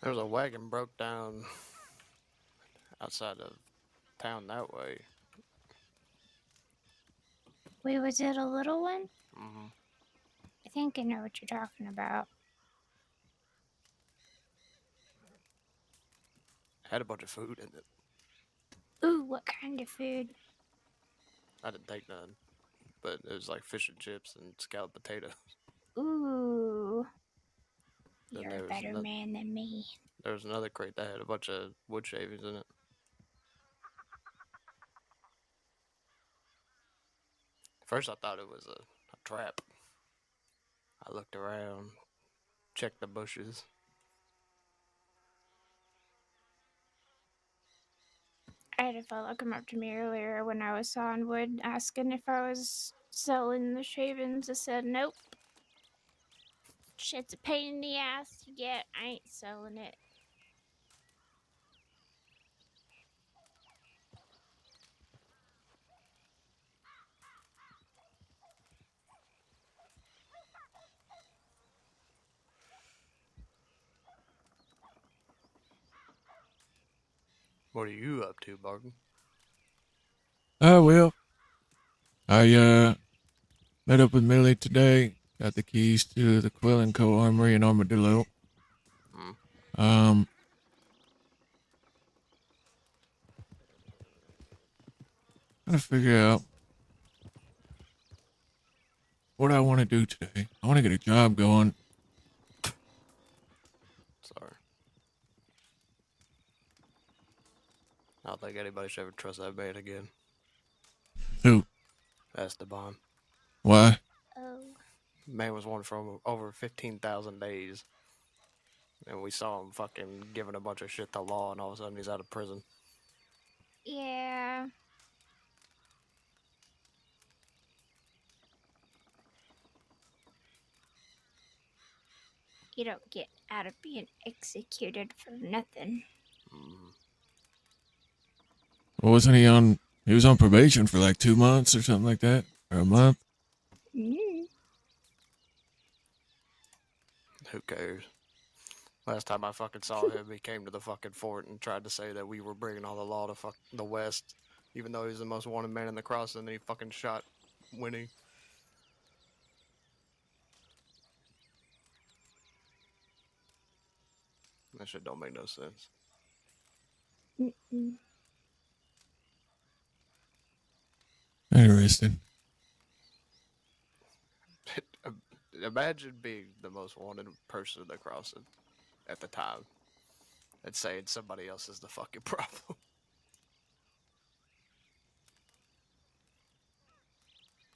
There was a wagon broke down outside of town that way. Wait, was it a little one? Mm-hmm. I think I know what you're talking about. Had a bunch of food in it. Ooh, what kind of food? I didn't take none, but it was like fish and chips and scalloped potatoes. Ooh. Then You're a there was better man than me. there was another crate that had a bunch of wood shavings in it. First, I thought it was a trap. I looked around, checked the bushes. I had a fella come up to me earlier when I was sawing wood asking if I was selling the shavings. I said, nope. Shit's a pain in the ass to get. I ain't selling it. What are you up to, Barton? Well, I met up with Millie today. Got the keys to the Quill and Co. Armory in Armadillo. Hmm. Trying to figure out what I want to do today. I want to get a job going. Sorry. I don't think anybody should ever trust that man again. Who? Esteban. Why? Oh. Man was wanted for over 15,000 days. And we saw him fucking giving a bunch of shit to law, and all of a sudden he's out of prison. Yeah. You don't get out of being executed for nothing. Mm. Well, wasn't he on? He was on probation for like 2 months or something like that, or a month. Mm. Who cares? Last time I fucking saw him, he came to the fucking fort and tried to say that we were bringing all the law to fuck the West, even though he's the most wanted man in the crossing, and then he fucking shot Winnie. That shit don't make no sense. Mm-mm. Interesting. Imagine being the most wanted person in the crossing at the time and saying somebody else is the fucking problem.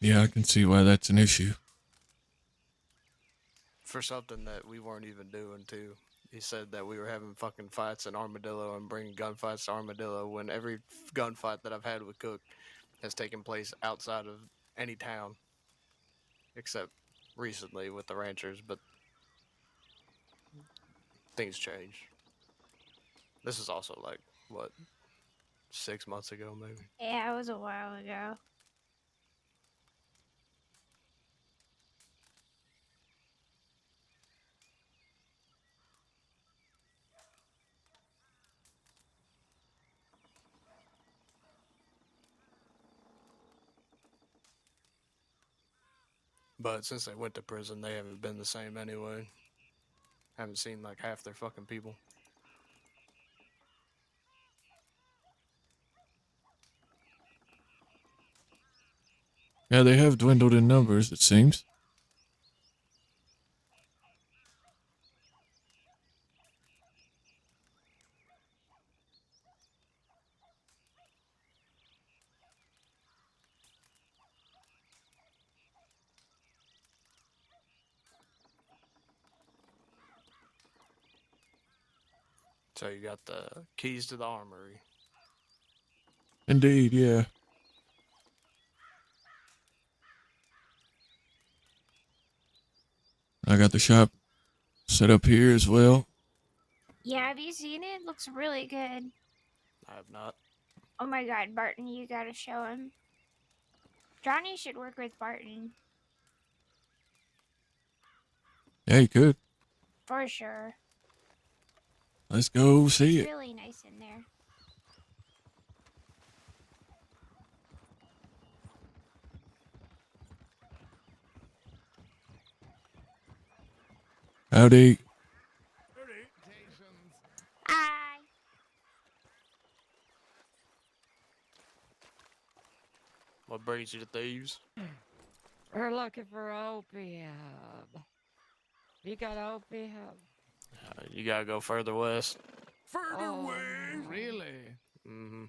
Yeah, I can see why that's an issue. For something that we weren't even doing, too. He said that we were having fucking fights in Armadillo and bringing gunfights to Armadillo when every gunfight that I've had with Cook has taken place outside of any town. Except recently with the ranchers, but things change. This is also like, what, 6 months ago, maybe? Yeah, it was a while ago. But since they went to prison, they haven't been the same anyway. Haven't seen like half their fucking people. Yeah, they have dwindled in numbers, it seems. So you got the keys to the armory. Indeed, yeah. I got the shop set up here as well. Yeah, have you seen it? It looks really good. I have not. Oh my god, Barton, you gotta show him. Johnny should work with Barton. Yeah, you could. For sure. Let's go see It's it. really nice in there. Howdy. Hi. What brings you to thieves? We're looking for opium. You got opium? You gotta go further west. Further Oh, west. Really? Mm-hmm.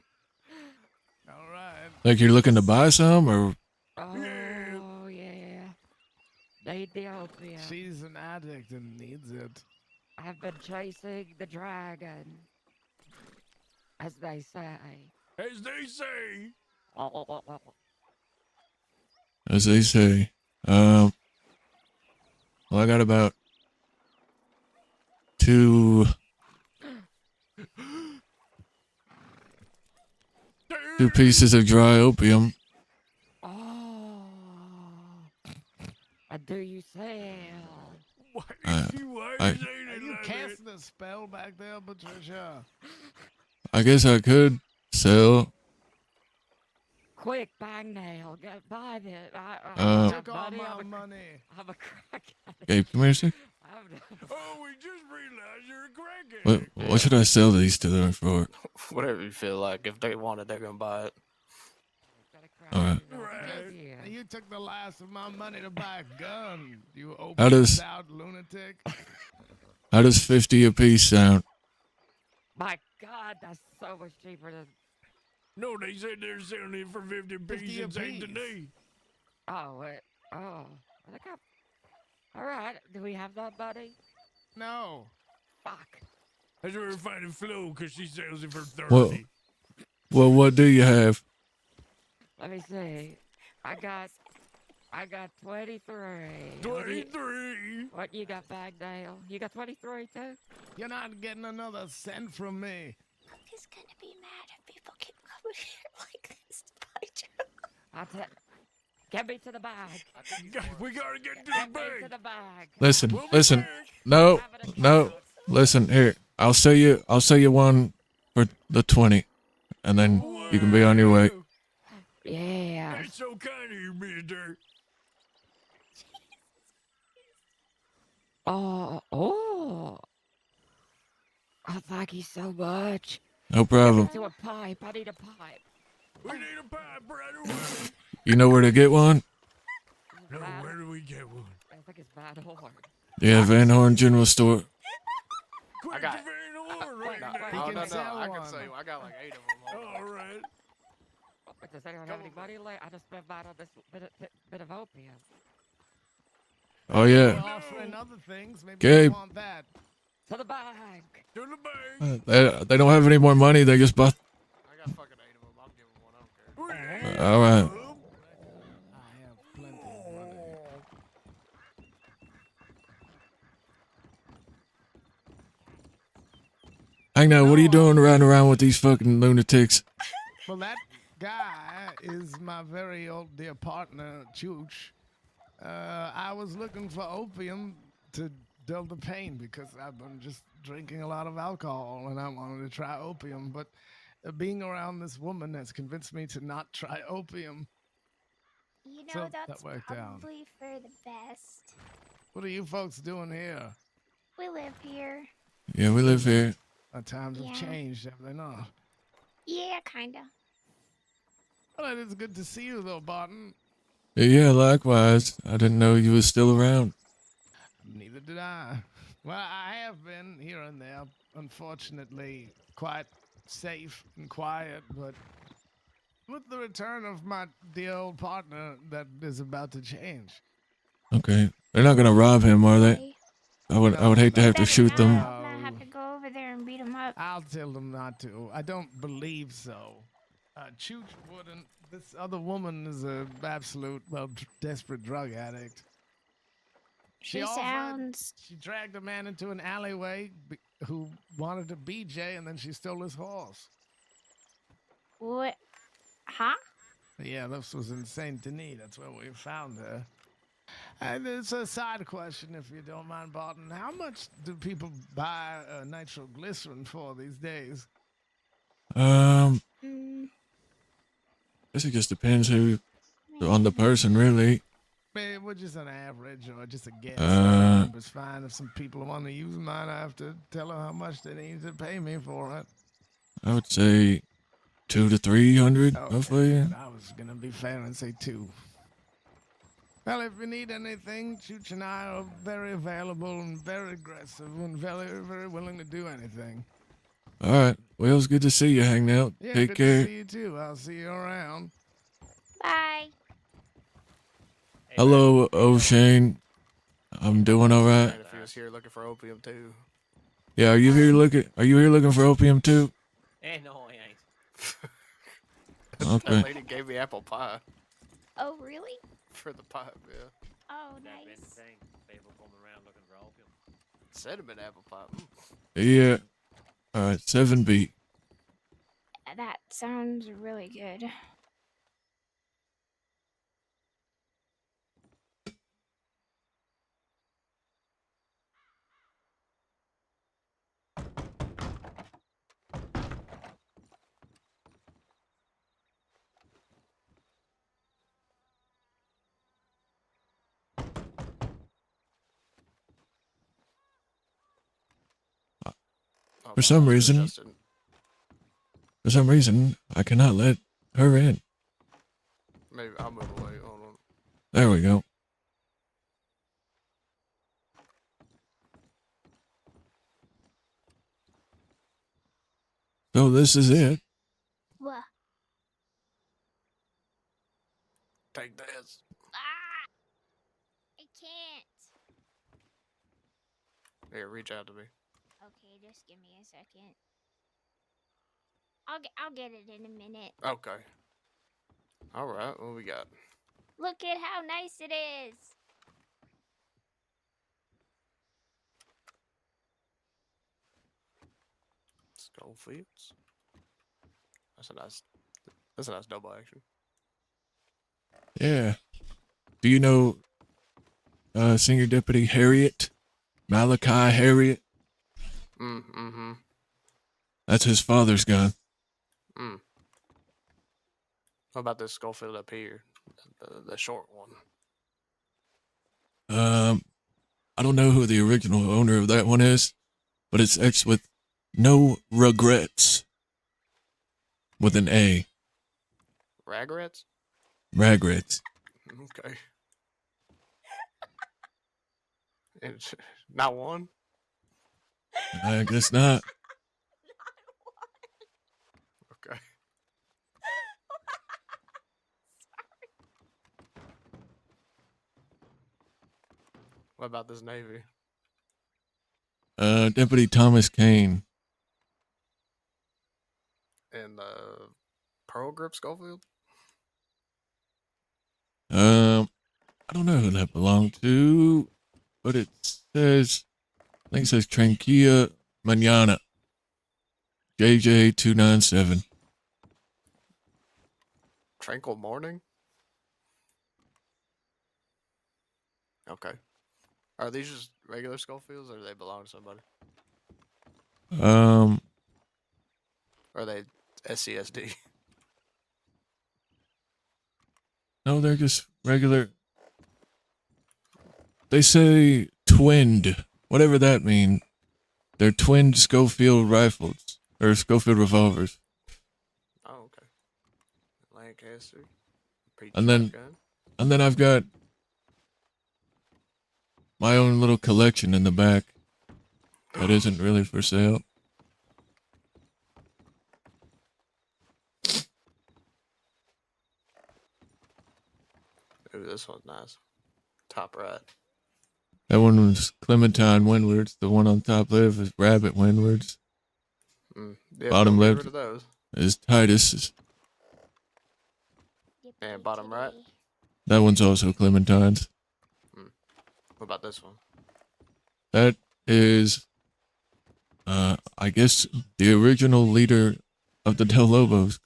All right. Like you're looking to buy some, or Oh, yeah. Need the opium. She's an addict and needs it. I've been chasing the dragon, as they say. As they say. as they say. Well, I got about two pieces of dry opium. Oh, and do you sell? Why I- is she why I- is saying Are it you like casting a spell back there, Patricia? I guess I could sell. Quick, bang nail, get buy this. Uh, Took all my money. I'm a crack addict. Gabe, come here a sec. Oh, we just realized you're a crackhead. What should I sell these to them for? Whatever you feel like. If they want it, they're gonna buy it. All right. Right. You took the last of my money to buy a gun. You How does- out lunatic. How does 50 a piece sound? My God, that's so much cheaper than. No, they said they're selling it for 50 pieces in St. Denis. Oh, wait. Oh, I think all right. Do we have that, buddy? No. Fuck. That's where we're finding Flo because she sells it for 30. Well, what do you have? Let me see. I got 23. 23. What you got, Bagdale? You got 23 too? You're not getting another cent from me. He's gonna be mad if people keep coming here like this to buy drugs. Get me to the bag. We gotta get to the Get me bag. to the bag. Listen, no, listen here. I'll sell you one for the 20, and then you can be on your way. Yeah. That's so kind of you, mister. Oh. Oh, thank you so much. No problem. Get me to a pipe. I need a pipe. We need a pipe right away. You know where to get one? No, where do we get one? I think it's Bad Horn. Yeah, Van Horn General Store. Quick, I got the Van Horn right No, now. oh, no, sell I can one. say I got like 8 of them. All right. Does anyone have any money left? I just spent mine on this bit of opium. Oh We're yeah. offering other things. Maybe Gabe. you want that. To the bag. To the bag. They don't have any more money. They just bought. I got fucking 8 of them. I'm giving one. I don't care. All right. I have plenty of money. Hang on. What are you doing riding around with these fucking lunatics? Well, that guy is my very old dear partner, Chooch. I was looking for opium to dull the pain because I've been just drinking a lot of alcohol and I wanted to try opium. But being around this woman has convinced me to not try opium. You know, So that that's worked out. probably for the best. What are you folks doing here? We live here. Yeah, we live here. Our times have Yeah. changed, have they not? Yeah, kinda. Well, it is good to see you, though, Barton. Yeah, likewise. I didn't know you was still around. Neither did I. Well, I have been here and there, unfortunately, quite safe and quiet, but with the return of my dear old partner, that is about to change. Okay. They're not gonna rob him, are they? I would hate to have to shoot them. I have to go over there and beat him up. I'll tell them not to. I don't believe so. Chooch wouldn't. This other woman is a absolute, desperate drug addict. She offered- sounds. She dragged a man into an alleyway who wanted to BJ, and then she stole his horse. What? Huh? Yeah, this was in Saint Denis. That's where we found her. And it's a side question, if you don't mind, Barton. How much do people buy nitroglycerin for these days? Mm, Guess it just depends on the person, really. Well, just an average or just a guess. Uh, It's fine. If some people want to use mine, I have to tell them how much they need to pay me for it. I would say 200 to 300, roughly. Good. I was gonna be fair and say 2. Well, if you need anything, Chooch and I are very available and very aggressive and very, very willing to do anything. All right. Well, it's good to see you hanging out. Yeah, Take good care. to see you too. I'll see you around. bye. Hello, O'Shane. I'm doing all right. And if he was here looking for opium too. Yeah, are you here looking for opium too? No, I ain't. Okay. That lady gave me apple pie Oh, really? for the pipe, yeah. Oh, That been the nice. thing. People coming around looking for opium. Cinnamon apple pie. Yeah. All right, 7B. That sounds really good. Oh, For some my reason, Justin. I cannot let her in. Maybe I'll move away. Hold on. There we go. So this is it. What? Take this. Ah! I can't. Here, reach out to me. Okay, just give me a second. I'll get it in a minute. Okay. All right. What we got? Look at how nice it is. Schofields. That's a nice double action. Yeah. Do you know Senior Deputy Harriet? Malachi Harriet? Mm-hmm. That's his father's gun. Mm. What about this Schofield up here? The short one. I don't know who the original owner of that one is, but it's X with no regrets. With an A. Ragrets? Ragrets. Okay. It's not one? I guess not. Okay. What about this Navy? Deputy Thomas Kane. And the Pearl Grip Schofield? I don't know who that belonged to, but it says, I think it says Tranquilla Manana. JJ297. Tranquil Morning? Okay. Are these just regular Schofields or do they belong to somebody? Or are they SCSD? No, they're just regular. They say twinned, whatever that means. They're twinned Schofield rifles, or Schofield revolvers. Oh, okay. Lancaster. And then I've got my own little collection in the back that isn't really for sale. Ooh, this one's nice. Top right. That one was Clementine Windwards. The one on top left is Rabbit Windwards. Yeah, Bottom don't get left rid of those. is Titus. And bottom right. That one's also Clementine's. What about this one? That is, I guess, the original leader of the Del Lobos,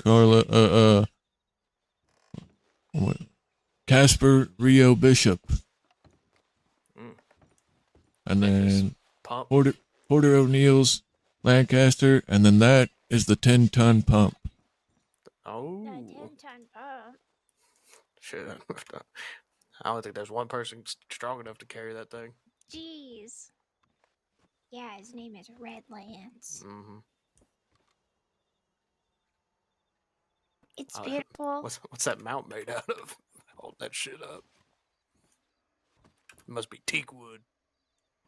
Casper Rio Bishop. and then Pump. Porter O'Neill's Lancaster, and then that is the 10-ton pump. Oh. The 10-ton pump. Shit. I don't think there's one person strong enough to carry that thing. Jeez. Yeah, his name is Redlands. Mm-hmm. It's beautiful. What's that mount made out of? Hold that shit up. It must be teak wood.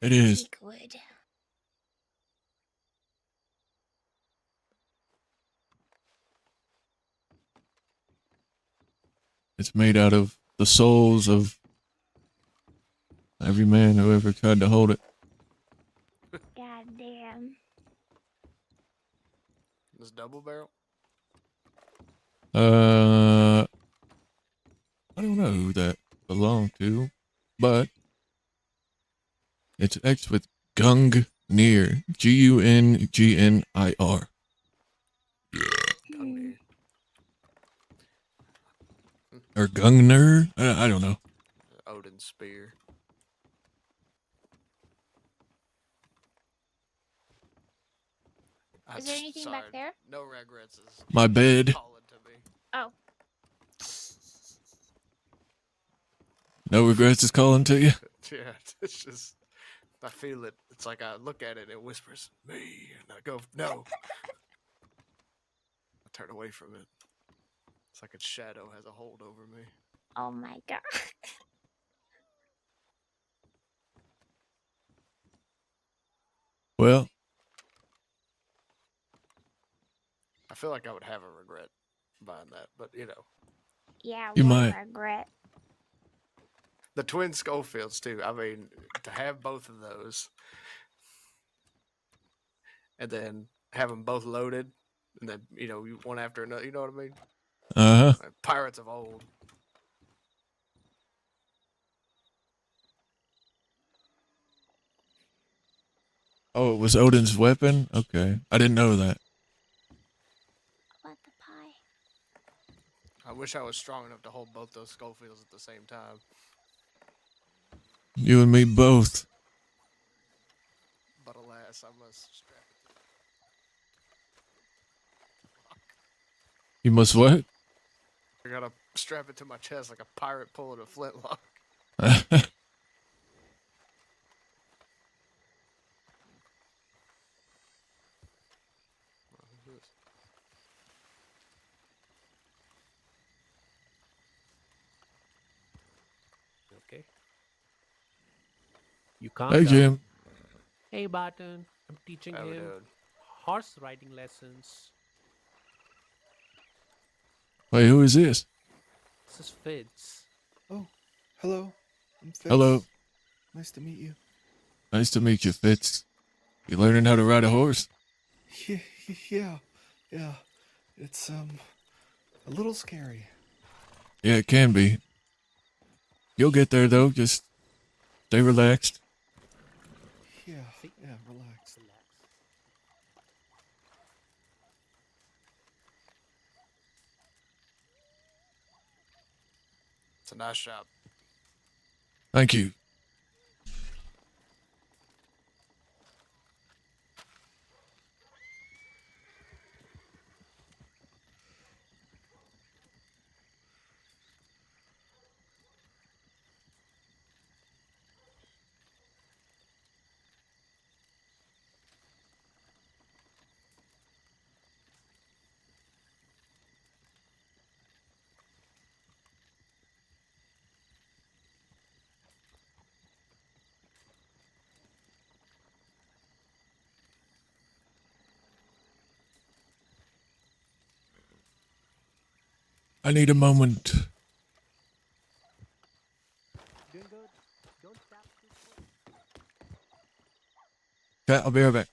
It is. Teak wood. It's made out of the souls of every man who ever tried to hold it. God damn. This double barrel? I don't know who that belonged to, but it's X with Gungnir. Gungnir. Gungnir. Or Gungnir? I don't know. Odin's spear. Is there anything back there? No regrets. My bed. Calling to me. Oh. No regrets is calling to you? Yeah, it's just, I feel it. It's like I look at it and it whispers, me, and I go, no. I turn away from it. It's like its shadow has a hold over me. Oh my god. Well, I feel like I would have a regret buying that, but you know. Yeah, You what might. a regret. The twin Schofields too. I mean, to have both of those, and then have them both loaded, and then one after another. You know what I mean? Like pirates of old. Oh, it was Odin's weapon? Okay. I didn't know that. What the pie? I wish I was strong enough to hold both those Schofields at the same time. You and me both. But alas, I must strap it to You must what? I gotta strap it to my chest like a pirate pulling a flintlock. Okay. You calm Hey, down. Jim. Hey, Barton. I'm teaching How we him doing? horse riding lessons. Wait, who is this? This is Fitz. Oh, hello. I'm Fitz. Hello. Nice to meet you. Nice to meet you, Fitz. You learning how to ride a horse? Yeah. It's a little scary. Yeah, it can be. You'll get there, though. Just stay relaxed. Yeah, relax. It's a nice shop. Thank you. I need a moment. Doing good. Don't tap too quick. Okay, I'll be right back.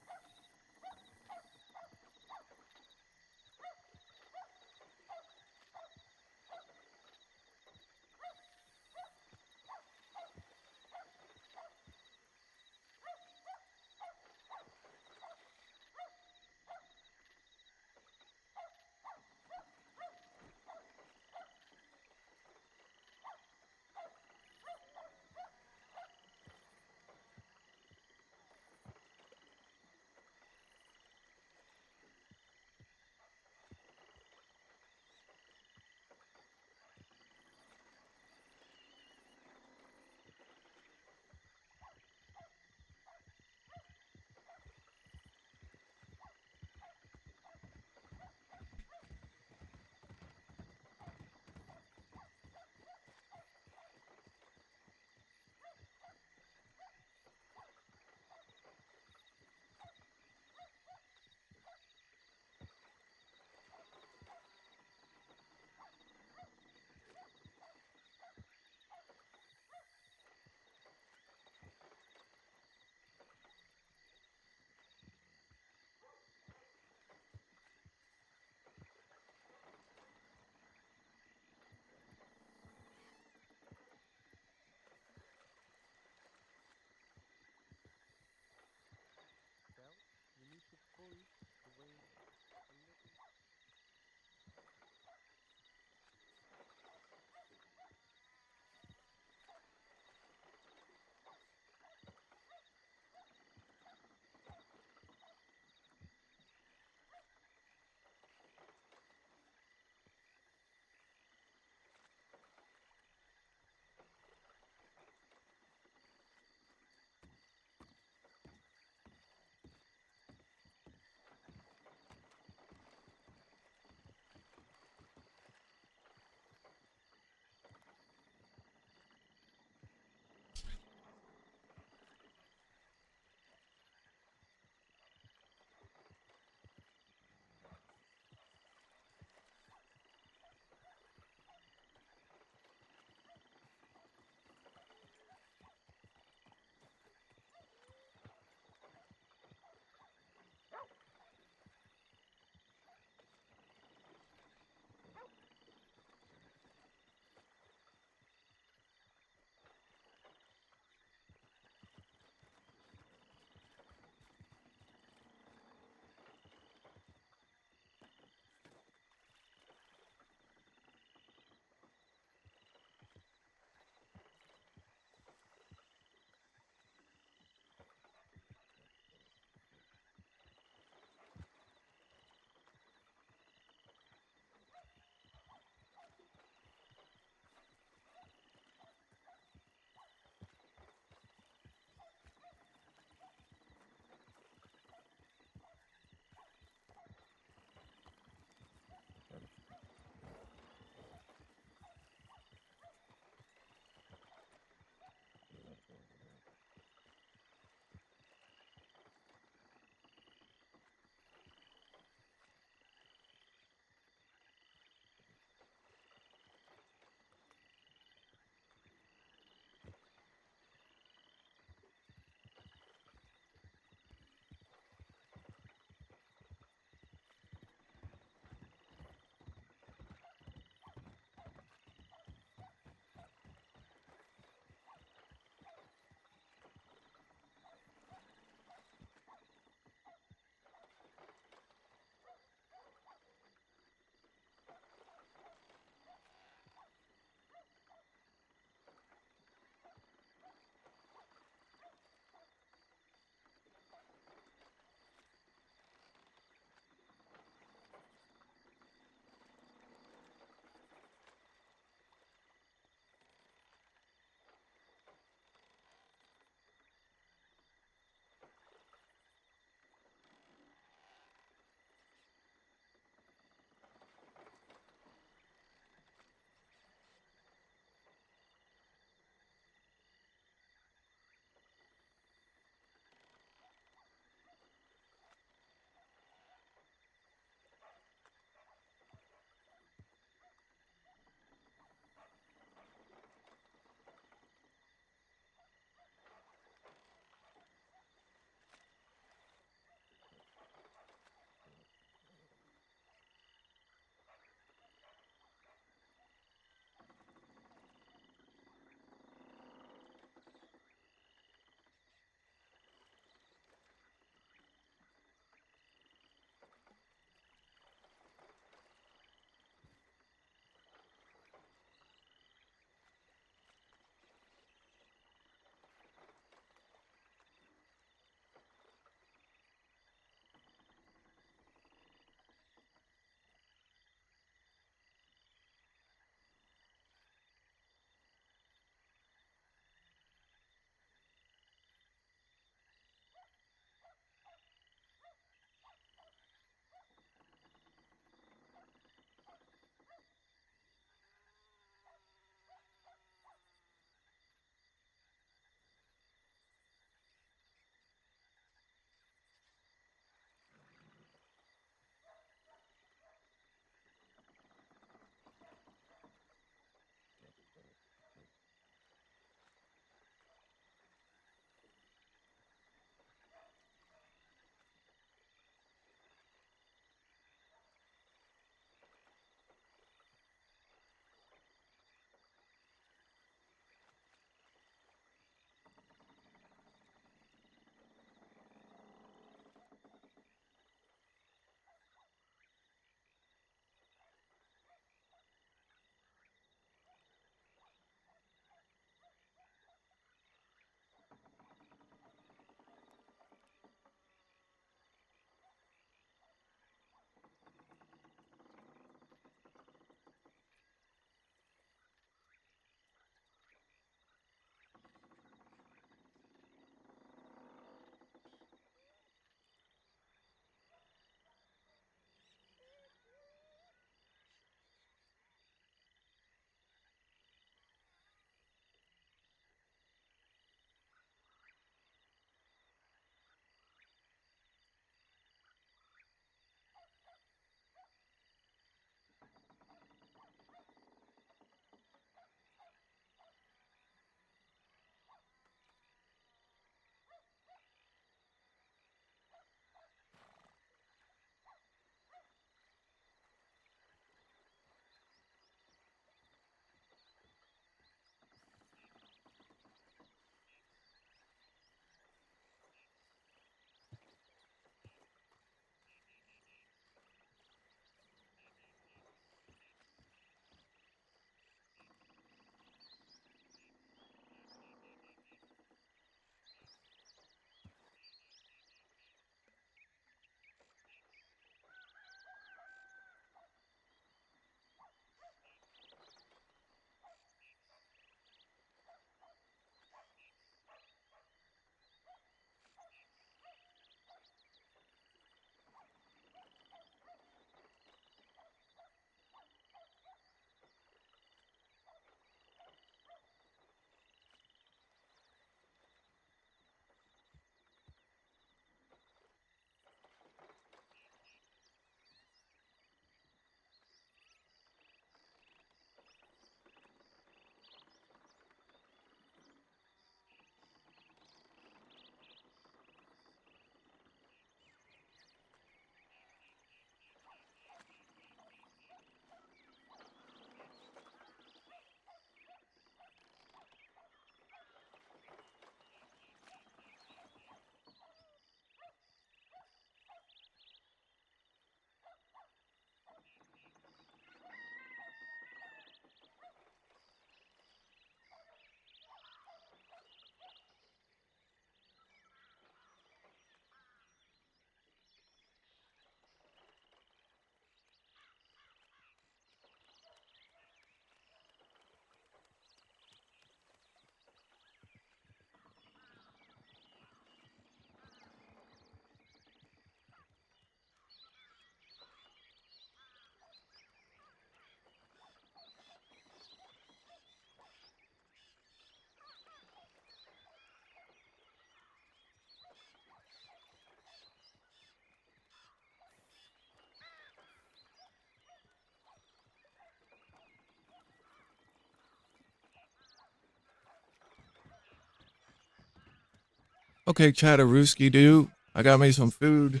Okay, Chatterooski, dude. I got me some food.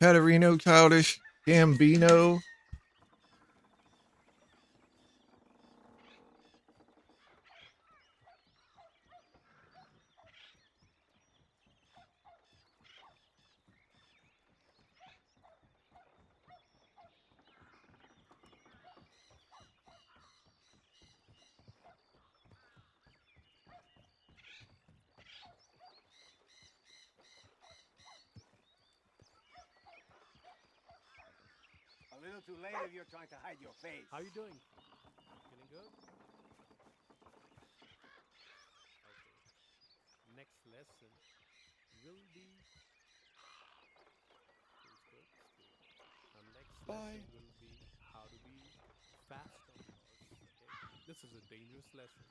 Caterino, Childish, Gambino. A little too late if you're trying to hide your face. How you doing? Feeling good? Okay. Next lesson will be. Feels good. Our next lesson will be how to be fast on a horse. Okay. This is a dangerous lesson.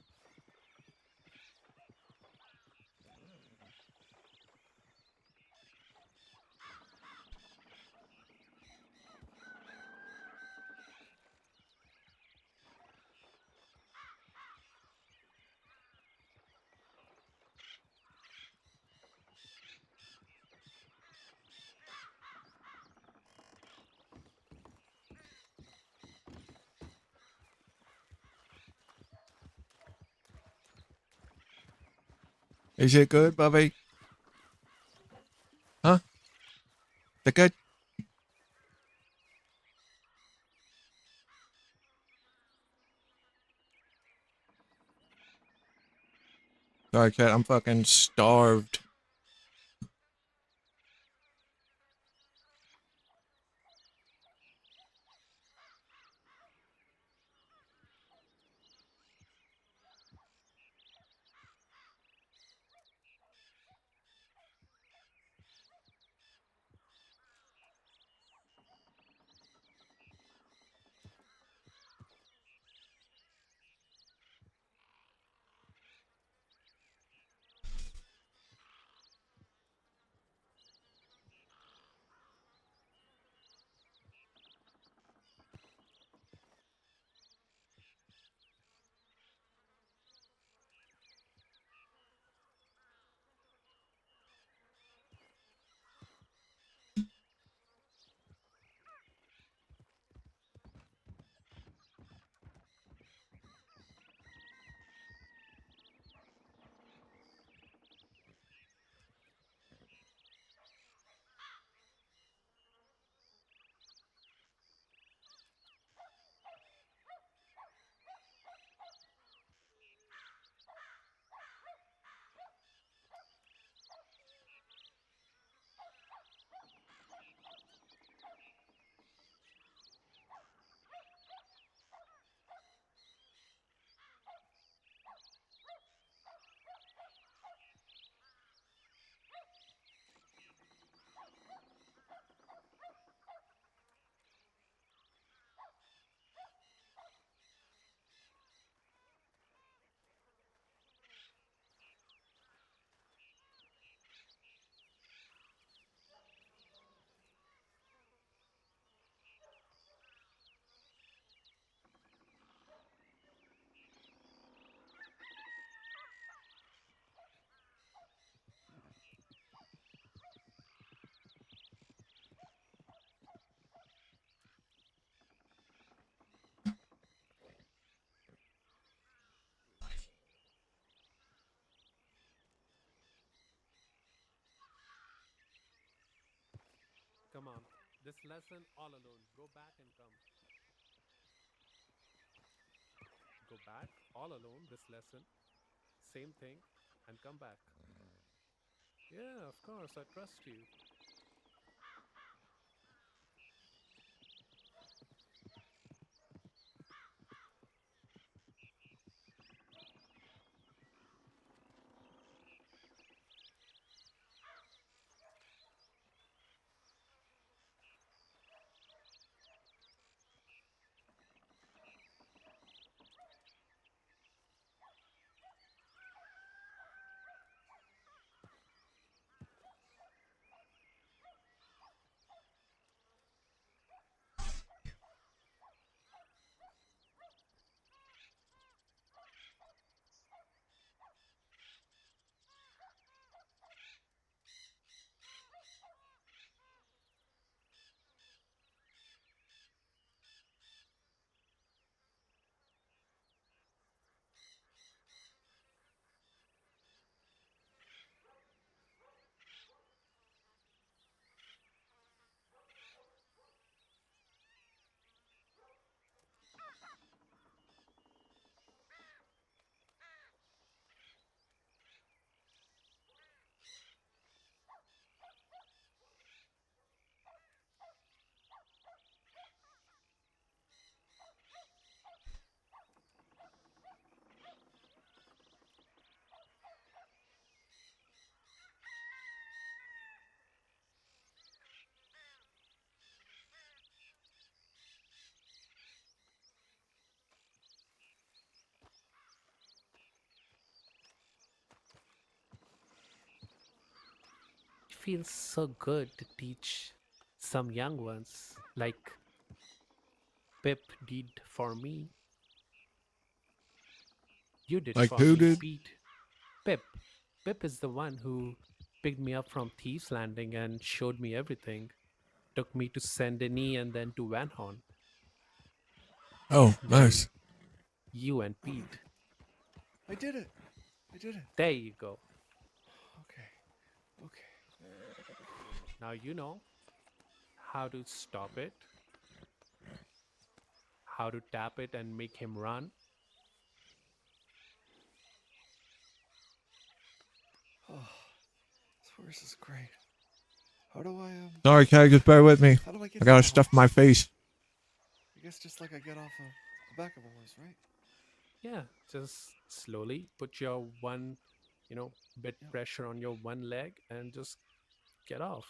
Is it good, Bobby? Huh? Is it good? Sorry, Chat. I'm fucking starved. Come on. This lesson all alone. Go back and come. Go back all alone. This lesson. Same thing. And come back. Yeah, of course. I trust you. feels so good to teach some young ones like Pip did for me. You did Like for who me, did? Pete. Pip. Pip is the one who picked me up from Thieves Landing and showed me everything. Took me to Saint Denis and then to Van Horn. Oh, Then nice. you and Pete. I did it. I did it. There you go. Okay. Okay. Now you know how to stop it, how to tap it and make him run. Oh, this horse is great. How do I Sorry, Kag, just bear with me. How do I get I gotta off? stuff my face. I guess just like I get off the back of a horse, right? Yeah, just slowly put your one, bit pressure on your one leg and just get off.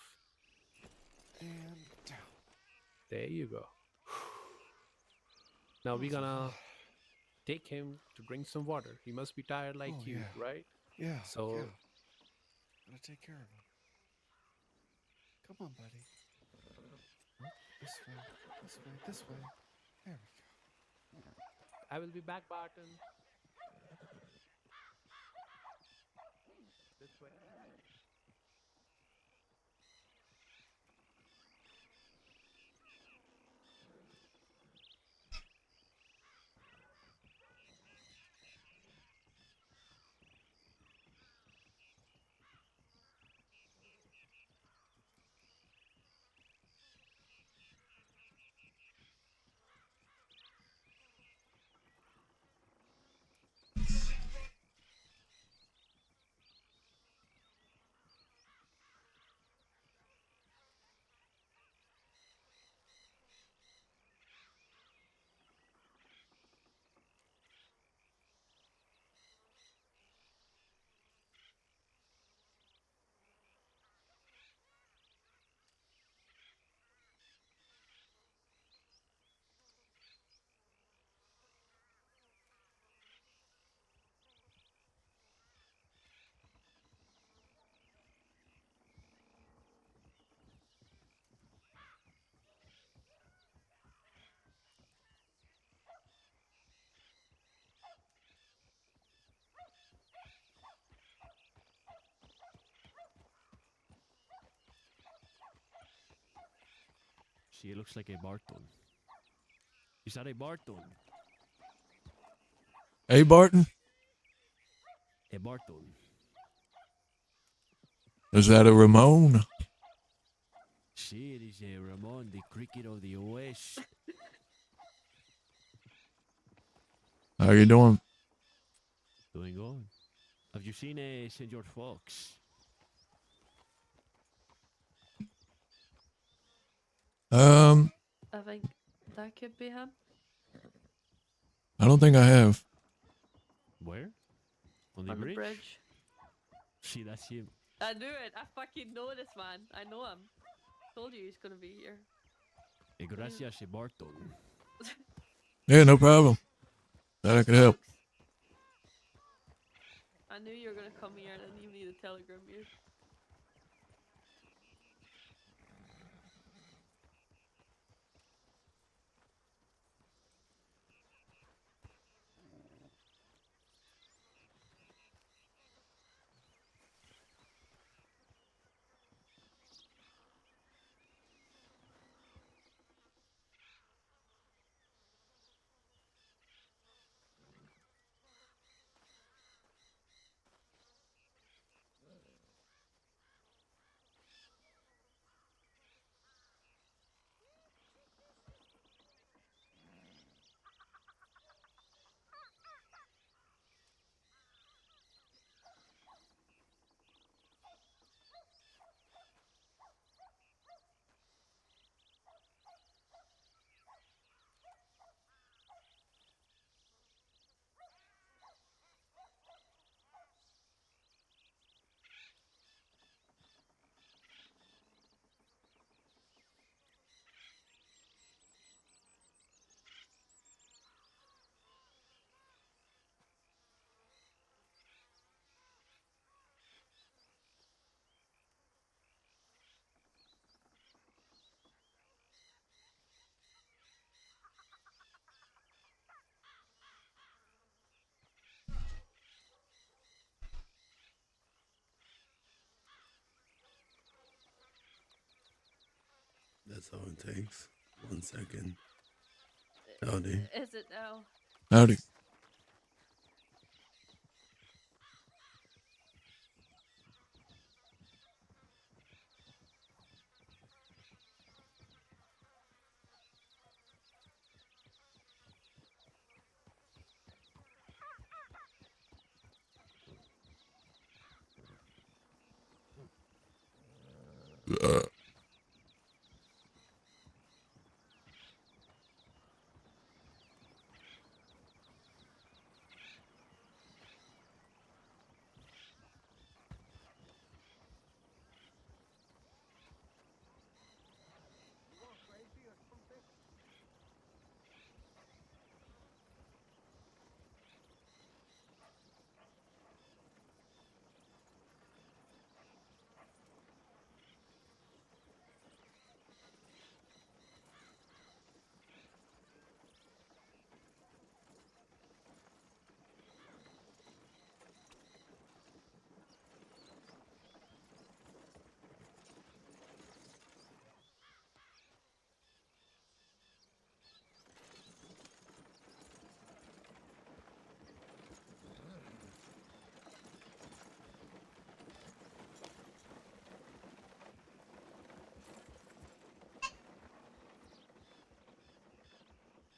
And down. There you go. Now we're gonna take him to drink some water. He must be tired like Oh, you, yeah. right? Yeah. So yeah. Gotta take care of him. Come on, buddy. This way. This way. This way. There we go. I will be back, Barton. This way. She looks like a Barton. Is that a Barton? Hey, Barton? A Barton. Is that a Ramon? She is a Ramon, the cricket of the West. How you doing? Doing good. Have you seen a St. George Fox? I think that could be him. I don't think I have. Where? On On the bridge. See, that's him. I knew it. I fucking know this man. I know him. Told you he's gonna be here. Gracias, Barton. Yeah, no problem. That I could help. I knew you were gonna come here. I didn't even need a telegram here. That's all it takes. 1 second. Howdy. Is it now? Howdy.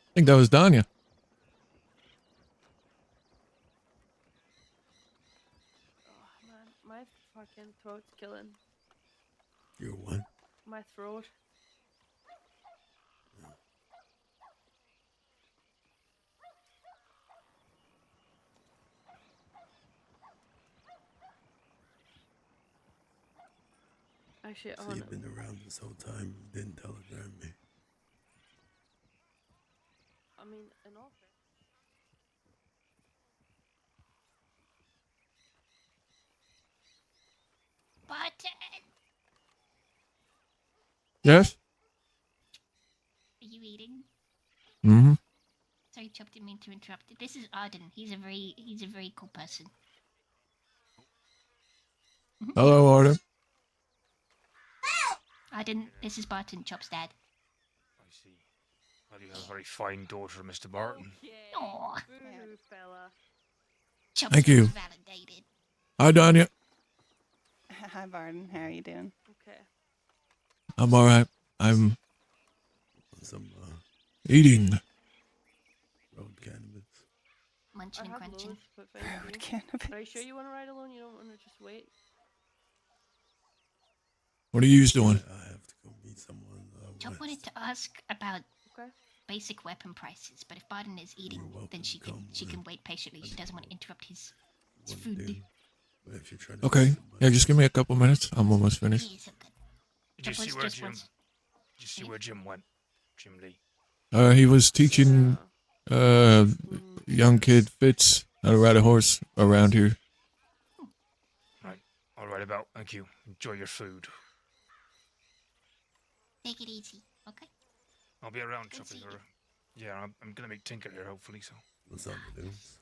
I think that was Danya. Oh man, my fucking throat's killing. Your what? My throat. Actually, So you've been around this whole time. You didn't telegram me. I mean, in all fairness. Barton! Yes? Are you eating? Mm-hmm. Sorry, Chop, didn't mean to interrupt. This is Arden. He's a very cool person. Hello, Arden. Arden, this is Barton, Chop's dad. I see. Well, you have a very fine daughter, Mr. Barton. Aw. Boo, fella. Chop Thank you. validated. Hi, Danya. Hi, Barton. How are you doing? Okay. I'm alright. I'm Some eating. road cannabis. Munching and I have crunching. loads, but thank you. Cannabis. Are you sure you want to ride alone? You don't want to just wait? What are you doing? I have to go meet someone. Chop wanted to ask about Okay. basic weapon prices, but if Barton is eating, then she can wait patiently. She doesn't want to interrupt his food. But if you're trying to Okay. Yeah, just give me a couple minutes. I'm almost finished. He is so good. Did you Chop see was where just Jim? once- Did you see where Jim went? Jim Lee. He was teaching young kid Fitz how to ride a horse around here. Right. All right about. Thank you. Enjoy your food. Take it easy, okay? I'll be around, Good Choppy. seeing you. Yeah, I'm gonna meet Tinker here hopefully. So. What's up, dudes?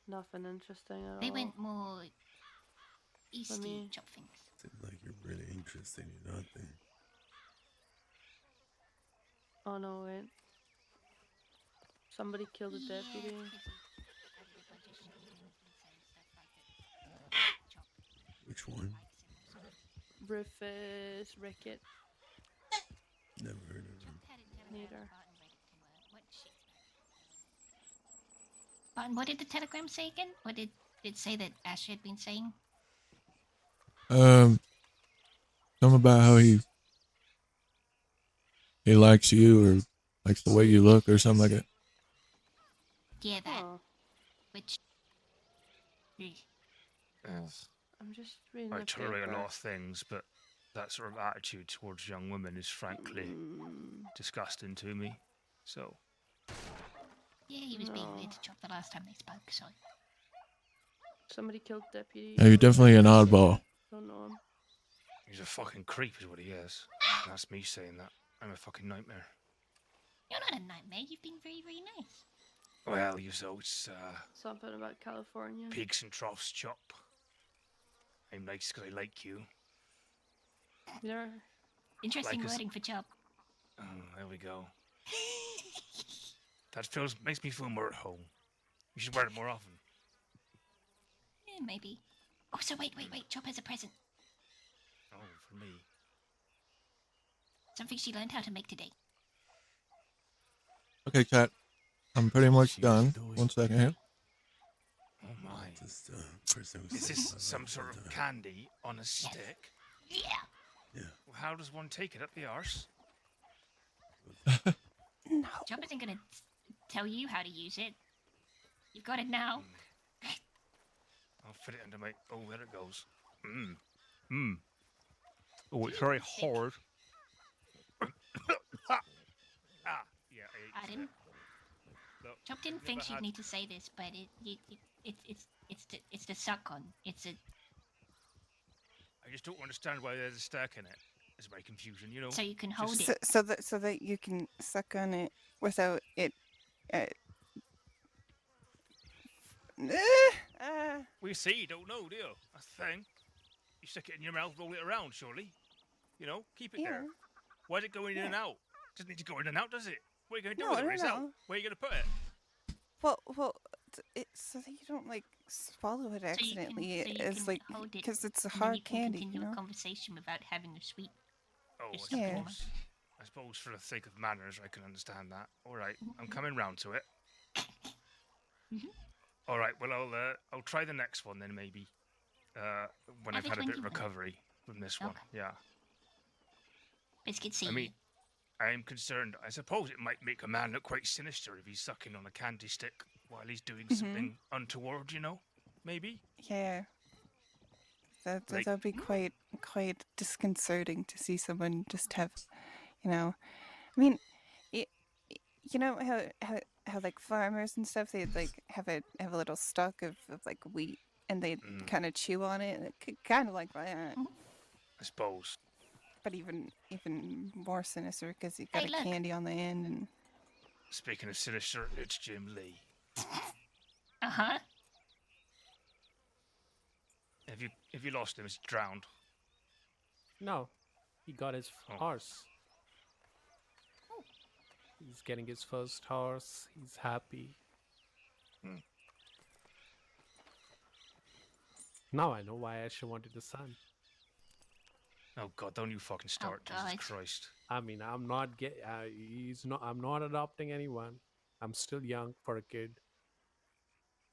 Nothing interesting at They all. went more me. easty, Chop things. Seems like you're really interested in nothing. Oh no, wait. Somebody killed a deputy. Which one? Rufus Rickett. Never heard of him. Neither. Barton, what did the telegram say again? What did it say that Ash had been saying? Something about how he likes you or likes the way you look or something like that. Yeah, that. Oh, Which. I'm just reading I the tolerate a paper. lot of things, but that sort of attitude towards young women is frankly disgusting to me. So. Yeah, he was being No. weird to Chop the last time they spoke, so. Somebody killed deputy. Yeah, you're definitely an oddball. Don't know him. He's a fucking creep, is what he is. That's me saying that. I'm a fucking nightmare. You're not a nightmare, you've been very, very nice. Well, you know, it's Something about California. peaks and troughs, Chop. I'm nice because I like you. You never. Interesting Like us- wording for Chop. Oh, there we go. That makes me feel more at home. You should wear it more often. Yeah, maybe. Oh, so wait. Chop has a present. Oh, for me. Something she learned how to make today. Okay, chat. I'm pretty much done. 1 second here. Oh my. Just person who's Is this some sort of candy on a stick? Yeah. Yeah. Well, how does one take it up the arse? No. Chop isn't gonna tell you how to use it. You've got it now. I'll fit it into my... Oh, there it goes. Oh, it's very hard. Yeah. Pardon? Look, Chop didn't I've think never she'd had- need to say this, but it's the suck on. It's a... I just don't understand why there's a stack in it. It's my confusion, you know. So you can hold So, it. so that you can suck on it without it. Well, you see, you don't know, do you? That's the thing. You stick it in your mouth, roll it around, surely. You know, keep it there. Yeah. Why is it going in and out? Doesn't need to go in and out, does it? What are you going to do No, with it no, when it's out? no. Where are you going to put it? Well, so that you don't like swallow it accidentally. It's like because it's a hard candy, you Continue know. a conversation without having a sweet. Oh, Just I Yeah. suppose. I suppose for the sake of manners, I can understand that. All right, I'm coming round to it. All right, well, I'll try the next one then, maybe. When I've Have it had a when bit of you want. recovery from this one. Okay. Yeah. Biscuit see I mean, I am concerned. I suppose it might make a man look quite sinister if he's sucking on a candy stick while he's doing something untoward, you know? Maybe? Yeah. Like- That'd be quite disconcerting to see someone just have, you know. I mean, you know how like farmers and stuff, they'd like have a little stalk of like wheat and they'd kind of chew on it, kind of like that. I suppose. But even more sinister because you got Hey, a look. candy on the end and. Speaking of sinister, it's Jim Lee. Uh-huh. Have you lost him? Is he drowned? No, he got his Oh. horse. He's getting his first horse. He's happy. Now I know why Asher wanted a son. Oh God! Don't you fucking start, Jesus God. Christ! I mean, I'm not I'm not adopting anyone. I'm still young for a kid.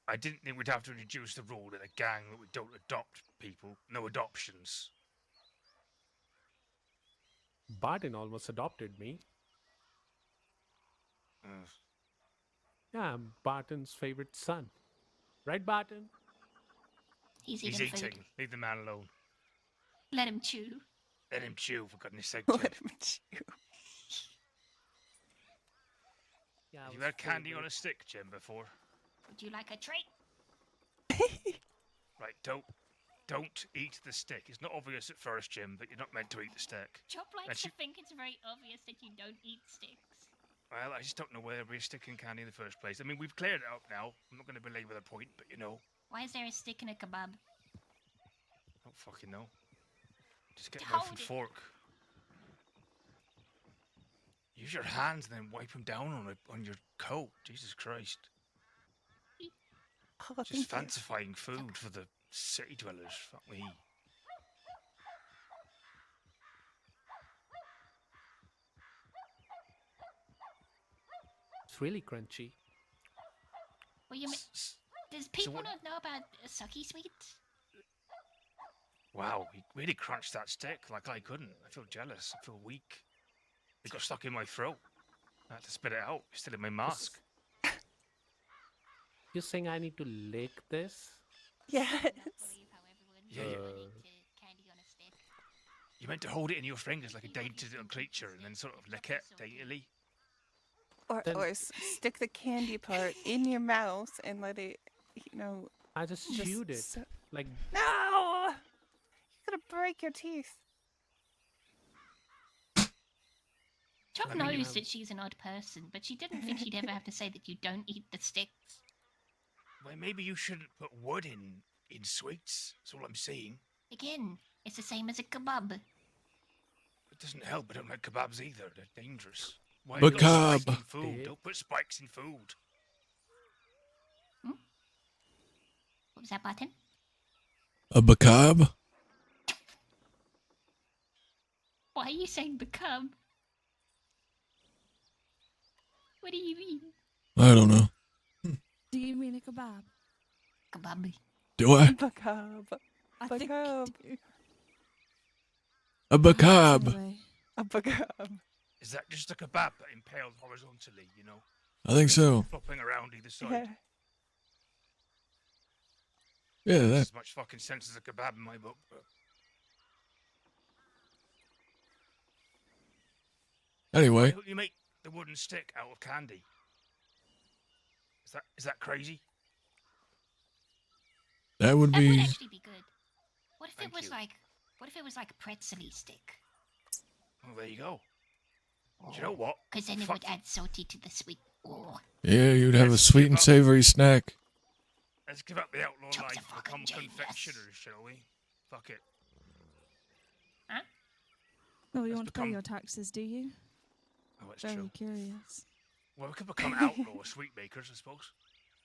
I didn't think we'd have to introduce the rule in a gang that we don't adopt people. No adoptions. Barton almost adopted me. Ugh. Yeah, I'm Barton's favorite son. Right, Barton? He's He's eating eating. food. Leave the man alone. Let him chew. Let him chew, for goodness sake. Let Jim. him chew. Yeah, Have you had candy on a stick, Jim, before? Would you like a treat? Right, don't eat the stick. It's not obvious at first, Jim, but you're not meant to eat the stick. Chop And likes she- to think it's very obvious that you don't eat sticks. Well, I just don't know where we're sticking candy in the first place. I mean, we've cleared it up now. I'm not going to belabor the point, but you know, Why is there a stick in a kebab? I don't fucking know. Just get a Hold knife and it. fork. Use your hands and then wipe them down on your coat. Jesus Christ. Oh, Just thank you. fancifying food for the city dwellers. Fuck me. It's really crunchy. Well, you does people not know about sucky sweets? Wow, he really crunched that stick like I couldn't. I feel jealous. I feel weak. It got stuck in my throat. I had to spit it out. It's still in my mask. You're saying I need to lick this? Yes. Yeah, you meant to hold it in your fingers like a dainty little creature and then sort of lick it daintily. Or stick the candy part in your mouth and let it, you know. I just chewed it. Like, No! You're gonna break your teeth. Chop I mean, knows that she's an odd person, but she didn't think she'd ever have to say that you don't eat the sticks. Well, maybe you shouldn't put wood in sweets. That's all I'm saying. Again, it's the same as a kebab. But doesn't help. I don't like kebabs either. They're dangerous. Why But you got spikes kebab. in food? Don't put spikes in food. What was that, Barton? A macabre? Why are you saying become? What do you mean? I don't know. Do you mean a kebab? Kebab. Do I? Macabre. I think Macabre. A macabre. anyway. A macabre. Is that just a kebab but impaled horizontally, you know? I think so. Flopping around either side. Yeah. Yeah, Makes that. as much fucking sense as a kebab in my book. But Anyway, why don't you make the wooden stick out of candy? Is that crazy? that would That would be. actually be good. What if Thank it was you. like? What if it was like a pretzel-y stick? Well, there you go. Do you know what? Because then it Fuck would add salty to the sweet. Oh, Yeah, you'd have a Let's sweet give and up. savoury snack. Let's give up the outlaw Chops are life and fucking become genius. confectioners, shall we? Fuck it. Oh, you Let's want to pay become- your taxes, do you? Oh, it's Very true. curious. Well, we could become outlaw sweet makers, I suppose.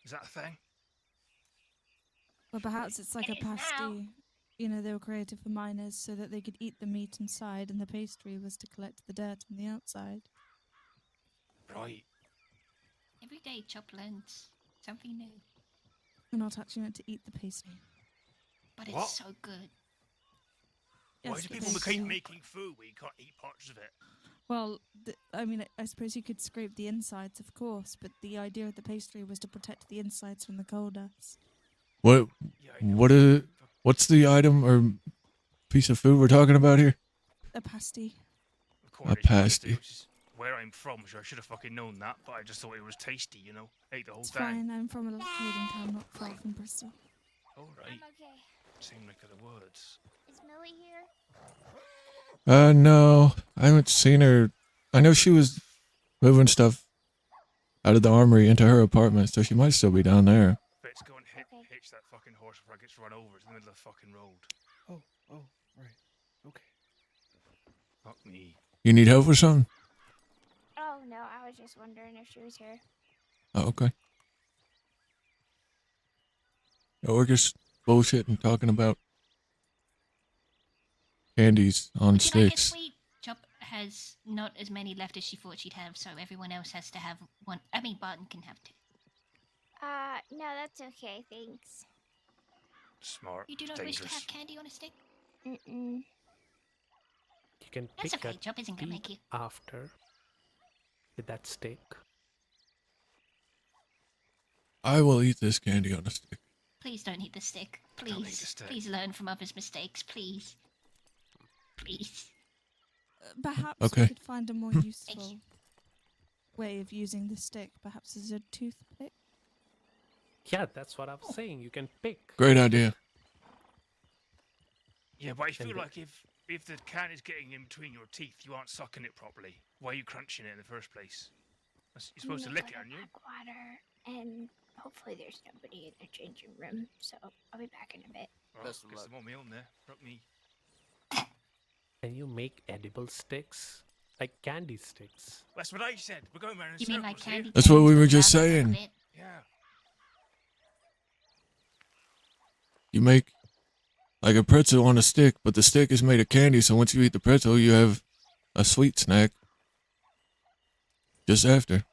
Is that a thing? Well, perhaps it's like It a is now. pasty. You know, they were created for miners so that they could eat the meat inside, and the pastry was to collect the dirt on the outside. Right. every day Chop learns something new, You're not actually meant to eat the pastry. but What? it's so good. Why Yes, do the people keep pastry. making food where you can't eat parts of it? Well, I mean, I suppose you could scrape the insides, of course, but the idea of the pastry was to protect the insides from the coal dust. What? What's the item or piece of food we're talking about here? A pasty. A pasty. Which is where I'm from, so I should have fucking known that, but I just thought it was tasty, you know? Ate the whole It's thing. fine. I'm from a trading town not far from Bristol. Alright. Okay. Seem like the words. Is Millie here? No, I haven't seen her. I know she was moving stuff out of the armory into her apartment, so she might still be down there. Let's go and hitch that fucking horse before it gets run over. It's in the middle of the fucking road. Oh, right. Okay. Fuck me. You need help with something? Oh no, I was just wondering if she was here. Oh, okay. Yeah, we're just bullshitting, talking about candies on Would you like a sticks. sweet? Chop has not as many left as she thought she'd have, so everyone else has to have one. I mean, Barton can have two. No, that's okay, thanks. Smart. You do not wish to have candy on a stick? Mm-mm. You can That's pick okay, a Chop isn't gonna make teeth you. after with that stick. I will eat this candy on a stick. Please don't eat the stick. Don't eat the Please. stick. Please learn from others' mistakes. Please. Please. Perhaps Okay. we could find a more useful way of using the stick. Perhaps as a toothpick. Yeah, that's what I was saying. You can pick. Great idea. Yeah, but I feel And like if the can is getting in between your teeth, you aren't sucking it properly. Why are you crunching it in the first place? You're supposed to I'm lick gonna it, aren't you? pack water, and hopefully there's nobody in the changing room, so I'll be back in a bit. Well, Best of guess luck. I'm on my own there. Fuck me. Can you make edible sticks? Like candy sticks. That's what I said. We're going around in You mean like circles here. candy? That's what we canes were with just wrappers on saying. it? Yeah. You make like a pretzel on a stick, but the stick is made of candy, so once you eat the pretzel, you have a sweet snack just after.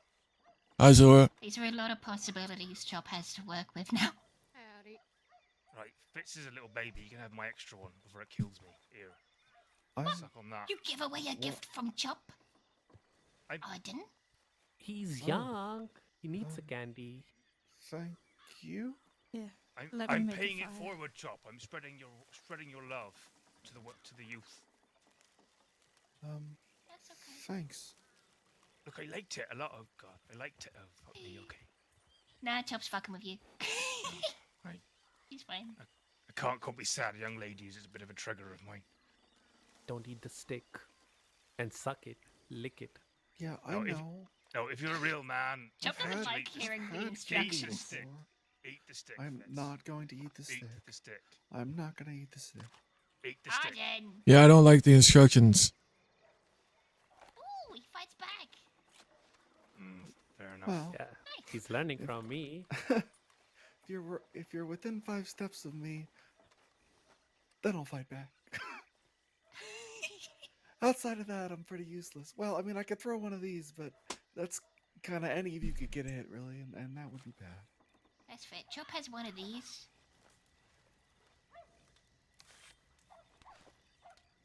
Hi, Zora. These are a lot of possibilities Chop has to work with now. Right, Fitz is a little baby. You can have my extra one before it kills me. Here. Suck on that. You give away a gift from Chop? I didn't. He's Oh. young. He needs a candy. Thank you. Yeah. Let me I'm make a paying it fire. forward, Chop. I'm spreading your love to the youth. That's okay. Thanks. Look, I liked it a lot. Oh God, I liked it. Oh fuck me. Okay. Nah, Chop's fucking with you. Right. He's fine. I can't be sad. Young ladies is a bit of a trigger of mine. Don't eat the stick. And suck it. Lick it. Yeah, I No, know. No, if you're a real man, Chop you doesn't have to like eat the hearing the Had instructions. candy stick. before. Eat the stick. I'm Fitz. not going to eat the stick. Eat the stick. I'm not gonna eat the stick. Eat the stick. Arden! Yeah, I don't like the instructions. fights back. Fair enough. Well, Yeah, he's learning from me. if you're within 5 steps of me, then I'll fight back. Outside of that, I'm pretty useless. Well, I mean, I could throw one of these, but that's kind of any of you could get a hit, really, and that would be bad. That's fair. Chop has one of these.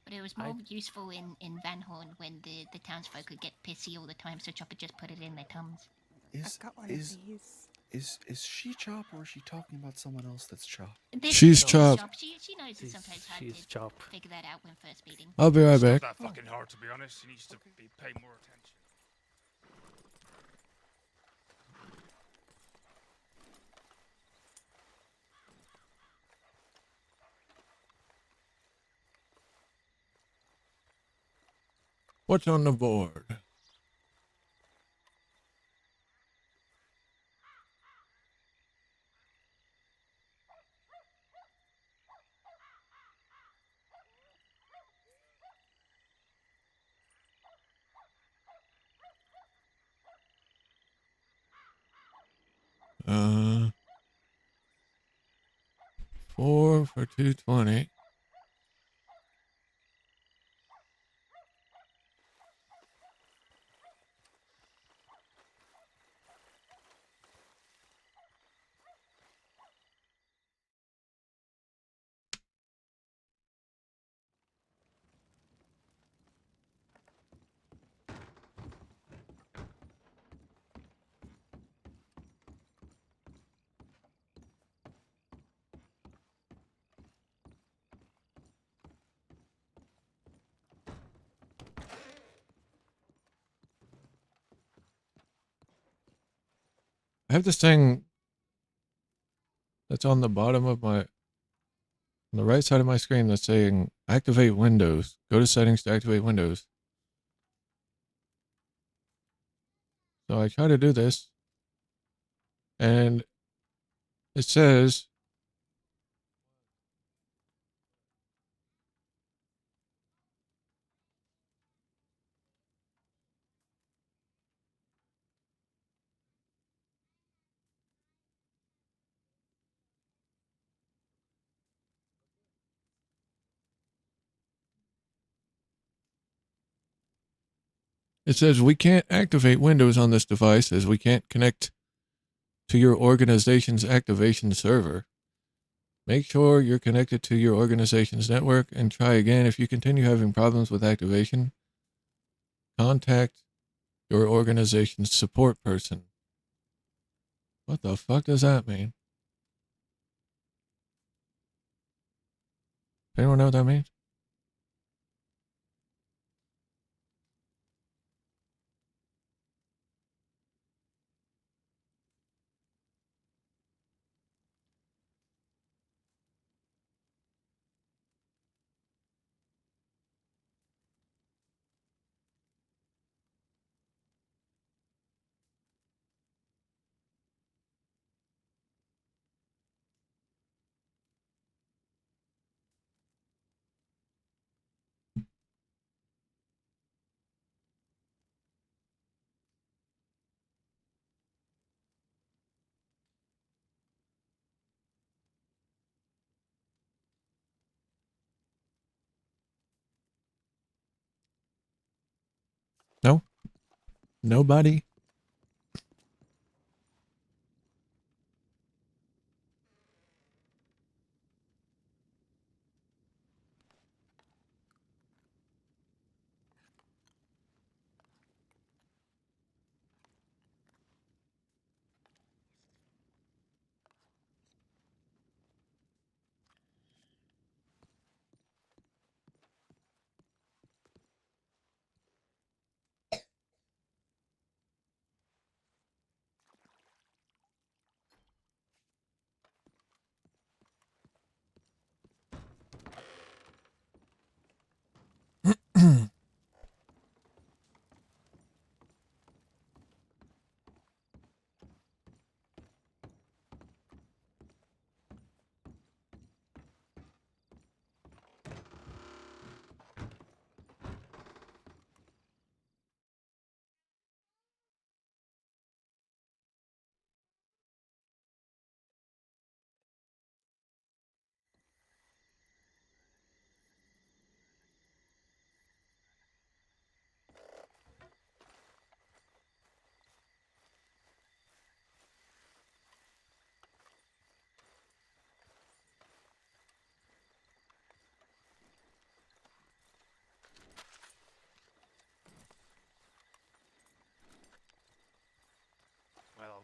But it was more useful in Van Horn when the townsfolk could get pissy all the time, so Chop would just put it in their tums. Is she Chop, or is she talking about someone else that's Chop? She's Chop. She knows it's sometimes hard she's to Chop. figure that out when first meeting. I'll be right It's back. not that fucking hard, to be honest. He needs to be paying more attention. What's on the board? Uh, 4 for 220. I have this thing that's on the bottom of my, on the right side of my screen that's saying activate Windows. Go to settings to activate Windows. So I try to do this, and it says we can't activate Windows on this device as we can't connect to your organization's activation server. Make sure you're connected to your organization's network and try again. If you continue having problems with activation, contact your organization's support person. What the fuck does that mean? Anyone know what that means? No? Nobody?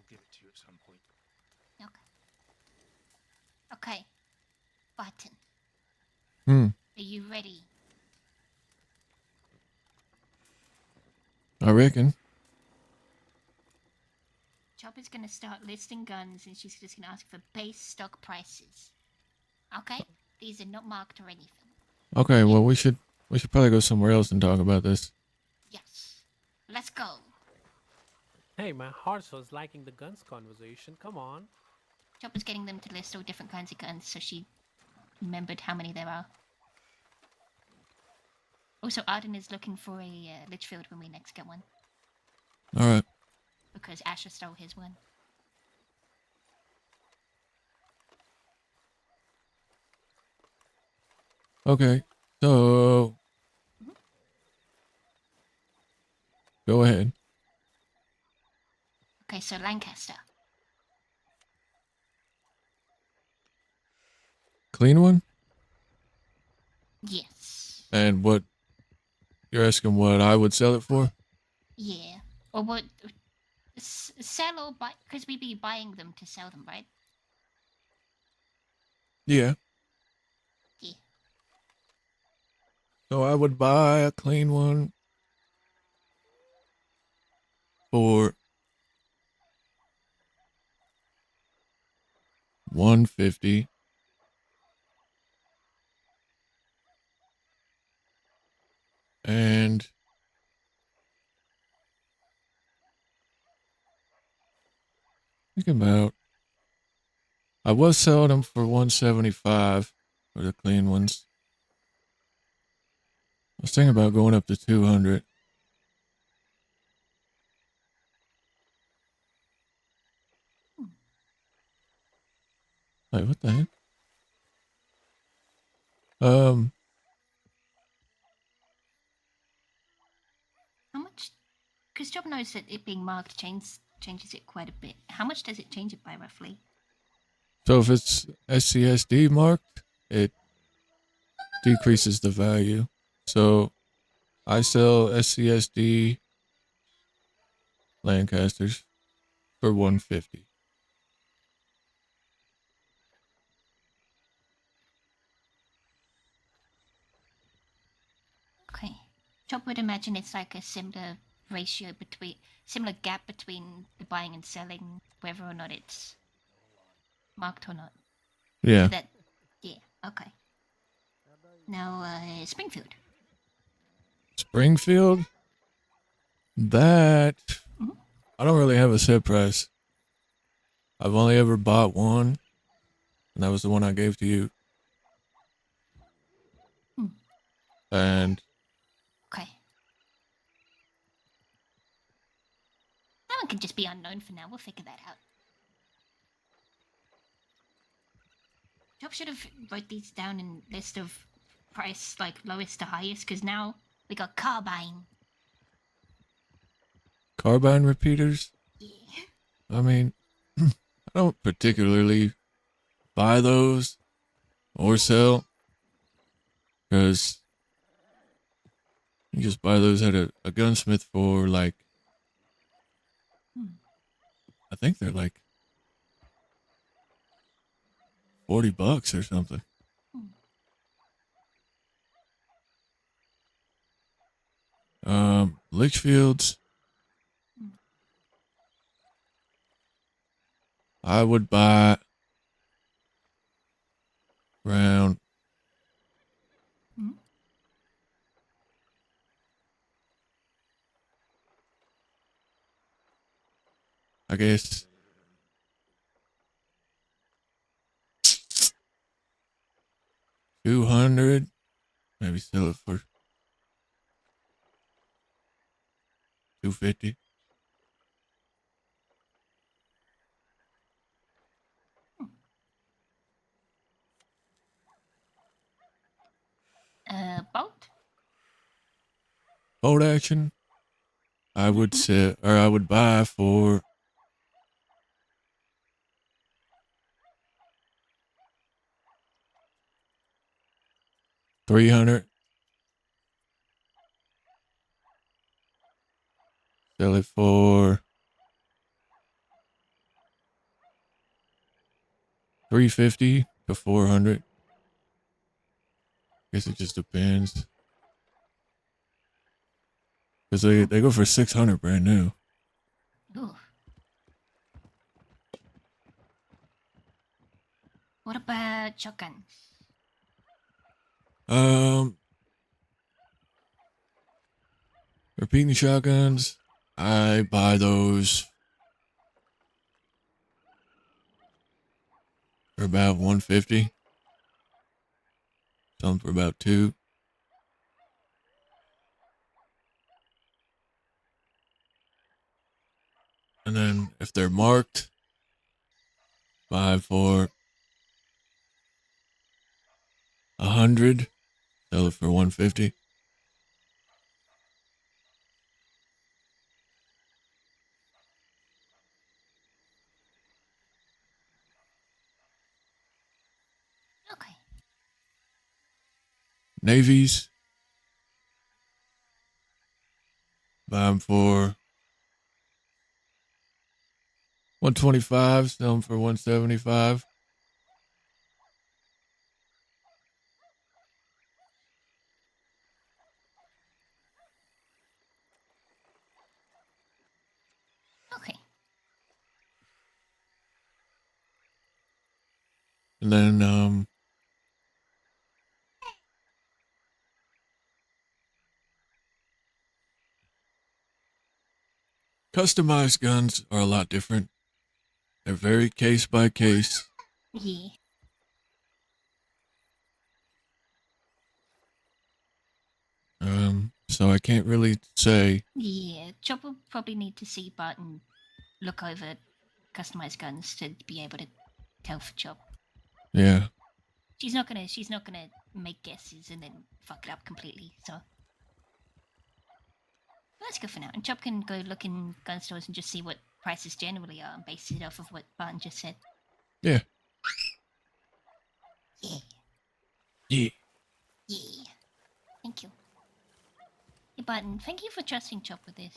give it to you at some point. Okay. Barton, Hmm. are you ready? I reckon. Chopper's gonna start listing guns, and she's just gonna ask for base stock prices. Okay? These are not marked or anything. Okay, well we should probably go somewhere else and talk about this. Yes. Let's go. Hey, my horse was liking the guns conversation. Come on. Chopper's getting them to list all different kinds of guns, so she remembered how many there are. Also, Arden is looking for a Litchfield when we next get one. Alright. Because Asher stole his one. Okay. So go ahead. Okay, so Lancaster. Clean one? Yes. And what you're asking what I would sell it for? Yeah. Or what? Sell or buy? Because we'd be buying them to sell them, right? Yeah. Yeah. So I would buy a clean one for $150. And think about, I was selling them for $175 for the clean ones. I was thinking about going up to $200. Wait, what the heck? How much? Because Job knows that it being marked changes it quite a bit. How much does it change it by roughly? So if it's SCSD marked, it decreases the value. So I sell SCSD Lancasters for $150. Okay. Job would imagine it's like a similar ratio similar gap between the buying and selling, whether or not it's marked or not. Yeah. Yeah, okay. Now, Springfield. Springfield? That, I don't really have a set price. I've only ever bought one, and that was the one I gave to you. And Okay. That one can just be unknown for now. We'll figure that out. Job should have wrote these down in list of price, like lowest to highest, because now we got carbine. carbine repeaters? Yeah. I mean, I don't particularly buy those or sell, because you just buy those at a gunsmith for like, I think they're like $40 or something. Litchfields, I would buy around I guess $200, maybe sell it for $250. Boat? Bolt action, I would sell, or I would buy for $300. Sell it for 350 to 400. Guess it just depends. Cause they go for 600 brand new. Ooh. What about shotguns? Repeating shotguns, I buy those for about 150. Some for about 2. And then if they're marked, buy for 100. Sell it for 150. Okay. Navies, buy them for 125. Sell them for 175. Okay. And then customized guns are a lot different. They're very case by case. Yeah. So I can't really say. Yeah, Chop will probably need to see Barton look over customized guns to be able to tell for Chop. Yeah. She's not gonna make guesses and then fuck it up completely, so that's good for now. And Chop can go look in gun stores and just see what prices generally are and base it off of what Barton just said. Yeah. Yeah. Yeah. Yeah. Thank you. Hey Barton, thank you for trusting Chop with this.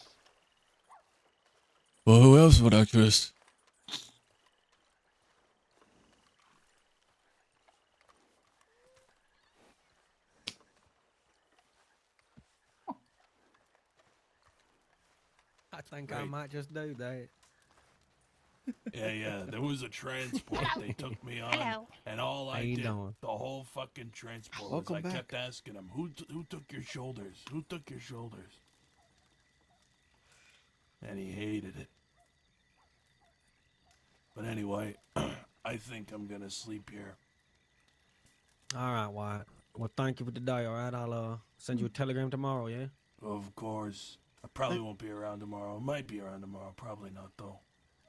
Well, who else would I trust? I think I might just do that. Yeah. There was a transport they took me on, Hello. and all How I you did doing? the whole fucking transport Welcome was I back. kept asking them, who took your shoulders? Who took your shoulders? And he hated it. But anyway, I think I'm gonna sleep here. All right, Wyatt. Well, thank you for today. All right, I'll send you a telegram tomorrow. Yeah. Of course. I probably won't be around tomorrow. I might be around tomorrow. Probably not, though.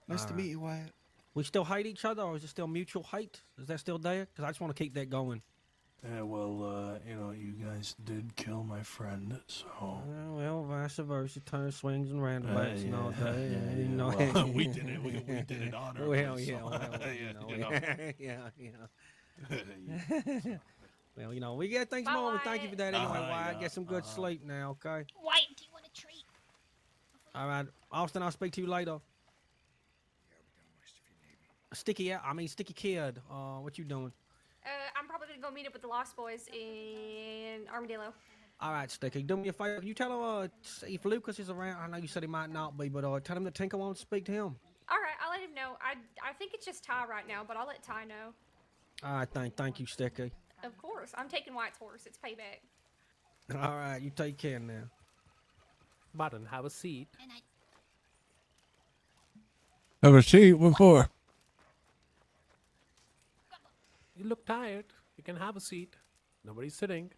Nice All to right. meet you, Wyatt. We still hate each other, or is it still mutual hate? Is that still there? Because I just want to keep that going. Yeah, well, you guys did kill my friend, so... Well, vice versa. Turn swings and roundabouts and all that. yeah, You know. well, we did it. We did it honorably. Well, yeah, so, well, you know. yeah. Well, you know, we get things more. We thank you for that anyway, Wyatt. yeah, Get some good sleep now, okay? Wyatt, do you want a treat? All right, Austin, I'll speak to you later. Sticky Kid. What you doing? I'm probably gonna go meet up with the Lost Boys in Armadillo. All right, Sticky. Do me a favor. Can you tell him if Lucas is around? I know you said he might not be, but tell him that Tinker wants to speak to him. All right, I'll let him know. I think it's just Ty right now, but I'll let Ty know. All right, thank you, Sticky. Of course, I'm taking White's horse. It's payback. All right, you take care now. Barton, have a seat. Have a seat. What for? You look tired. You can have a seat. Nobody's sitting.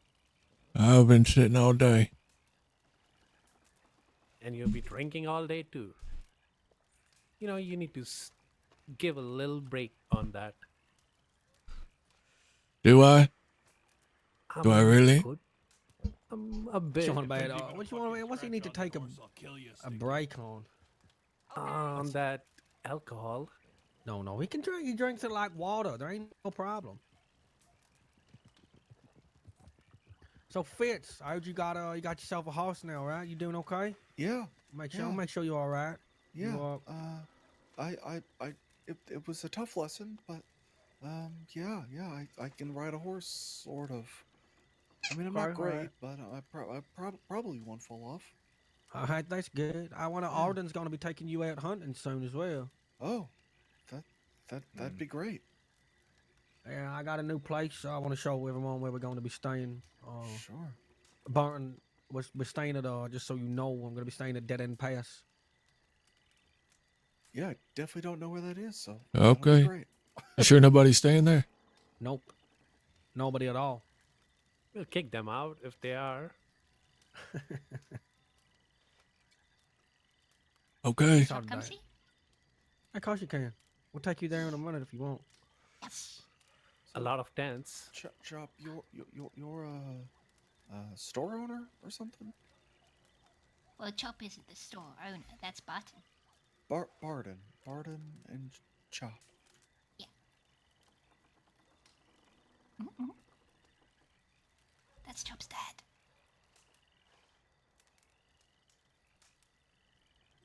I've been sitting all day. And you'll be drinking all day, too. You know, you need to give a little break on that. Do I? Do I really? A bit. What you want? What's he need to take a break on? On that alcohol. No, he can drink. He drinks it like water. There ain't no problem. So Fitz, I heard you got yourself a horse now, right? You doing okay? Yeah. Make sure you're all right. Yeah. It was a tough lesson, but Yeah, I can ride a horse, sort of. I mean, I'm Okay, not great, but I probably won't fall off. all right, that's good. I want to. Yeah. Arden's going to be taking you out hunting soon as well. Oh, that'd be great. Yeah, I got a new place. So I want to show everyone where we're going to be staying. Sure. Barton, we're staying at just so you know, I'm going to be staying at Dead End Pass. Yeah, I definitely don't know where that is, so that'll be Okay. great. You sure nobody's staying there? Nope, nobody at all. We'll kick them out if they are. Okay. Sorry, Come Dad. see? Of course you can. We'll take you there in a minute if you want. Yes. A lot of tents. Chop, you're a store owner or something? Well, Chop isn't the store owner. That's Barton. Barton and Chop. Yeah. Mm-mm. That's Chop's dad.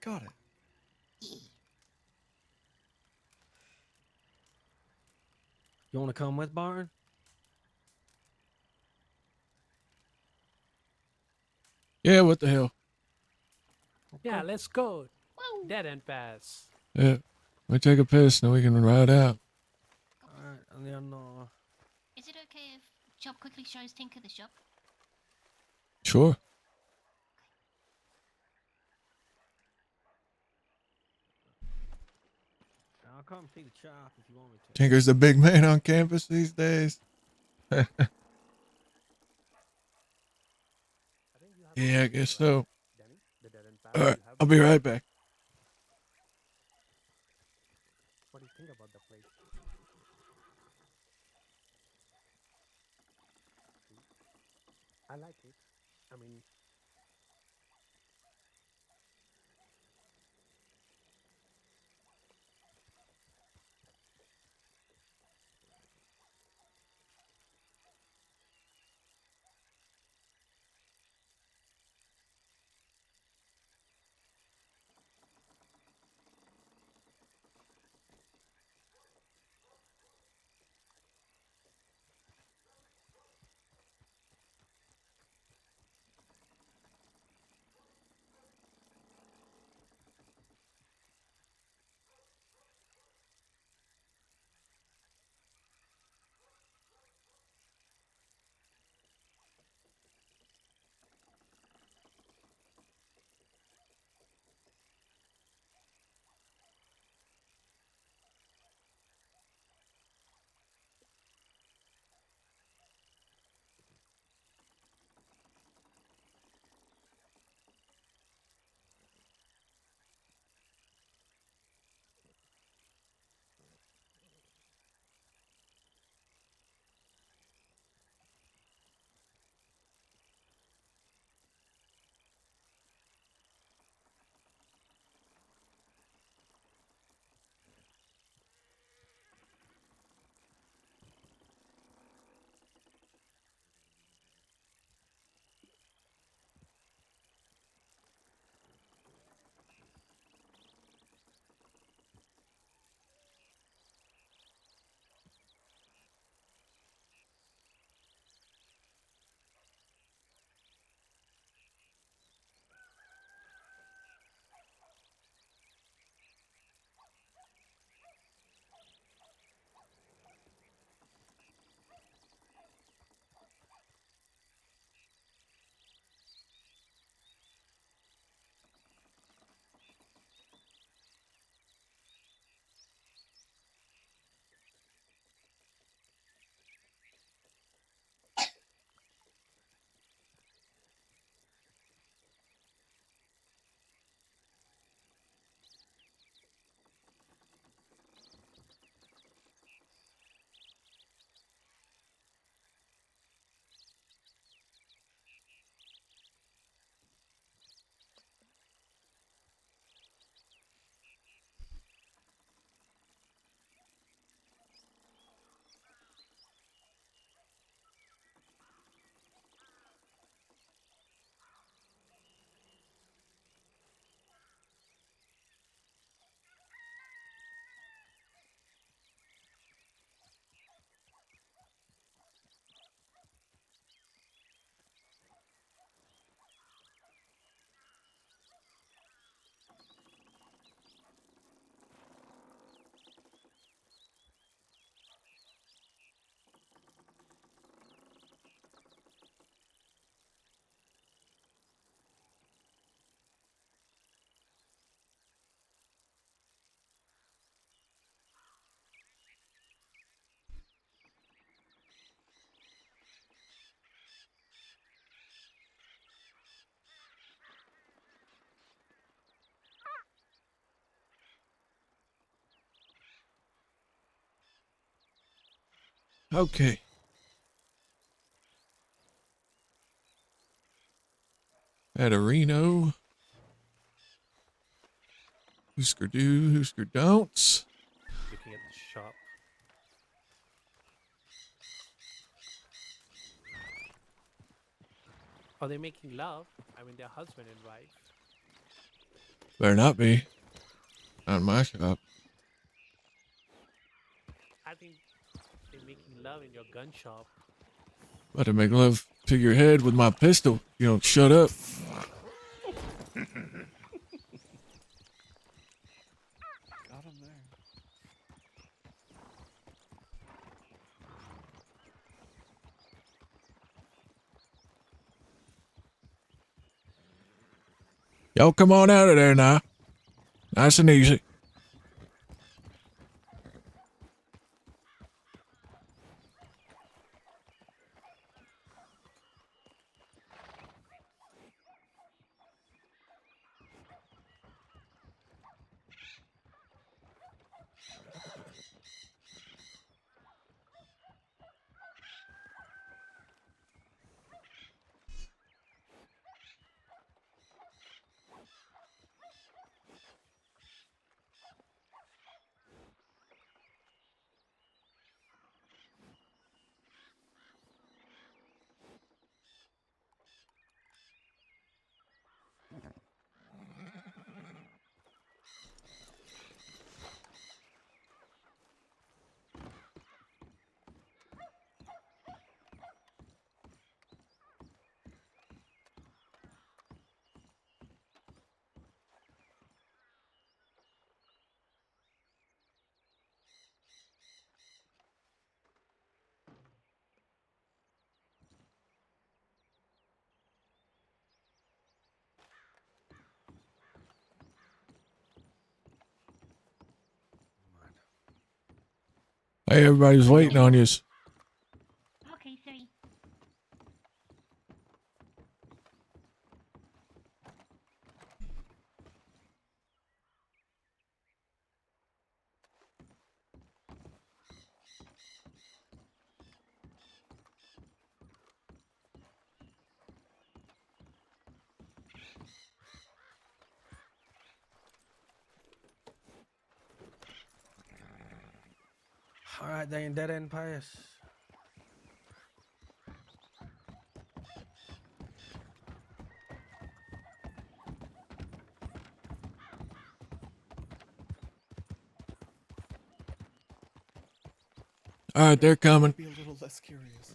Got it. Yeah. You want to come with Barton? Yeah, what the hell? Yeah, let's go. Whoa. Dead End Pass. Yeah. We take a piss, then we can ride out. All right, and then Is it okay if Chop quickly shows Tinker the shop? Sure. I'll come see the shop if you want me to. Tinker's the big man on campus these days. Yeah, I guess so. All right, I'll be right back. What do you think about the place? I like it. I mean, Okay. At a Reno. Hoosker do, Hoosker don'ts. Looking at the shop. Are they making love? I mean, they're husband and wife. Better not be. Not in my shop. I think they're making love in your gun shop. About to make love to your head with my pistol. You don't shut up. Got him there. Y'all come on out of there now. Nice and easy. Hey, everybody's waiting on you. Okay, sorry. All right, they in Dead End Pass. All right, they're coming. Be a little less curious.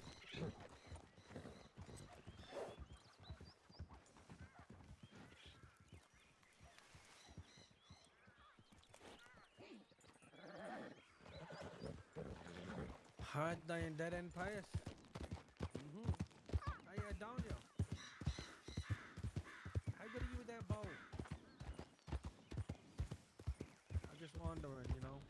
All right, they in Dead End Pass. Hey, Donya. How good are you with that bow? I'm just wondering, you know.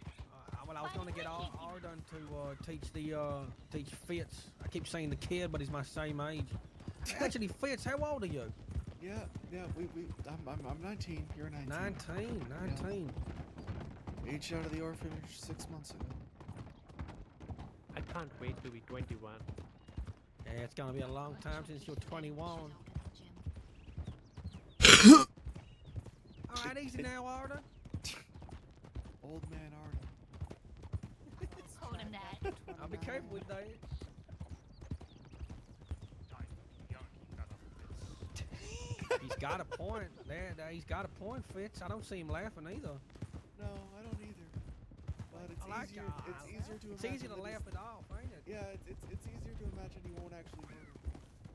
Well, I was gonna get Arden to teach Fitz. I keep saying the kid, but he's my same age. Actually, Fitz, how old are you? Yeah, I'm 19. You're 19. 19. Yeah. Aged out of the orphanage 6 months ago. I can't wait to be 21. Yeah, it's gonna be a long time since you're 21. All right, easy now, Arden. Old man Arden. Hold him that. I'll be careful with that. He's got a point. There, he's got a point, Fitz. I don't see him laughing either. No, I don't either. But it's easier. It's easier to imagine. It's easy to laugh it off, ain't it? Yeah, it's easier to imagine he won't actually murder.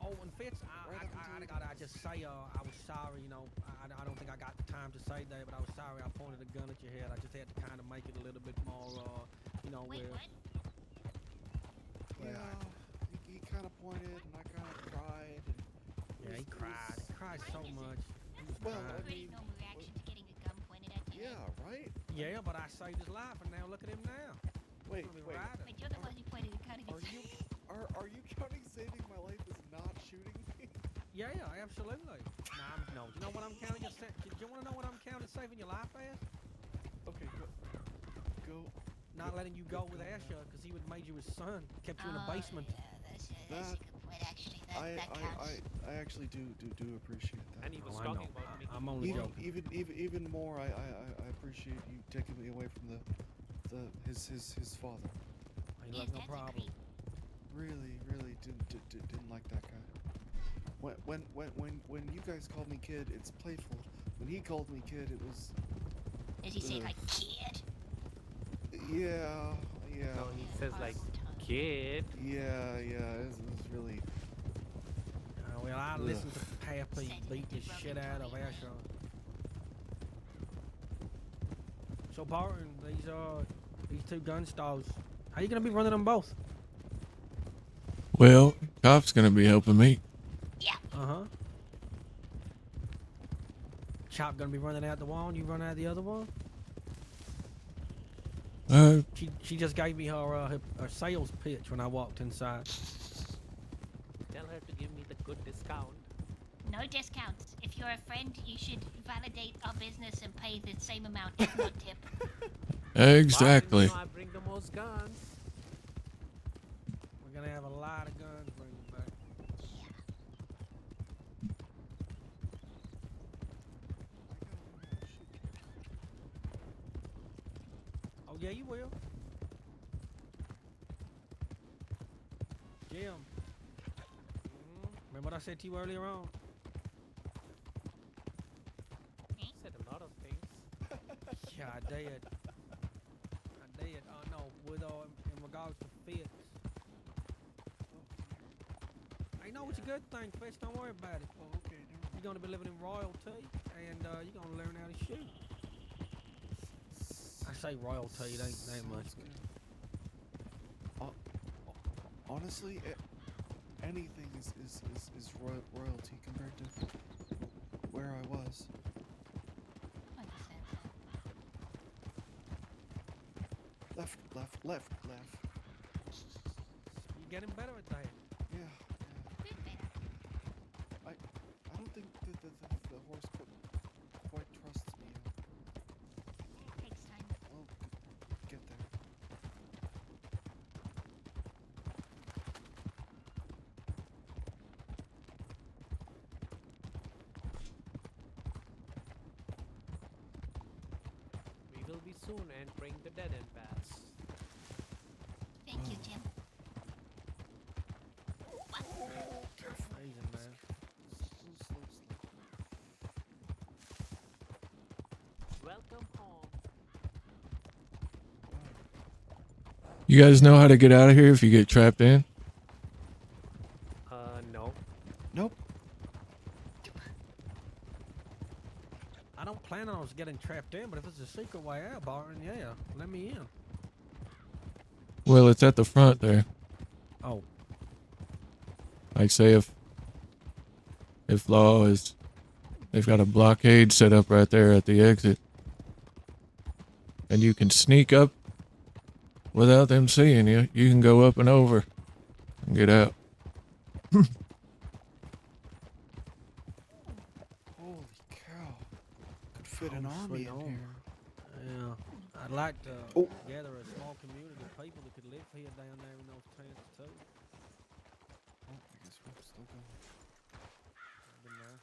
Oh, and Fitz, I gotta just say, I was sorry. You know, I don't think I got the time to say that, but I was sorry. I pointed a gun at your head. I just had to kind of make it a little bit more, you know, Wait, what? Yeah, he kind of pointed, and I kind of cried. And yeah, he cried. He cried so much. Well, That's a pretty normal reaction to getting a gun pointed at you. Yeah, right? Yeah, but I saved his life, and now look at him now. Wait. Wait, you're the one who pointed a gun at you. Are you counting saving my life as not shooting me? Yeah, absolutely. No. You know what I'm counting? Do you want to know what I'm counting saving your life as? Okay, go. not letting you go with Asher because he would have made you his son, kept you in the basement. That's a That- good point, actually. That counts. I actually do appreciate that. And he was Oh, I talking know. about making I'm only even, joking. even more, I appreciate you taking me away from his father. Ain't like no problem. Really didn't like that guy. When you guys called me kid, it's playful. When he called me kid, it was. Does he say like kid? Yeah. No, he says like kid. Yeah, it was really. Well, I listened to Pappy beat the shit out of Asher. So Barton, these two gun stalls, how you gonna be running them both? Well, Cop's gonna be helping me. Uh-huh. Chop gonna be running out the one, you run out the other one? She just gave me her sales pitch when I walked inside. Tell her to give me the good discount. No discounts. If you're a friend, you should validate our business and pay the same amount, if not tip. Exactly. You know I bring the most guns. We're gonna have a lot of guns bringing back. Oh yeah, you will. Jim. Remember what I said to you earlier on? Said a lot of things. Yeah, I did. No, with in regards to fits. I know it's a good thing, Fitz. Don't worry about it. Oh, okay. You're gonna be living in royalty, and you're gonna learn how to shoot. I say royalty, it ain't that much. Honestly, anything is royalty compared to where I was. Left. You're getting better at that. Yeah. I don't think the horse quite trusts me. It takes time. I'll get there. We will be soon entering the dead end pass. Thank you, Jim. Amazing, man. Welcome home. You guys know how to get out of here if you get trapped in? No. Nope. I don't plan on us getting trapped in, but if it's a secret way out, Barton, yeah, let me in. Well, it's at the front there. Oh. Like say if law is, they've got a blockade set up right there at the exit. And you can sneak up without them seeing you. You can go up and over and get out. Holy cow. Could fit an army in here. Yeah. I'd like to gather a small community of people that could live here down there in those tents too. Oh, I guess we're still going. Been there.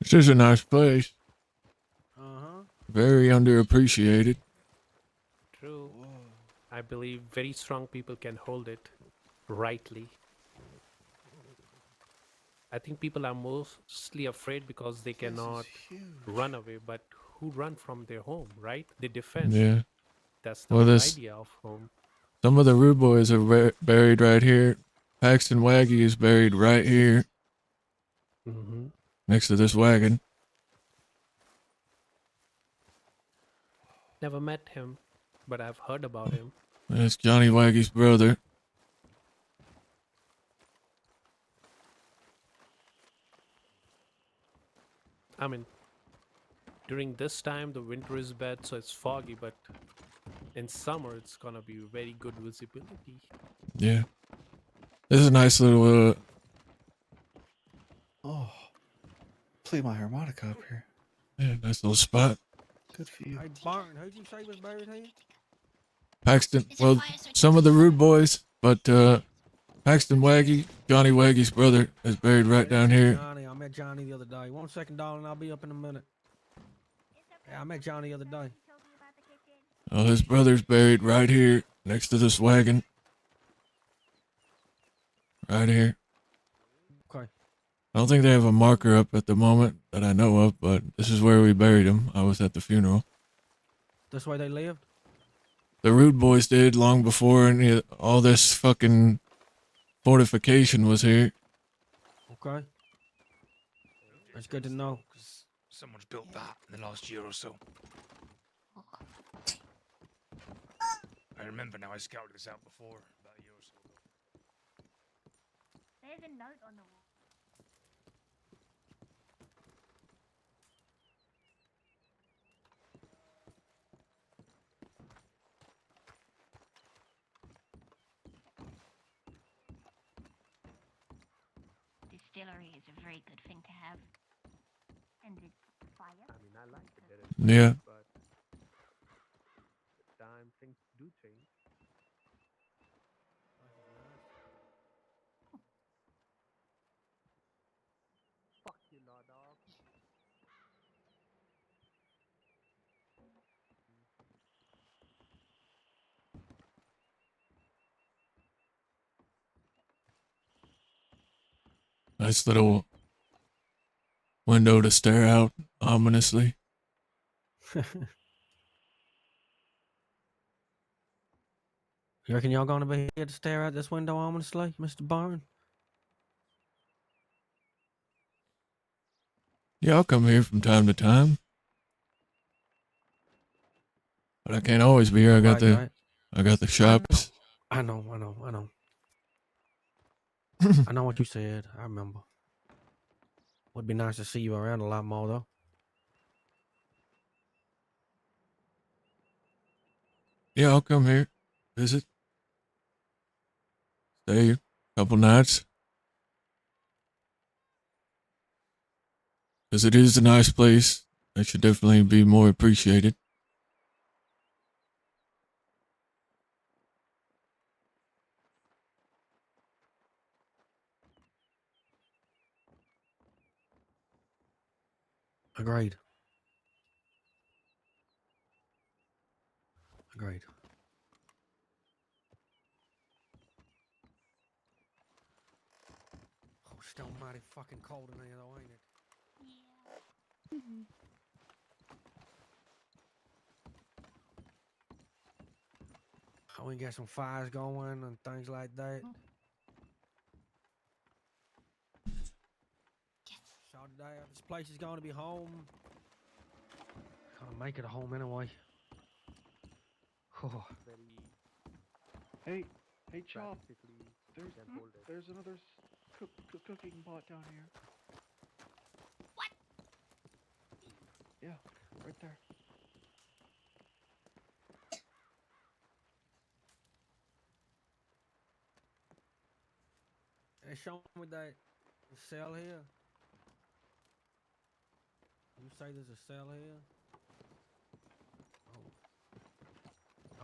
This is a nice place. Uh-huh. Very underappreciated. True. I believe very strong people can hold it rightly. I think people are mostly afraid because they cannot run away, but who run from their home, right? They defend. Yeah. That's the Well, whole this- idea of home. Some of the rude boys are buried right here. Paxton Waggy is buried right here. Mm-hmm. Next to this wagon. Never met him, but I've heard about him. That's Johnny Waggy's brother. I mean, during this time, the winter is bad, so it's foggy, but in summer, it's gonna be very good visibility. Yeah. This is a nice little play my harmonica up here. Yeah, nice little spot. Good for you. Hey, Barton, who'd you say was buried here? Paxton, well, some of the Rude Boys, but Paxton Waggy, Johnny Waggy's brother, is buried right down here. Johnny, I met Johnny the other day. 1 second, darling, I'll be up in a minute. Yeah, I met Johnny the other day. Oh, his brother's buried right here, next to this wagon. Right here. Okay. I don't think they have a marker up at the moment that I know of, but this is where we buried him. I was at the funeral. This way they lived? The Rude Boys did long before all this fucking fortification was here. Okay. That's good to know. Someone's built that in the last year or so. I remember now. I scouted this out before, about a year or so ago. There's a note on the wall. Distillery is a very good thing to have. And the fire. I mean, I like it. Yeah. But with time, things do change. Fuck you, law dog. Nice little window to stare out ominously. You reckon y'all gonna be here to stare out this window ominously, Mr. Barton? Yeah, I'll come here from time to time. But I can't always be here. I got the shops. I know. I know what you said. I remember. Would be nice to see you around a lot more, though. Yeah, I'll come here, visit, stay a couple nights. Because it is a nice place. It should definitely be more appreciated. Agreed. Oh, it's still mighty fucking cold in here, though, ain't it? Yeah. We got some fires going and things like that. So today, this place is going to be home. Gonna make it a home anyway. Oh. Hey, Chop. There's another cooking pot down here. What? Yeah, right there. Hey, show me that cell here. You say there's a cell here?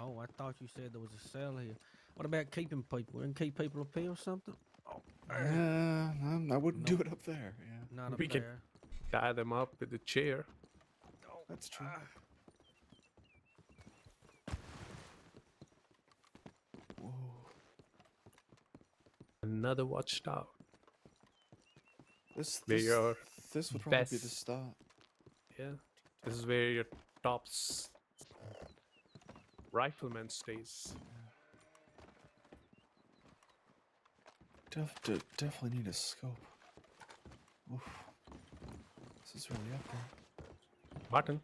Oh, I thought you said there was a cell here. What about keeping people? We can keep people up here or something? Oh, I wouldn't do it up there. Yeah, not up We can there. tie them up with a chair. That's true. Whoa. Another watchtower. This would probably be the start. Yeah, this is where your top rifleman stays. Definitely need a scope. Oof. This is really up there. Barton,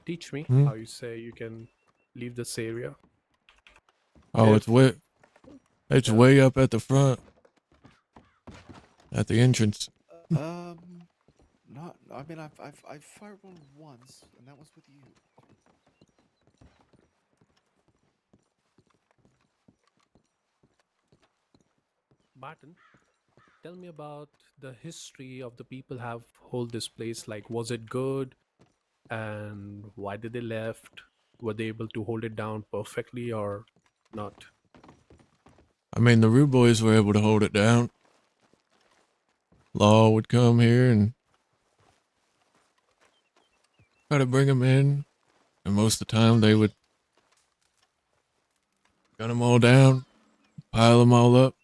teach me Hmm? how you say you can leave this area. Oh, If- it's way up at the front. At the entrance. Not. I mean, I've fired one once, and that was with you. Barton, tell me about the history of the people have hold this place. Like, was it good? And why did they left? Were they able to hold it down perfectly or not? I mean, the Rude Boys were able to hold it down. Law would come here and try to bring them in, and most of the time they would gun them all down, pile them all up,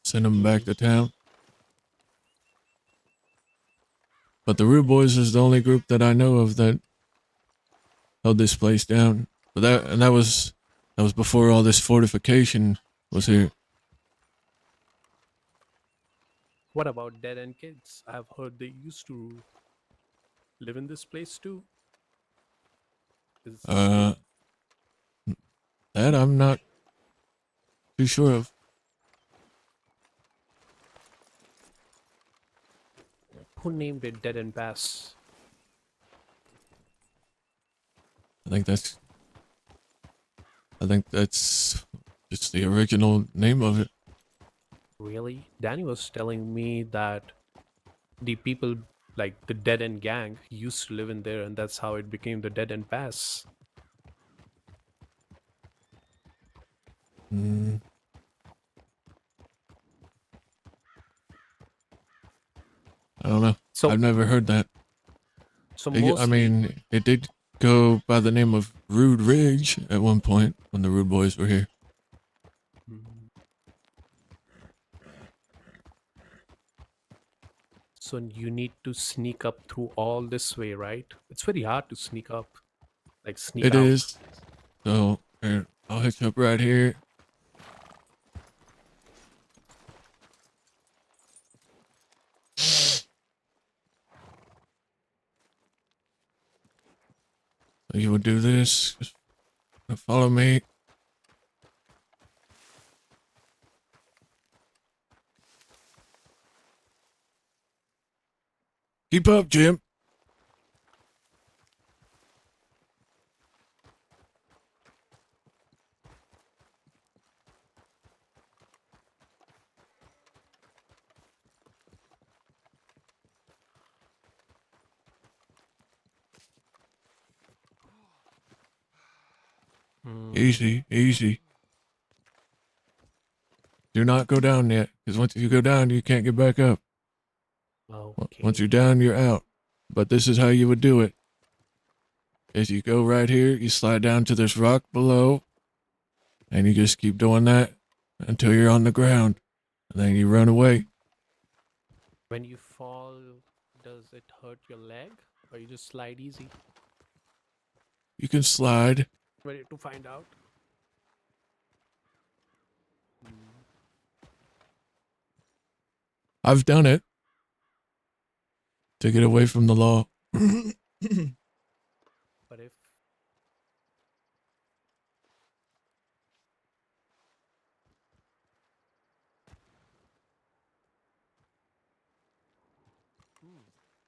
send them back to town. But the Rude Boys is the only group that I know of that held this place down. But that was before all this fortification was here. What about dead end kids? I've heard they used to live in this place too. Is this true? That I'm not too sure of. Who named it Dead End Pass? I think that's just the original name of it. Really? Danny was telling me that the people, like the Dead End Gang, used to live in there, and that's how it became the Dead End Pass. Mm. I don't know. So- I've never heard that. So I mostly, mean, it did go by the name of Rude Ridge at one point when the Rude Boys were here. so you need to sneak up through all this way, right? It's very hard to sneak up, like sneak It out. is. So here, I'll hitch up right here. So you would do this. Just follow me. Keep up, Jim. Easy, easy. Do not go down yet, because once you go down, you can't get back up. Okay. Once you're down, you're out. But this is how you would do it. Is you go right here, you slide down to this rock below, and you just keep doing that until you're on the ground. And then you run away. When you fall, does it hurt your leg, or you just slide easy? You can slide. Ready to find out? I've done it. To get away from the law. But if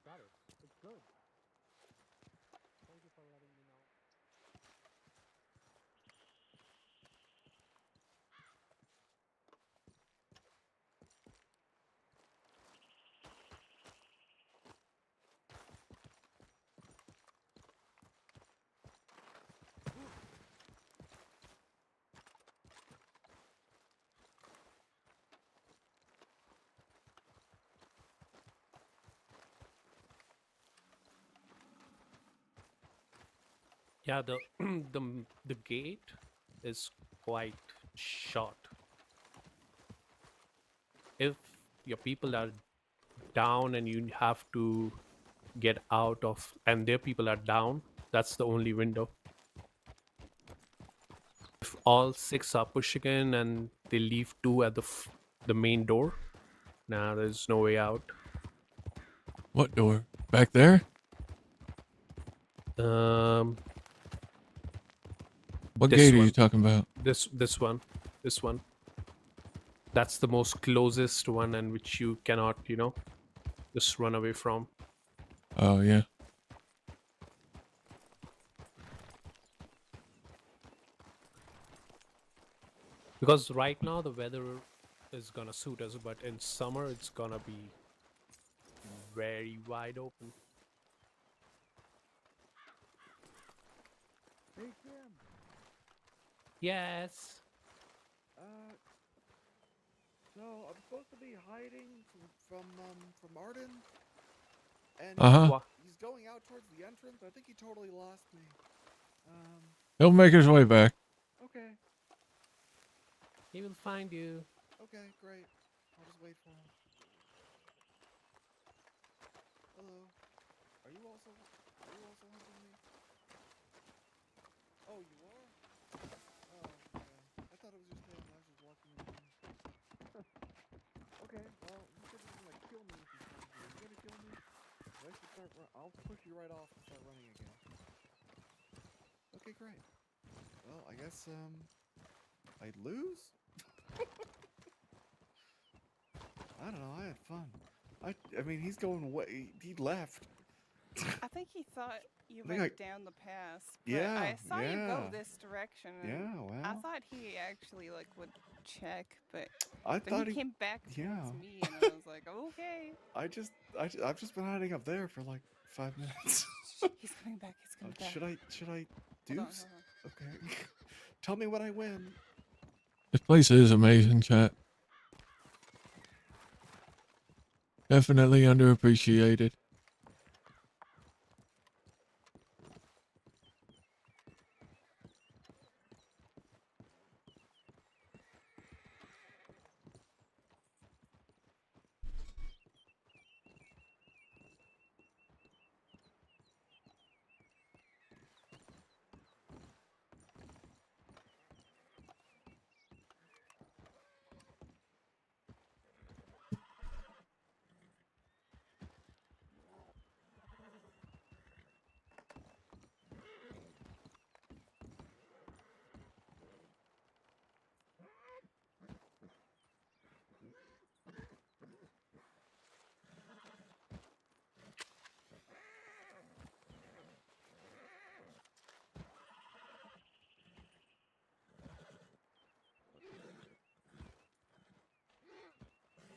got it. It's good. Thank you for letting me know. Yeah, the the gate is quite short. If your people are down and you have to get out of, and their people are down, that's the only window. If all 6 are pushing in and they leave 2 at the main door, nah, there's no way out. What door? Back there? What This gate are one. you talking about? This one. That's the most closest one, and which you cannot, just run away from. Oh, yeah. Because right now the weather is gonna suit us, but in summer it's gonna be very wide open. Hey, Kim. Yes. So I'm supposed to be hiding from Arden, and Uh-huh. he's going out towards the entrance. I think he totally lost me. He'll make his way back. Okay. He will find you. Okay, great. I'll just wait for him. Hello. Are you also hunting me? Oh, you are? Oh, yeah. I thought it was just him. I was just walking in. Okay, well, you said you were gonna kill me if you come here. You gonna kill me? Or I should start I'll push you right off and start running again. Okay, great. Well, I guess, I'd lose? I don't know, I had fun. I mean, he's going away. He left. I think he thought you I think went down the pass. But Yeah, I saw you go yeah. this direction. And Yeah, I well. thought he actually like would check, but I then thought he he- came back towards yeah. me, and I was like, okay. I've just been hiding up there for like 5 minutes. He's coming back. He's coming back. Should I do? Hold on. Okay. Tell me when I win. This place is amazing, chat. Definitely underappreciated.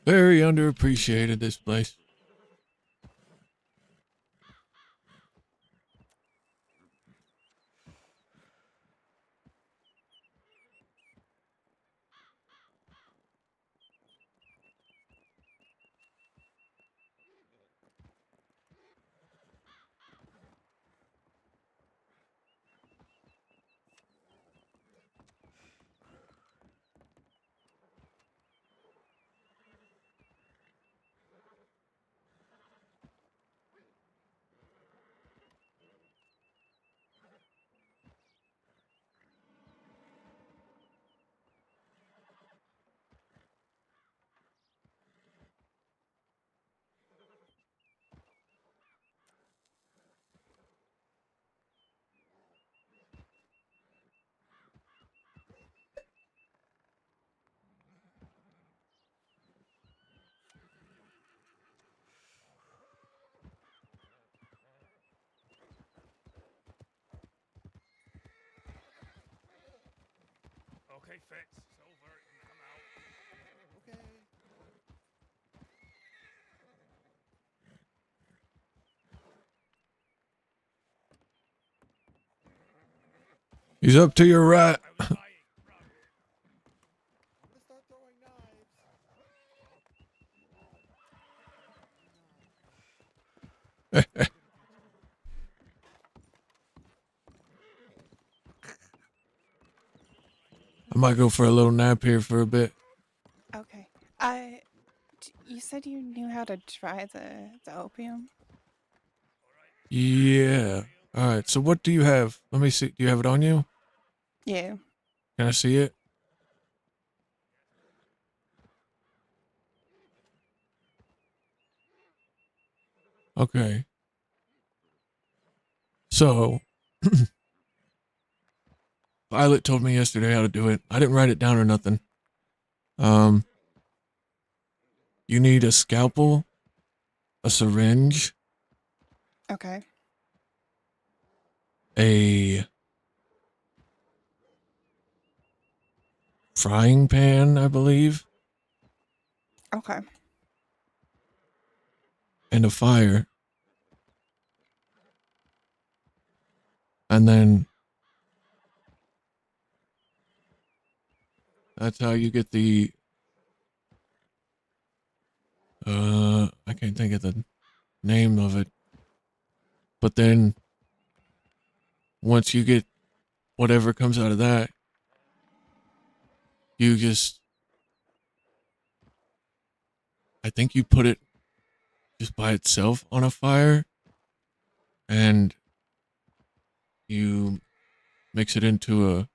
Very underappreciated, this place. Okay, Fitz, it's over. You can come out. Okay. He's up to your right. I'm gonna start throwing knives. I might go for a little nap here for a bit. Okay. You said you knew how to dry the opium? Yeah. All right. So what do you have? Let me see. Do you have it on you? Yeah. Can I see it? Okay. So, Violet told me yesterday how to do it. I didn't write it down or nothing. You need a scalpel, a syringe, Okay. a frying pan, I believe, Okay. and a fire. And then that's how you get the I can't think of the name of it. But then once you get whatever comes out of that, you just I think you put it just by itself on a fire and you mix it into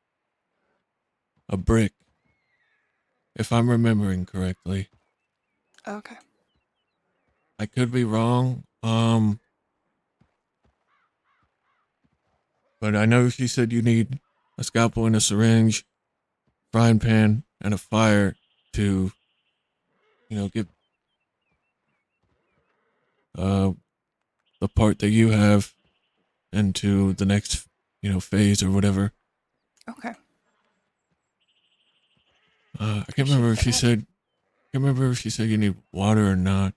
a brick, if I'm remembering correctly. Okay. I could be wrong. But I know she said you need a scalpel and a syringe, frying pan, and a fire to, get the part that you have into the next, phase or whatever. Okay. I can't remember if she said you need water or not.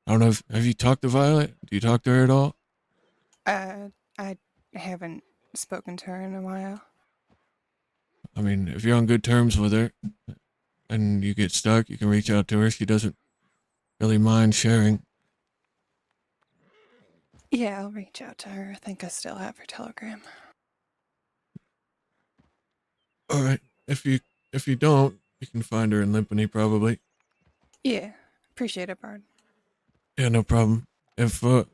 I don't know have you talked to Violet? Do you talk to her at all? I haven't spoken to her in a while. I mean, if you're on good terms with her and you get stuck, you can reach out to her. She doesn't really mind sharing. Yeah, I'll reach out to her. I think I still have her telegram. All right. If you don't, you can find her in Limpany probably. Yeah, appreciate it, Bard. Yeah, no problem. If I'm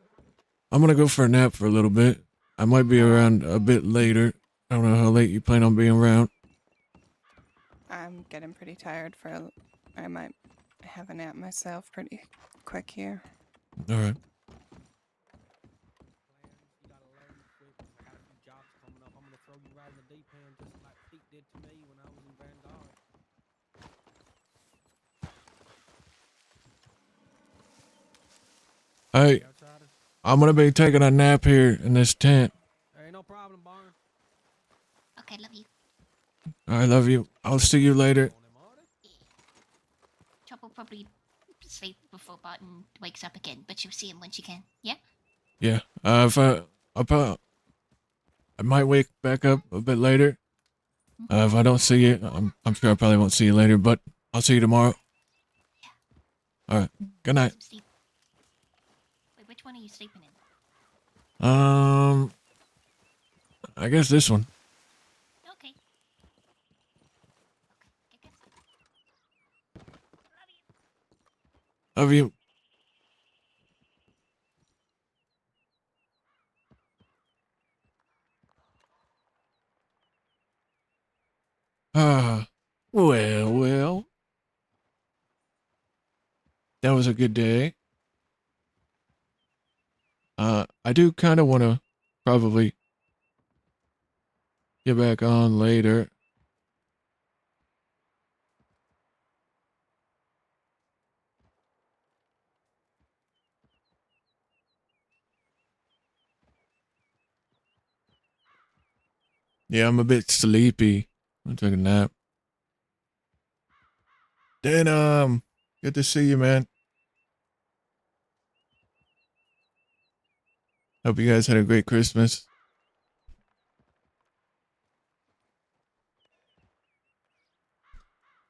gonna go for a nap for a little bit. I might be around a bit later. I don't know how late you plan on being around. I'm getting pretty tired I might have a nap myself pretty quick here. All right. I'm gonna throw you right in the deep end, just like Pete did to me when I was in Vanguard. Hey, I'm gonna be taking a nap here in this tent. Hey, no problem, Barn. Okay, love you. I love you. I'll see you later. Chop will probably sleep before Barton wakes up again, but she'll see him when she can. Yeah? Yeah. If I might wake back up a bit later. If I don't see you, I'm sure I probably won't see you later, but I'll see you tomorrow. All right. Good night. Wait, which one are you sleeping in? I guess this one. Okay. Love you. Well. That was a good day. I do kind of want to probably get back on later. Yeah, I'm a bit sleepy. I'm gonna take a nap. Then, good to see you, man. Hope you guys had a great Christmas.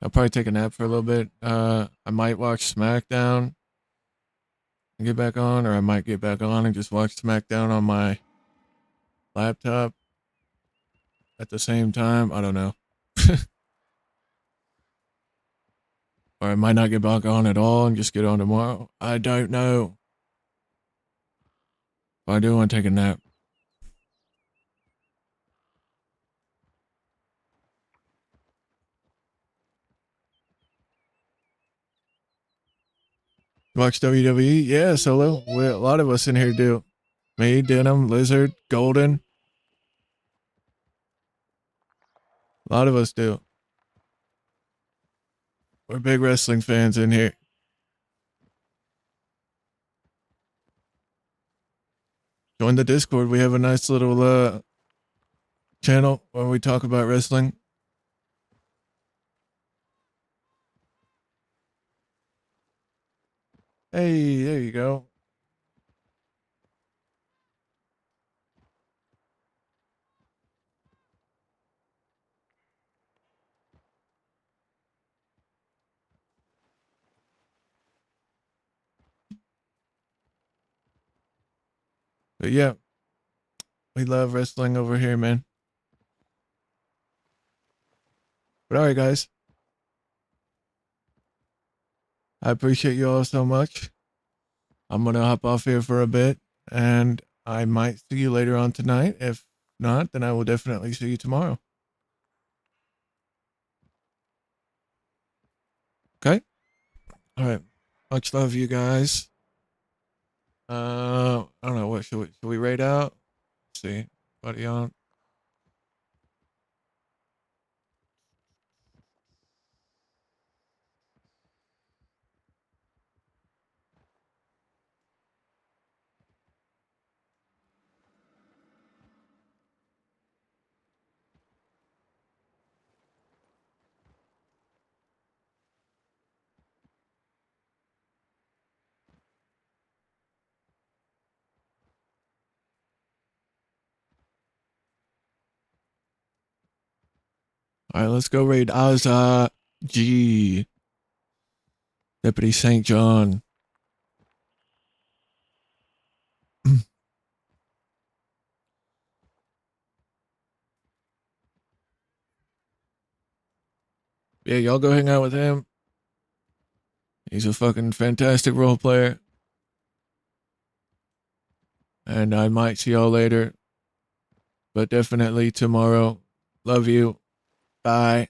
I'll probably take a nap for a little bit. I might watch SmackDown and get back on, or I might get back on and just watch SmackDown on my laptop at the same time. I don't know. Or I might not get back on at all and just get on tomorrow. I don't know. But I do want to take a nap. Watch WWE? Yeah, Solo. A lot of us in here do. Me, Denim, Lizard, Golden. A lot of us do. We're big wrestling fans in here. Join the Discord. We have a nice little channel where we talk about wrestling. Hey, there you go. But yeah, we love wrestling over here, man. But all right, guys. I appreciate you all so much. I'm going to hop off here for a bit, and I might see you later on tonight. If not, then I will definitely see you tomorrow. Okay? All right. Much love, you guys. I don't know. What should we raid out? Let's see. Buddy on. All right, let's go raid Azza G. Deputy St. John. Yeah, y'all go hang out with him. He's a fucking fantastic role player. And I might see y'all later. But definitely tomorrow. Love you. Bye.